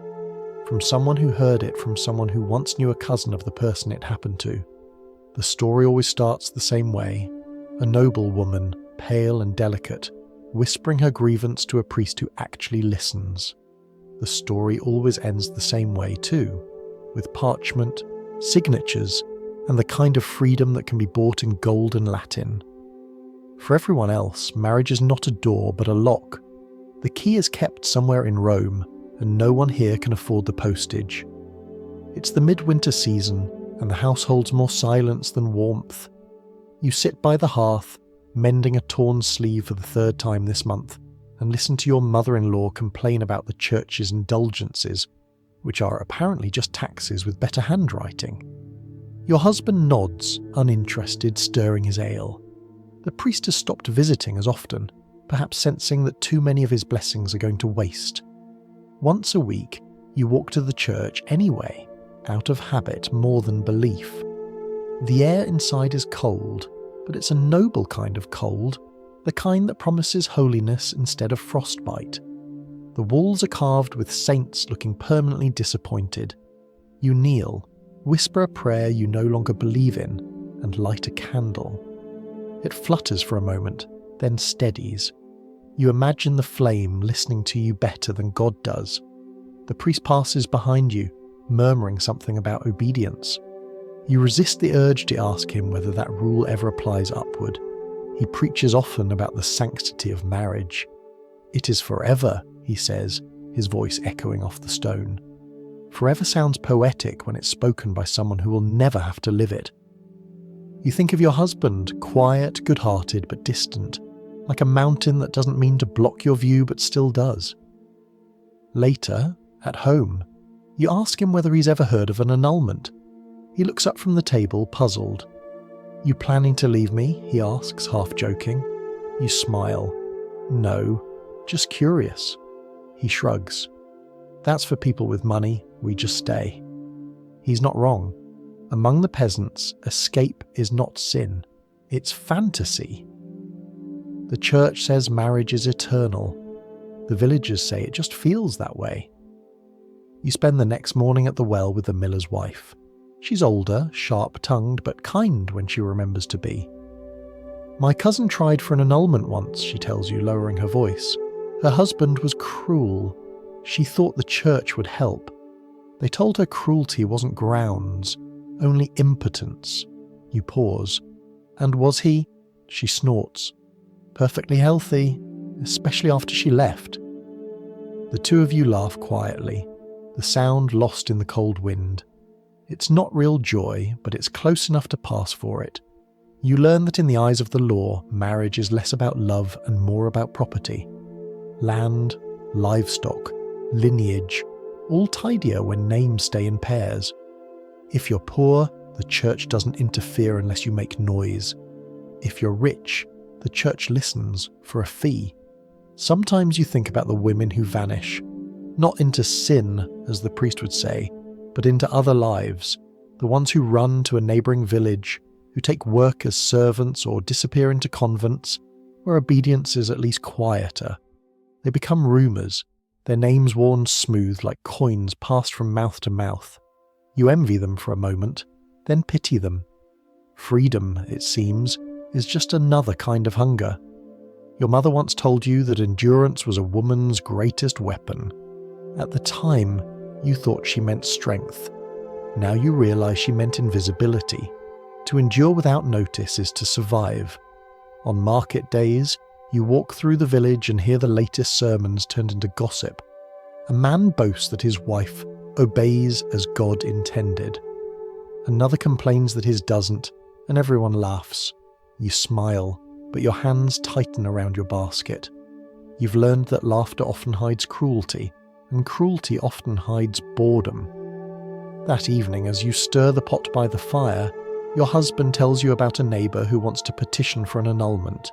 from someone who heard it from someone who once knew a cousin of the person it happened to. The story always starts the same way, a noble woman, pale and delicate, whispering her grievance to a priest who actually listens. The story always ends the same way too, with parchment, signatures, and the kind of freedom that can be bought in gold and Latin. For everyone else, marriage is not a door but a lock. The key is kept somewhere in Rome, and no one here can afford the postage. It's the midwinter season, and the house holds more silence than warmth. You sit by the hearth, mending a torn sleeve for the third time this month, and listen to your mother-in-law complain about the church's indulgences, which are apparently just taxes with better handwriting. Your husband nods, uninterested, stirring his ale. The priest has stopped visiting as often, perhaps sensing that too many of his blessings are going to waste. Once a week, you walk to the church anyway, out of habit more than belief. The air inside is cold, but it's a noble kind of cold, the kind that promises holiness instead of frostbite. The walls are carved with saints looking permanently disappointed. You kneel, whisper a prayer you no longer believe in, and light a candle. It flutters for a moment, then steadies. You imagine the flame listening to you better than God does. The priest passes behind you, murmuring something about obedience. You resist the urge to ask him whether that rule ever applies upward. He preaches often about the sanctity of marriage. "It is forever," he says, his voice echoing off the stone. Forever sounds poetic when it's spoken by someone who will never have to live it. You think of your husband, quiet, good-hearted, but distant, like a mountain that doesn't mean to block your view but still does. Later, at home, you ask him whether he's ever heard of an annulment. He looks up from the table, puzzled. "You planning to leave me?" he asks, half joking. You smile. "No, just curious." He shrugs. "That's for people with money, we just stay." He's not wrong. Among the peasants, escape is not sin, it's fantasy. The church says marriage is eternal. The villagers say it just feels that way. You spend the next morning at the well with the miller's wife. She's older, sharp-tongued, but kind when she remembers to be. "My cousin tried for an annulment once," she tells you, lowering her voice. "Her husband was cruel. She thought the church would help. They told her cruelty wasn't grounds, only impotence." You pause. "And was he?" She snorts. "Perfectly healthy, especially after she left." The two of you laugh quietly, the sound lost in the cold wind. It's not real joy, but it's close enough to pass for it. You learn that in the eyes of the law, marriage is less about love and more about property. Land, livestock, lineage, all tidier when names stay in pairs. If you're poor, the church doesn't interfere unless you make noise. If you're rich, the church listens for a fee. Sometimes you think about the women who vanish, not into sin, as the priest would say, but into other lives, the ones who run to a neighbouring village, who take work as servants or disappear into convents, where obedience is at least quieter. They become rumours, their names worn smooth like coins passed from mouth to mouth. You envy them for a moment, then pity them. Freedom, it seems, is just another kind of hunger. Your mother once told you that endurance was a woman's greatest weapon. At the time, you thought she meant strength. Now you realize she meant invisibility. To endure without notice is to survive. On market days, you walk through the village and hear the latest sermons turned into gossip. A man boasts that his wife obeys as God intended. Another complains that his doesn't, and everyone laughs. You smile, but your hands tighten around your basket. You've learned that laughter often hides cruelty, and cruelty often hides boredom. That evening, as you stir the pot by the fire, your husband tells you about a neighbour who wants to petition for an annulment.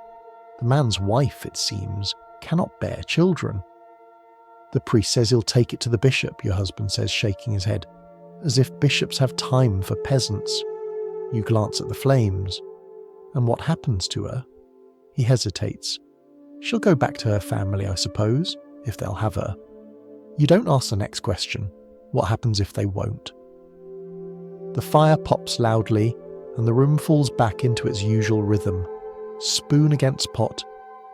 The man's wife, it seems, cannot bear children. The priest says he'll take it to the bishop, your husband says, shaking his head, as if bishops have time for peasants. You glance at the flames. And what happens to her? He hesitates. She'll go back to her family, I suppose, if they'll have her. You don't ask the next question. What happens if they won't? The fire pops loudly, and the room falls back into its usual rhythm. Spoon against pot,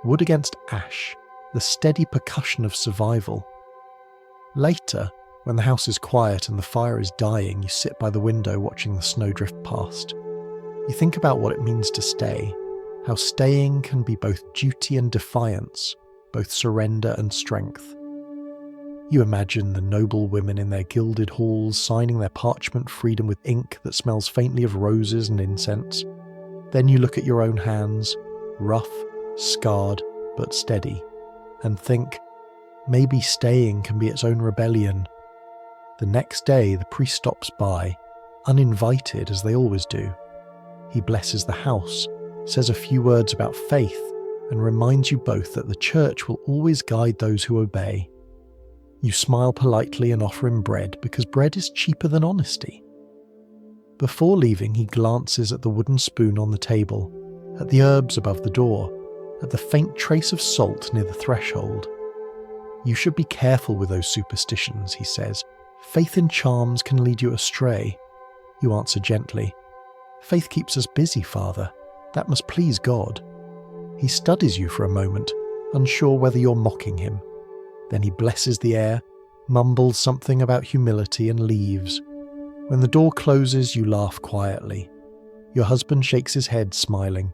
wood against ash, the steady percussion of survival. Later, when the house is quiet and the fire is dying, you sit by the window watching the snow drift past. You think about what it means to stay, how staying can be both duty and defiance, both surrender and strength. You imagine the noble women in their gilded halls signing their parchment freedom with ink that smells faintly of roses and incense. Then you look at your own hands, rough, scarred, but steady, and think, maybe staying can be its own rebellion. The next day the priest stops by, uninvited as they always do. He blesses the house, says a few words about faith, and reminds you both that the church will always guide those who obey. You smile politely and offer him bread because bread is cheaper than honesty. Before leaving, he glances at the wooden spoon on the table, at the herbs above the door, at the faint trace of salt near the threshold. You should be careful with those superstitions, he says. Faith in charms can lead you astray. You answer gently. Faith keeps us busy, Father. That must please God. He studies you for a moment, unsure whether you're mocking him. Then he blesses the air, mumbles something about humility and leaves. When the door closes, you laugh quietly. Your husband shakes his head, smiling.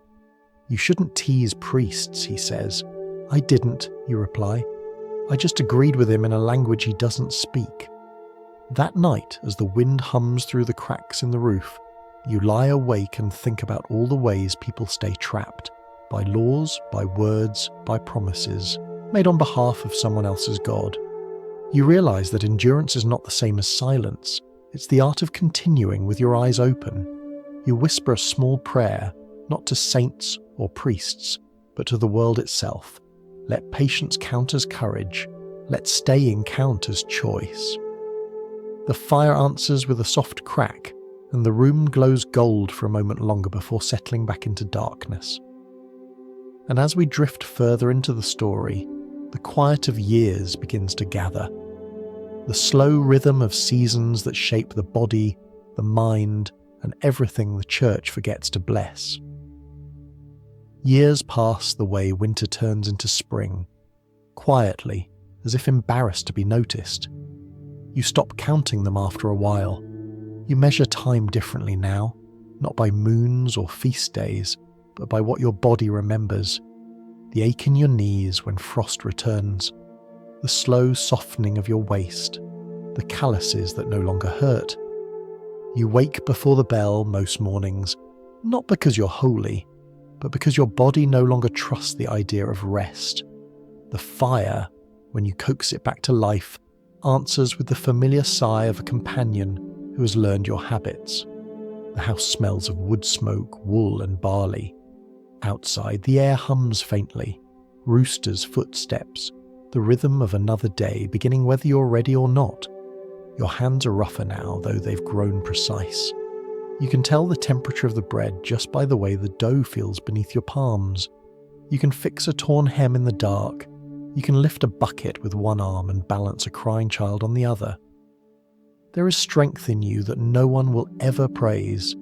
You shouldn't tease priests, he says. I didn't, you reply. I just agreed with him in a language he doesn't speak. That night, as the wind hums through the cracks in the roof, you lie awake and think about all the ways people stay trapped, by laws, by words, by promises, made on behalf of someone else's God. You realize that endurance is not the same as silence. It's the art of continuing with your eyes open. You whisper a small prayer, not to saints or priests, but to the world itself. Let patience count as courage. Let staying count as choice. The fire answers with a soft crack, and the room glows gold for a moment longer before settling back into darkness. And as we drift further into the story, the quiet of years begins to gather. The slow rhythm of seasons that shape the body, the mind, and everything the church forgets to bless. Years pass the way winter turns into spring, quietly, as if embarrassed to be noticed. You stop counting them after a while. You measure time differently now, not by moons or feast days, but by what your body remembers. The ache in your knees when frost returns, the slow softening of your waist, the calluses that no longer hurt. You wake before the bell most mornings, not because you're holy, but because your body no longer trusts the idea of rest. The fire, when you coax it back to life, answers with the familiar sigh of a companion who has learned your habits. The house smells of wood smoke, wool and barley. Outside, the air hums faintly. Roosters' footsteps, the rhythm of another day beginning whether you're ready or not. Your hands are rougher now, though they've grown precise. You can tell the temperature of the bread just by the way the dough feels beneath your palms. You can fix a torn hem in the dark. You can lift a bucket with one arm and balance a crying child on the other. There is strength in you that no one will ever praise,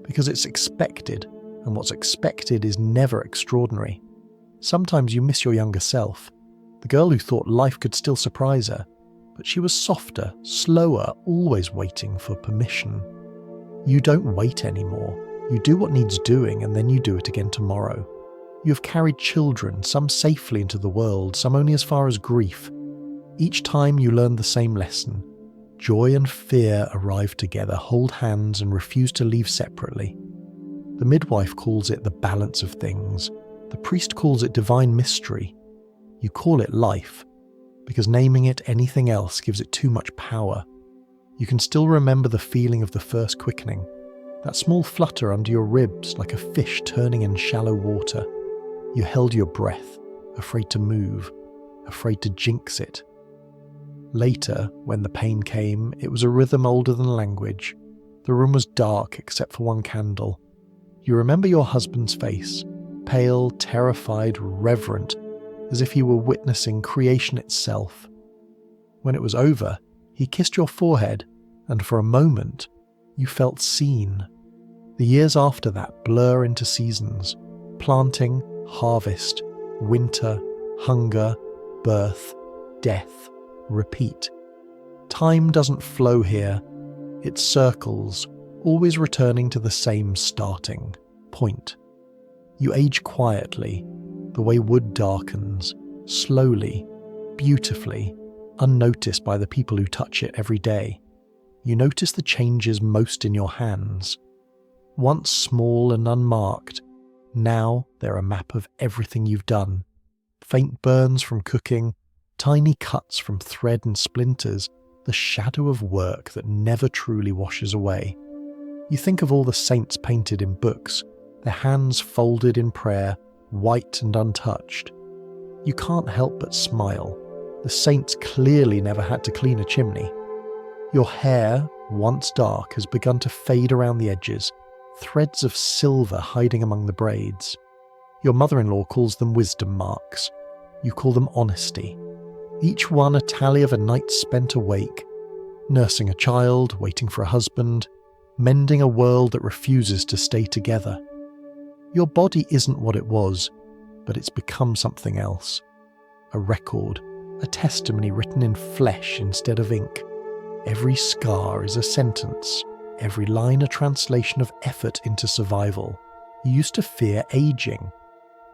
because it's expected, and what's expected is never extraordinary. Sometimes you miss your younger self, the girl who thought life could still surprise her, but she was softer, slower, always waiting for permission. You don't wait anymore. You do what needs doing, and then you do it again tomorrow. You have carried children, some safely into the world, some only as far as grief. Each time you learn the same lesson. Joy and fear arrive together, hold hands, and refuse to leave separately. The midwife calls it the balance of things. The priest calls it divine mystery. You call it life, because naming it anything else gives it too much power. You can still remember the feeling of the first quickening, that small flutter under your ribs like a fish turning in shallow water. You held your breath, afraid to move, afraid to jinx it. Later, when the pain came, it was a rhythm older than language. The room was dark except for one candle. You remember your husband's face, pale, terrified, reverent, as if he were witnessing creation itself. When it was over, he kissed your forehead, and for a moment, you felt seen. The years after that blur into seasons: planting, harvest, winter, hunger, birth, death, repeat. Time doesn't flow here. It circles, always returning to the same starting point. You age quietly, the way wood darkens, slowly, beautifully, unnoticed by the people who touch it every day. You notice the changes most in your hands. Once small and unmarked, now they're a map of everything you've done. Faint burns from cooking, tiny cuts from thread and splinters, the shadow of work that never truly washes away. You think of all the saints painted in books, their hands folded in prayer, white and untouched. You can't help but smile. The saints clearly never had to clean a chimney. Your hair, once dark, has begun to fade around the edges, threads of silver hiding among the braids. Your mother-in-law calls them wisdom marks. You call them honesty. Each one a tally of a night spent awake, nursing a child, waiting for a husband, mending a world that refuses to stay together. Your body isn't what it was, but it's become something else. A record, a testimony written in flesh instead of ink. Every scar is a sentence, every line a translation of effort into survival. You used to fear aging.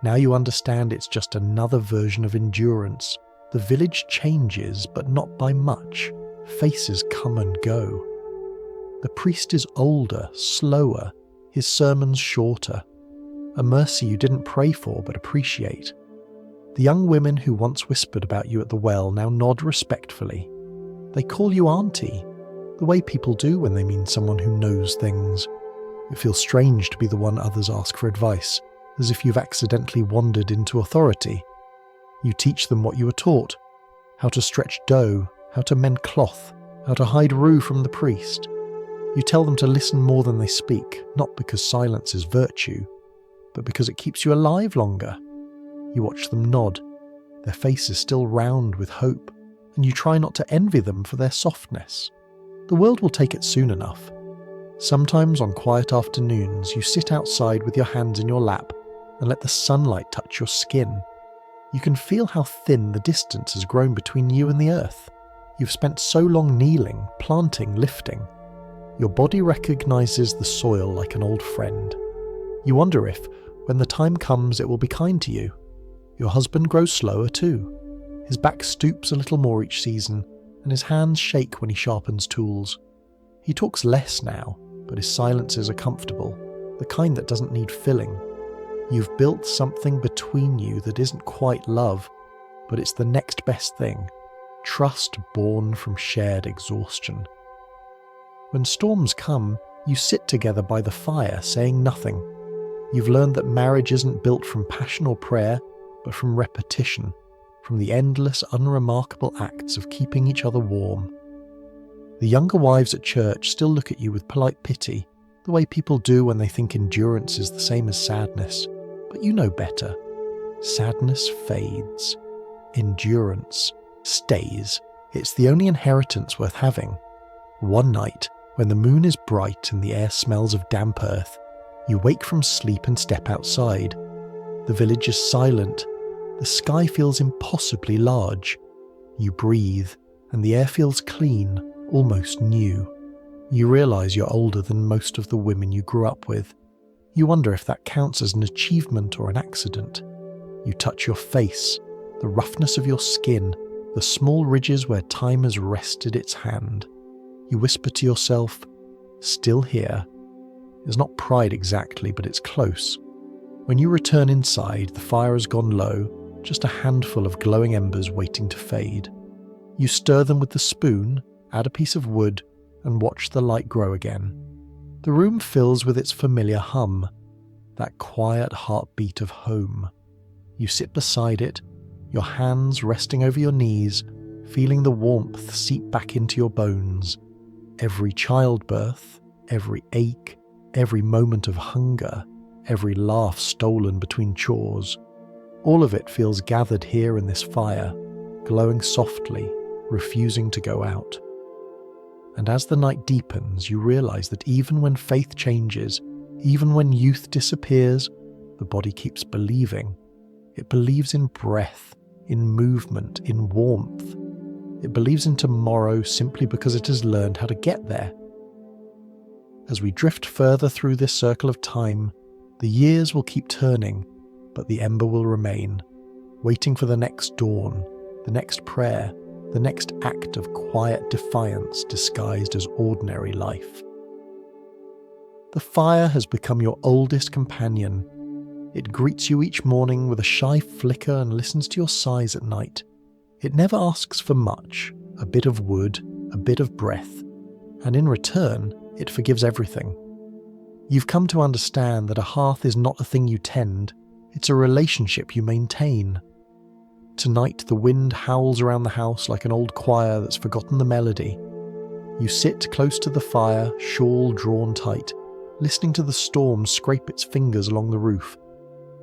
Now you understand it's just another version of endurance. The village changes, but not by much. Faces come and go. The priest is older, slower, his sermons shorter. A mercy you didn't pray for but appreciate. The young women who once whispered about you at the well now nod respectfully. They call you auntie, the way people do when they mean someone who knows things. It feels strange to be the one others ask for advice, as if you've accidentally wandered into authority. You teach them what you were taught: how to stretch dough, how to mend cloth, how to hide rue from the priest. You tell them to listen more than they speak, not because silence is virtue, but because it keeps you alive longer. You watch them nod, their faces still round with hope, and you try not to envy them for their softness. The world will take it soon enough. Sometimes on quiet afternoons you sit outside with your hands in your lap and let the sunlight touch your skin. You can feel how thin the distance has grown between you and the earth. You've spent so long kneeling, planting, lifting. Your body recognizes the soil like an old friend. You wonder if, when the time comes, it will be kind to you. Your husband grows slower too. His back stoops a little more each season, and his hands shake when he sharpens tools. He talks less now, but his silences are comfortable, the kind that doesn't need filling. You've built something between you that isn't quite love, but it's the next best thing. Trust born from shared exhaustion. When storms come, you sit together by the fire, saying nothing. You've learned that marriage isn't built from passion or prayer, but from repetition, from the endless, unremarkable acts of keeping each other warm. The younger wives at church still look at you with polite pity, the way people do when they think endurance is the same as sadness. But you know better. Sadness fades. Endurance stays. It's the only inheritance worth having. One night, when the moon is bright and the air smells of damp earth, you wake from sleep and step outside. The village is silent. The sky feels impossibly large. You breathe, and the air feels clean, almost new. You realise you're older than most of the women you grew up with. You wonder if that counts as an achievement or an accident. You touch your face, the roughness of your skin, the small ridges where time has rested its hand. You whisper to yourself, "Still here." It's not pride exactly, but it's close. When you return inside, the fire has gone low, just a handful of glowing embers waiting to fade. You stir them with the spoon, add a piece of wood, and watch the light grow again. The room fills with its familiar hum, that quiet heartbeat of home. You sit beside it, your hands resting over your knees, feeling the warmth seep back into your bones. Every childbirth, every ache, every moment of hunger, every laugh stolen between chores, all of it feels gathered here in this fire, glowing softly, refusing to go out. And as the night deepens, you realise that even when faith changes, even when youth disappears, the body keeps believing. It believes in breath, in movement, in warmth. It believes in tomorrow simply because it has learned how to get there. As we drift further through this circle of time, the years will keep turning, but the ember will remain, waiting for the next dawn, the next prayer, the next act of quiet defiance disguised as ordinary life. The fire has become your oldest companion. It greets you each morning with a shy flicker and listens to your sighs at night. It never asks for much, a bit of wood, a bit of breath, and in return, it forgives everything. You've come to understand that a hearth is not a thing you tend, it's a relationship you maintain. Tonight the wind howls around the house like an old choir that's forgotten the melody. You sit close to the fire, shawl drawn tight, listening to the storm scrape its fingers along the roof.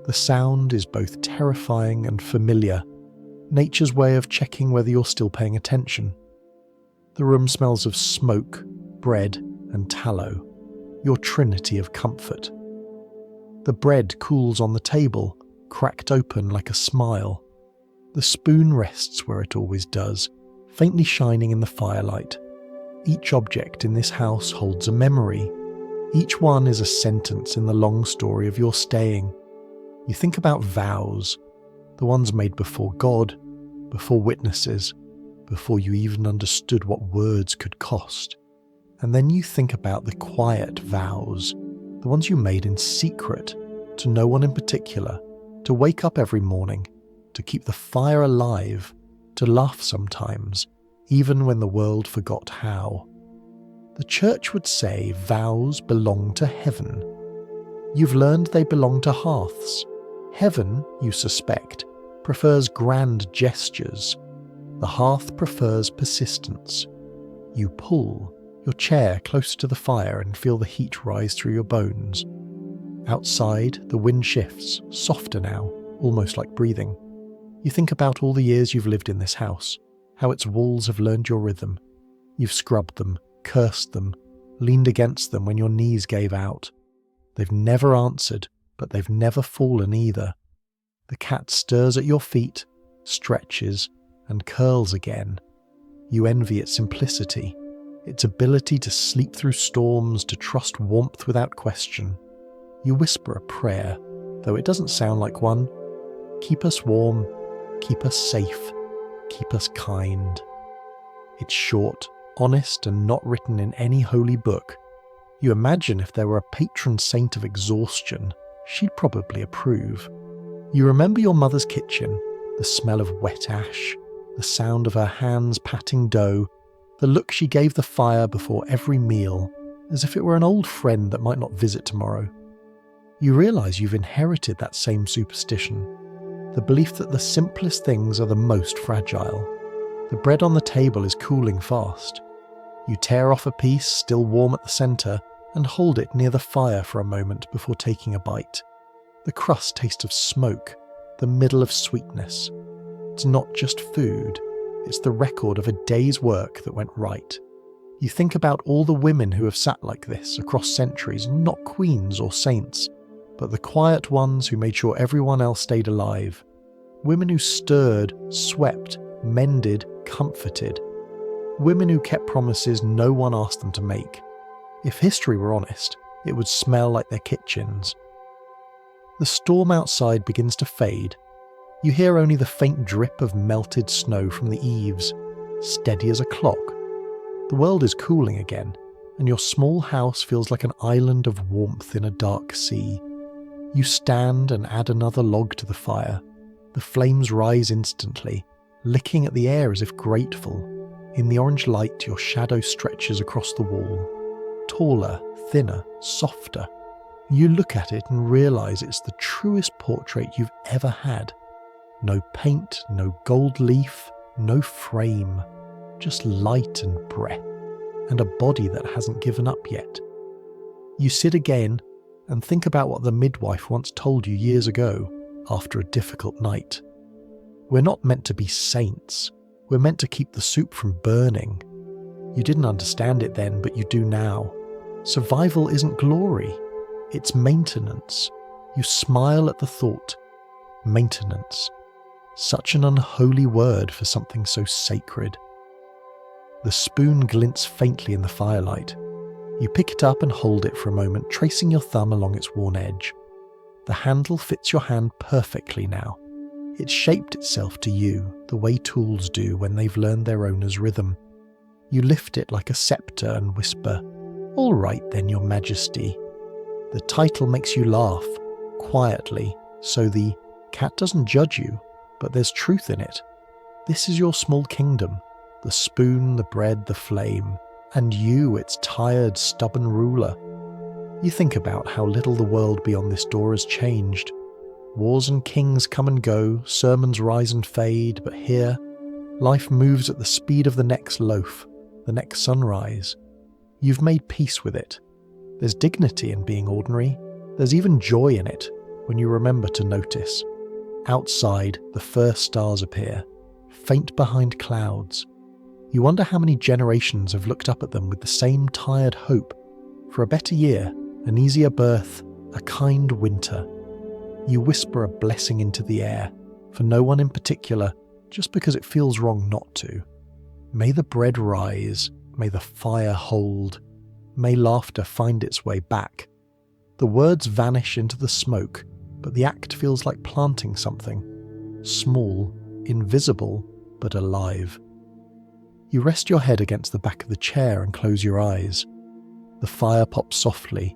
The sound is both terrifying and familiar, nature's way of checking whether you're still paying attention. The room smells of smoke, bread, and tallow, your trinity of comfort. The bread cools on the table, cracked open like a smile. The spoon rests where it always does, faintly shining in the firelight. Each object in this house holds a memory. Each one is a sentence in the long story of your staying. You think about vows, the ones made before God, before witnesses, before you even understood what words could cost. And then you think about the quiet vows, the ones you made in secret, to no one in particular, to wake up every morning, to keep the fire alive, to laugh sometimes, even when the world forgot how. The church would say vows belong to heaven. You've learned they belong to hearths. Heaven, you suspect, prefers grand gestures. The hearth prefers persistence. You pull your chair closer to the fire and feel the heat rise through your bones. Outside, the wind shifts, softer now, almost like breathing. You think about all the years you've lived in this house, how its walls have learned your rhythm. You've scrubbed them, cursed them, leaned against them when your knees gave out. They've never answered, but they've never fallen either. The cat stirs at your feet, stretches, and curls again. You envy its simplicity, its ability to sleep through storms, to trust warmth without question. You whisper a prayer, though it doesn't sound like one. Keep us warm, keep us safe, keep us kind. It's short, honest, and not written in any holy book. You imagine if there were a patron saint of exhaustion, she'd probably approve. You remember your mother's kitchen, the smell of wet ash, the sound of her hands patting dough, the look she gave the fire before every meal, as if it were an old friend that might not visit tomorrow. You realise you've inherited that same superstition, the belief that the simplest things are the most fragile. The bread on the table is cooling fast. You tear off a piece still warm at the centre and hold it near the fire for a moment before taking a bite. The crust tastes of smoke, the middle of sweetness. It's not just food, it's the record of a day's work that went right. You think about all the women who have sat like this across centuries, not queens or saints, but the quiet ones who made sure everyone else stayed alive. Women who stirred, swept, mended, comforted. Women who kept promises no one asked them to make. If history were honest, it would smell like their kitchens. The storm outside begins to fade. You hear only the faint drip of melted snow from the eaves, steady as a clock. The world is cooling again, and your small house feels like an island of warmth in a dark sea. You stand and add another log to the fire. The flames rise instantly, licking at the air as if grateful. In the orange light, your shadow stretches across the wall. Taller, thinner, softer. You look at it and realise it's the truest portrait you've ever had. No paint, no gold leaf, no frame. Just light and breath, and a body that hasn't given up yet. You sit again and think about what the midwife once told you years ago after a difficult night. We're not meant to be saints. We're meant to keep the soup from burning. You didn't understand it then, but you do now. Survival isn't glory. It's maintenance. You smile at the thought. Maintenance. Such an unholy word for something so sacred. The spoon glints faintly in the firelight. You pick it up and hold it for a moment, tracing your thumb along its worn edge. The handle fits your hand perfectly now. It's shaped itself to you, the way tools do when they've learned their owner's rhythm. You lift it like a sceptre and whisper, "All right then, Your Majesty." The title makes you laugh, quietly, so the cat doesn't judge you, but there's truth in it. This is your small kingdom. The spoon, the bread, the flame, and you, its tired, stubborn ruler. You think about how little the world beyond this door has changed. Wars and kings come and go, sermons rise and fade, but here, life moves at the speed of the next loaf, the next sunrise. You've made peace with it. There's dignity in being ordinary. There's even joy in it when you remember to notice. Outside, the first stars appear, faint behind clouds. You wonder how many generations have looked up at them with the same tired hope for a better year, an easier birth, a kind winter. You whisper a blessing into the air, for no one in particular, just because it feels wrong not to. May the bread rise, may the fire hold, may laughter find its way back. The words vanish into the smoke, but the act feels like planting something. Small, invisible, but alive. You rest your head against the back of the chair and close your eyes. The fire pops softly,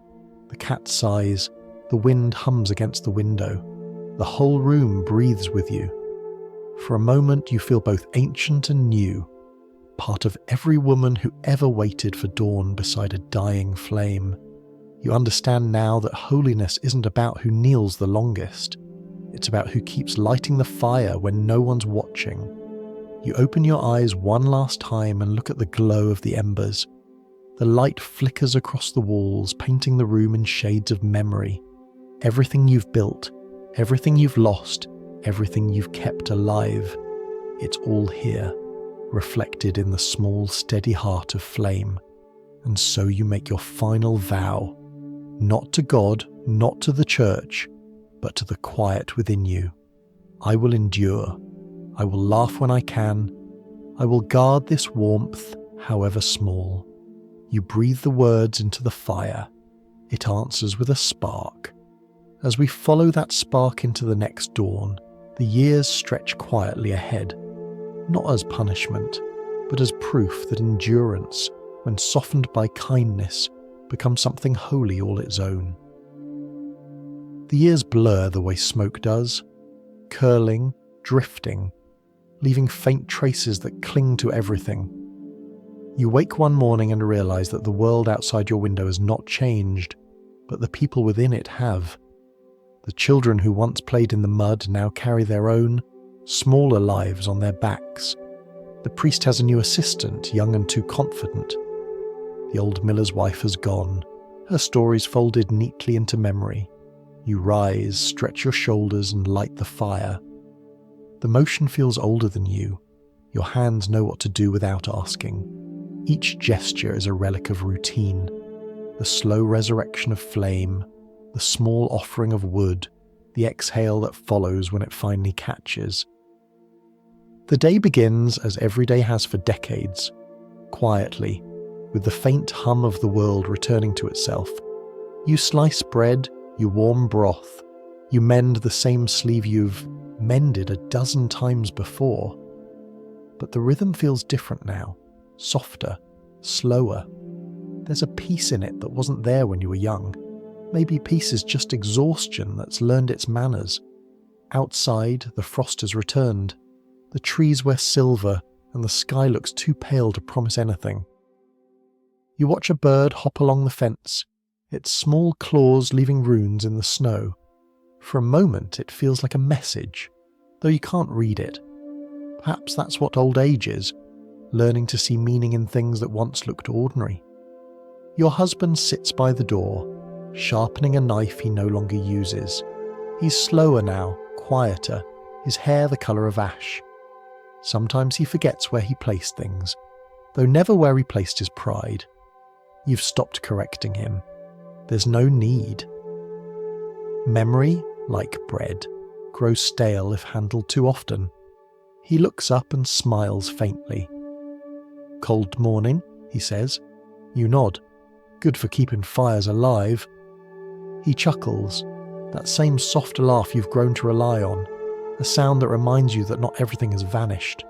the cat sighs, the wind hums against the window. The whole room breathes with you. For a moment you feel both ancient and new, part of every woman who ever waited for dawn beside a dying flame. You understand now that holiness isn't about who kneels the longest. It's about who keeps lighting the fire when no one's watching. You open your eyes one last time and look at the glow of the embers. The light flickers across the walls, painting the room in shades of memory. Everything you've built, everything you've lost, everything you've kept alive, it's all here, reflected in the small, steady heart of flame. And so you make your final vow, not to God, not to the church, but to the quiet within you. I will endure. I will laugh when I can. I will guard this warmth, however small. You breathe the words into the fire. It answers with a spark. As we follow that spark into the next dawn, the years stretch quietly ahead, not as punishment, but as proof that endurance, when softened by kindness, becomes something wholly all its own. The years blur the way smoke does, curling, drifting, leaving faint traces that cling to everything. You wake one morning and realize that the world outside your window has not changed, but the people within it have. The children who once played in the mud now carry their own, smaller lives on their backs. The priest has a new assistant, young and too confident. The old miller's wife has gone, her stories folded neatly into memory. You rise, stretch your shoulders and light the fire. The motion feels older than you. Your hands know what to do without asking. Each gesture is a relic of routine. The slow resurrection of flame, the small offering of wood, the exhale that follows when it finally catches. The day begins as every day has for decades, quietly, with the faint hum of the world returning to itself. You slice bread, you warm broth, you mend the same sleeve you've mended a dozen times before. But the rhythm feels different now, softer, slower. There's a peace in it that wasn't there when you were young. Maybe peace is just exhaustion that's learned its manners. Outside, the frost has returned. The trees wear silver, and the sky looks too pale to promise anything. You watch a bird hop along the fence, its small claws leaving runes in the snow. For a moment it feels like a message, though you can't read it. Perhaps that's what old age is, learning to see meaning in things that once looked ordinary. Your husband sits by the door, sharpening a knife he no longer uses. He's slower now, quieter, his hair the colour of ash. Sometimes he forgets where he placed things, though never where he placed his pride. You've stopped correcting him. There's no need. Memory, like bread, grows stale if handled too often. He looks up and smiles faintly. "Cold morning," he says. You nod. "Good for keeping fires alive." He chuckles, that same soft laugh you've grown to rely on, a sound that reminds you that not everything has vanished.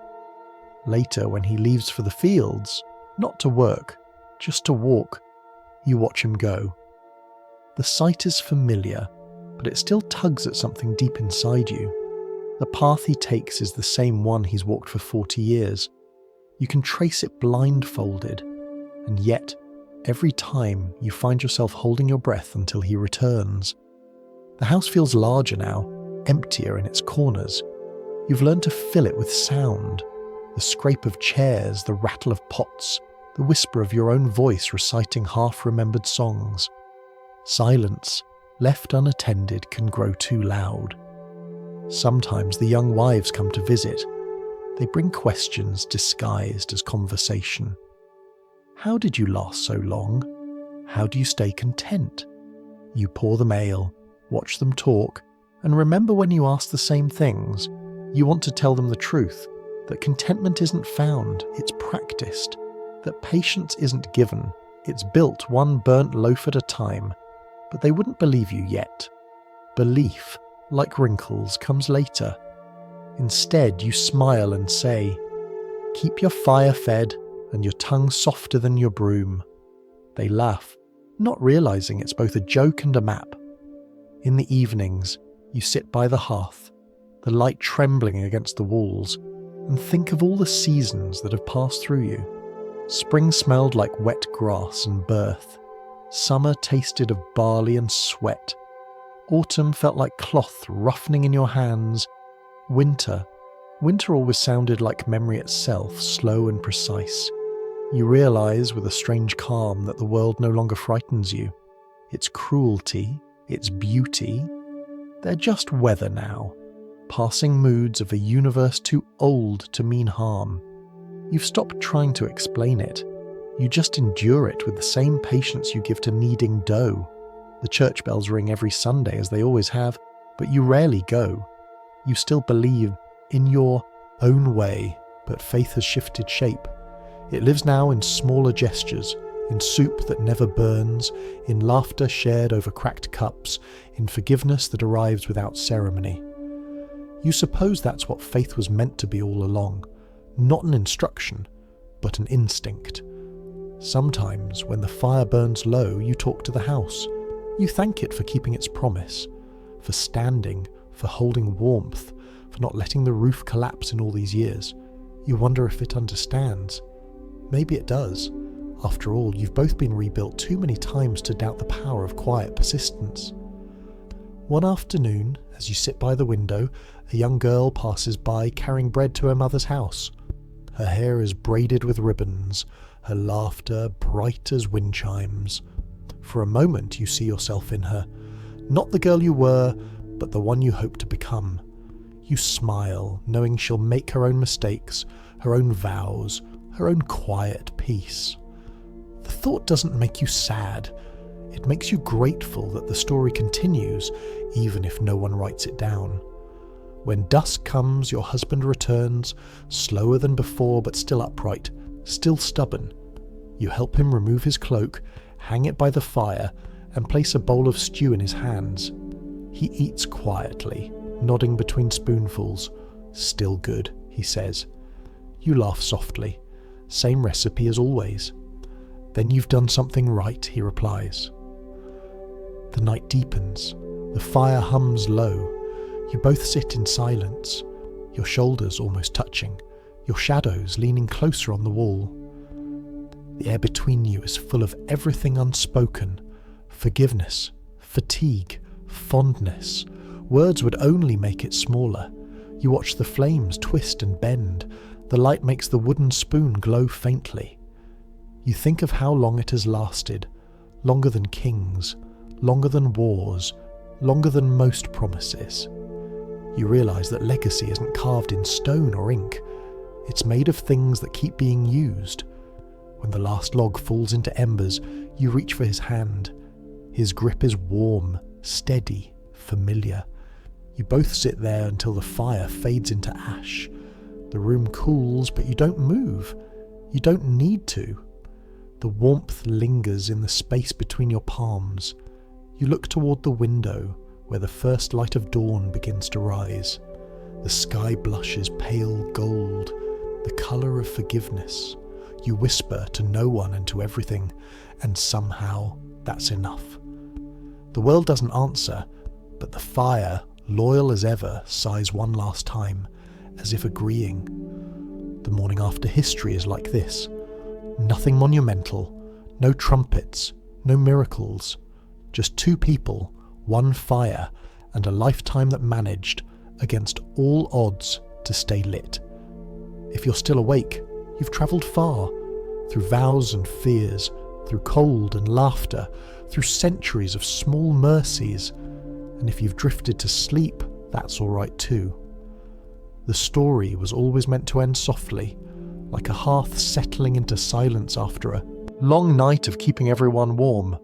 Later, when he leaves for the fields, not to work, just to walk, you watch him go. The sight is familiar, but it still tugs at something deep inside you. The path he takes is the same one he's walked for 40 years. You can trace it blindfolded, and yet, every time you find yourself holding your breath until he returns. The house feels larger now, emptier in its corners. You've learned to fill it with sound. The scrape of chairs, the rattle of pots, the whisper of your own voice reciting half-remembered songs. Silence, left unattended, can grow too loud. Sometimes the young wives come to visit. They bring questions disguised as conversation. How did you last so long? How do you stay content? You pour them ale, watch them talk, and remember when you ask the same things. You want to tell them the truth, that contentment isn't found, it's practiced, that patience isn't given, it's built one burnt loaf at a time. But they wouldn't believe you yet. Belief, like wrinkles, comes later. Instead, you smile and say, "Keep your fire fed and your tongue softer than your broom." They laugh, not realizing it's both a joke and a map. In the evenings, you sit by the hearth, the light trembling against the walls, and think of all the seasons that have passed through you. Spring smelled like wet grass and birth. Summer tasted of barley and sweat. Autumn felt like cloth roughening in your hands. Winter always sounded like memory itself, slow and precise. You realize with a strange calm that the world no longer frightens you. Its cruelty, its beauty, they're just weather now, passing moods of a universe too old to mean harm. You've stopped trying to explain it. You just endure it with the same patience you give to kneading dough. The church bells ring every Sunday as they always have, but you rarely go. You still believe in your own way, but faith has shifted shape. It lives now in smaller gestures, in soup that never burns, in laughter shared over cracked cups, in forgiveness that arrives without ceremony. You suppose that's what faith was meant to be all along, not an instruction, but an instinct. Sometimes, when the fire burns low, you talk to the house. You thank it for keeping its promise, for standing, for holding warmth, for not letting the roof collapse in all these years. You wonder if it understands. Maybe it does. After all, you've both been rebuilt too many times to doubt the power of quiet persistence. One afternoon, as you sit by the window, a young girl passes by carrying bread to her mother's house. Her hair is braided with ribbons, her laughter bright as wind chimes. For a moment you see yourself in her, not the girl you were, but the one you hope to become. You smile, knowing she'll make her own mistakes, her own vows, her own quiet peace. The thought doesn't make you sad. It makes you grateful that the story continues, even if no one writes it down. When dusk comes, your husband returns, slower than before but still upright, still stubborn. You help him remove his cloak, hang it by the fire, and place a bowl of stew in his hands. He eats quietly, nodding between spoonfuls. "Still good," he says. You laugh softly. "Same recipe as always." "Then you've done something right," he replies. The night deepens. The fire hums low. You both sit in silence, your shoulders almost touching, your shadows leaning closer on the wall. The air between you is full of everything unspoken: forgiveness, fatigue, fondness. Words would only make it smaller. You watch the flames twist and bend. The light makes the wooden spoon glow faintly. You think of how long it has lasted, longer than kings, longer than wars, longer than most promises. You realise that legacy isn't carved in stone or ink. It's made of things that keep being used. When the last log falls into embers, you reach for his hand. His grip is warm, steady, familiar. You both sit there until the fire fades into ash. The room cools, but you don't move. You don't need to. The warmth lingers in the space between your palms. You look toward the window, where the first light of dawn begins to rise. The sky blushes pale gold, the colour of forgiveness. You whisper to no one and to everything, and somehow that's enough. The world doesn't answer, but the fire, loyal as ever, sighs one last time, as if agreeing. The morning after history is like this. Nothing monumental, no trumpets, no miracles. Just two people, one fire, and a lifetime that managed, against all odds, to stay lit. If you're still awake, you've travelled far, through vows and fears, through cold and laughter, through centuries of small mercies, and if you've drifted to sleep, that's all right too. The story was always meant to end softly, like a hearth settling into silence after a long night of keeping everyone warm.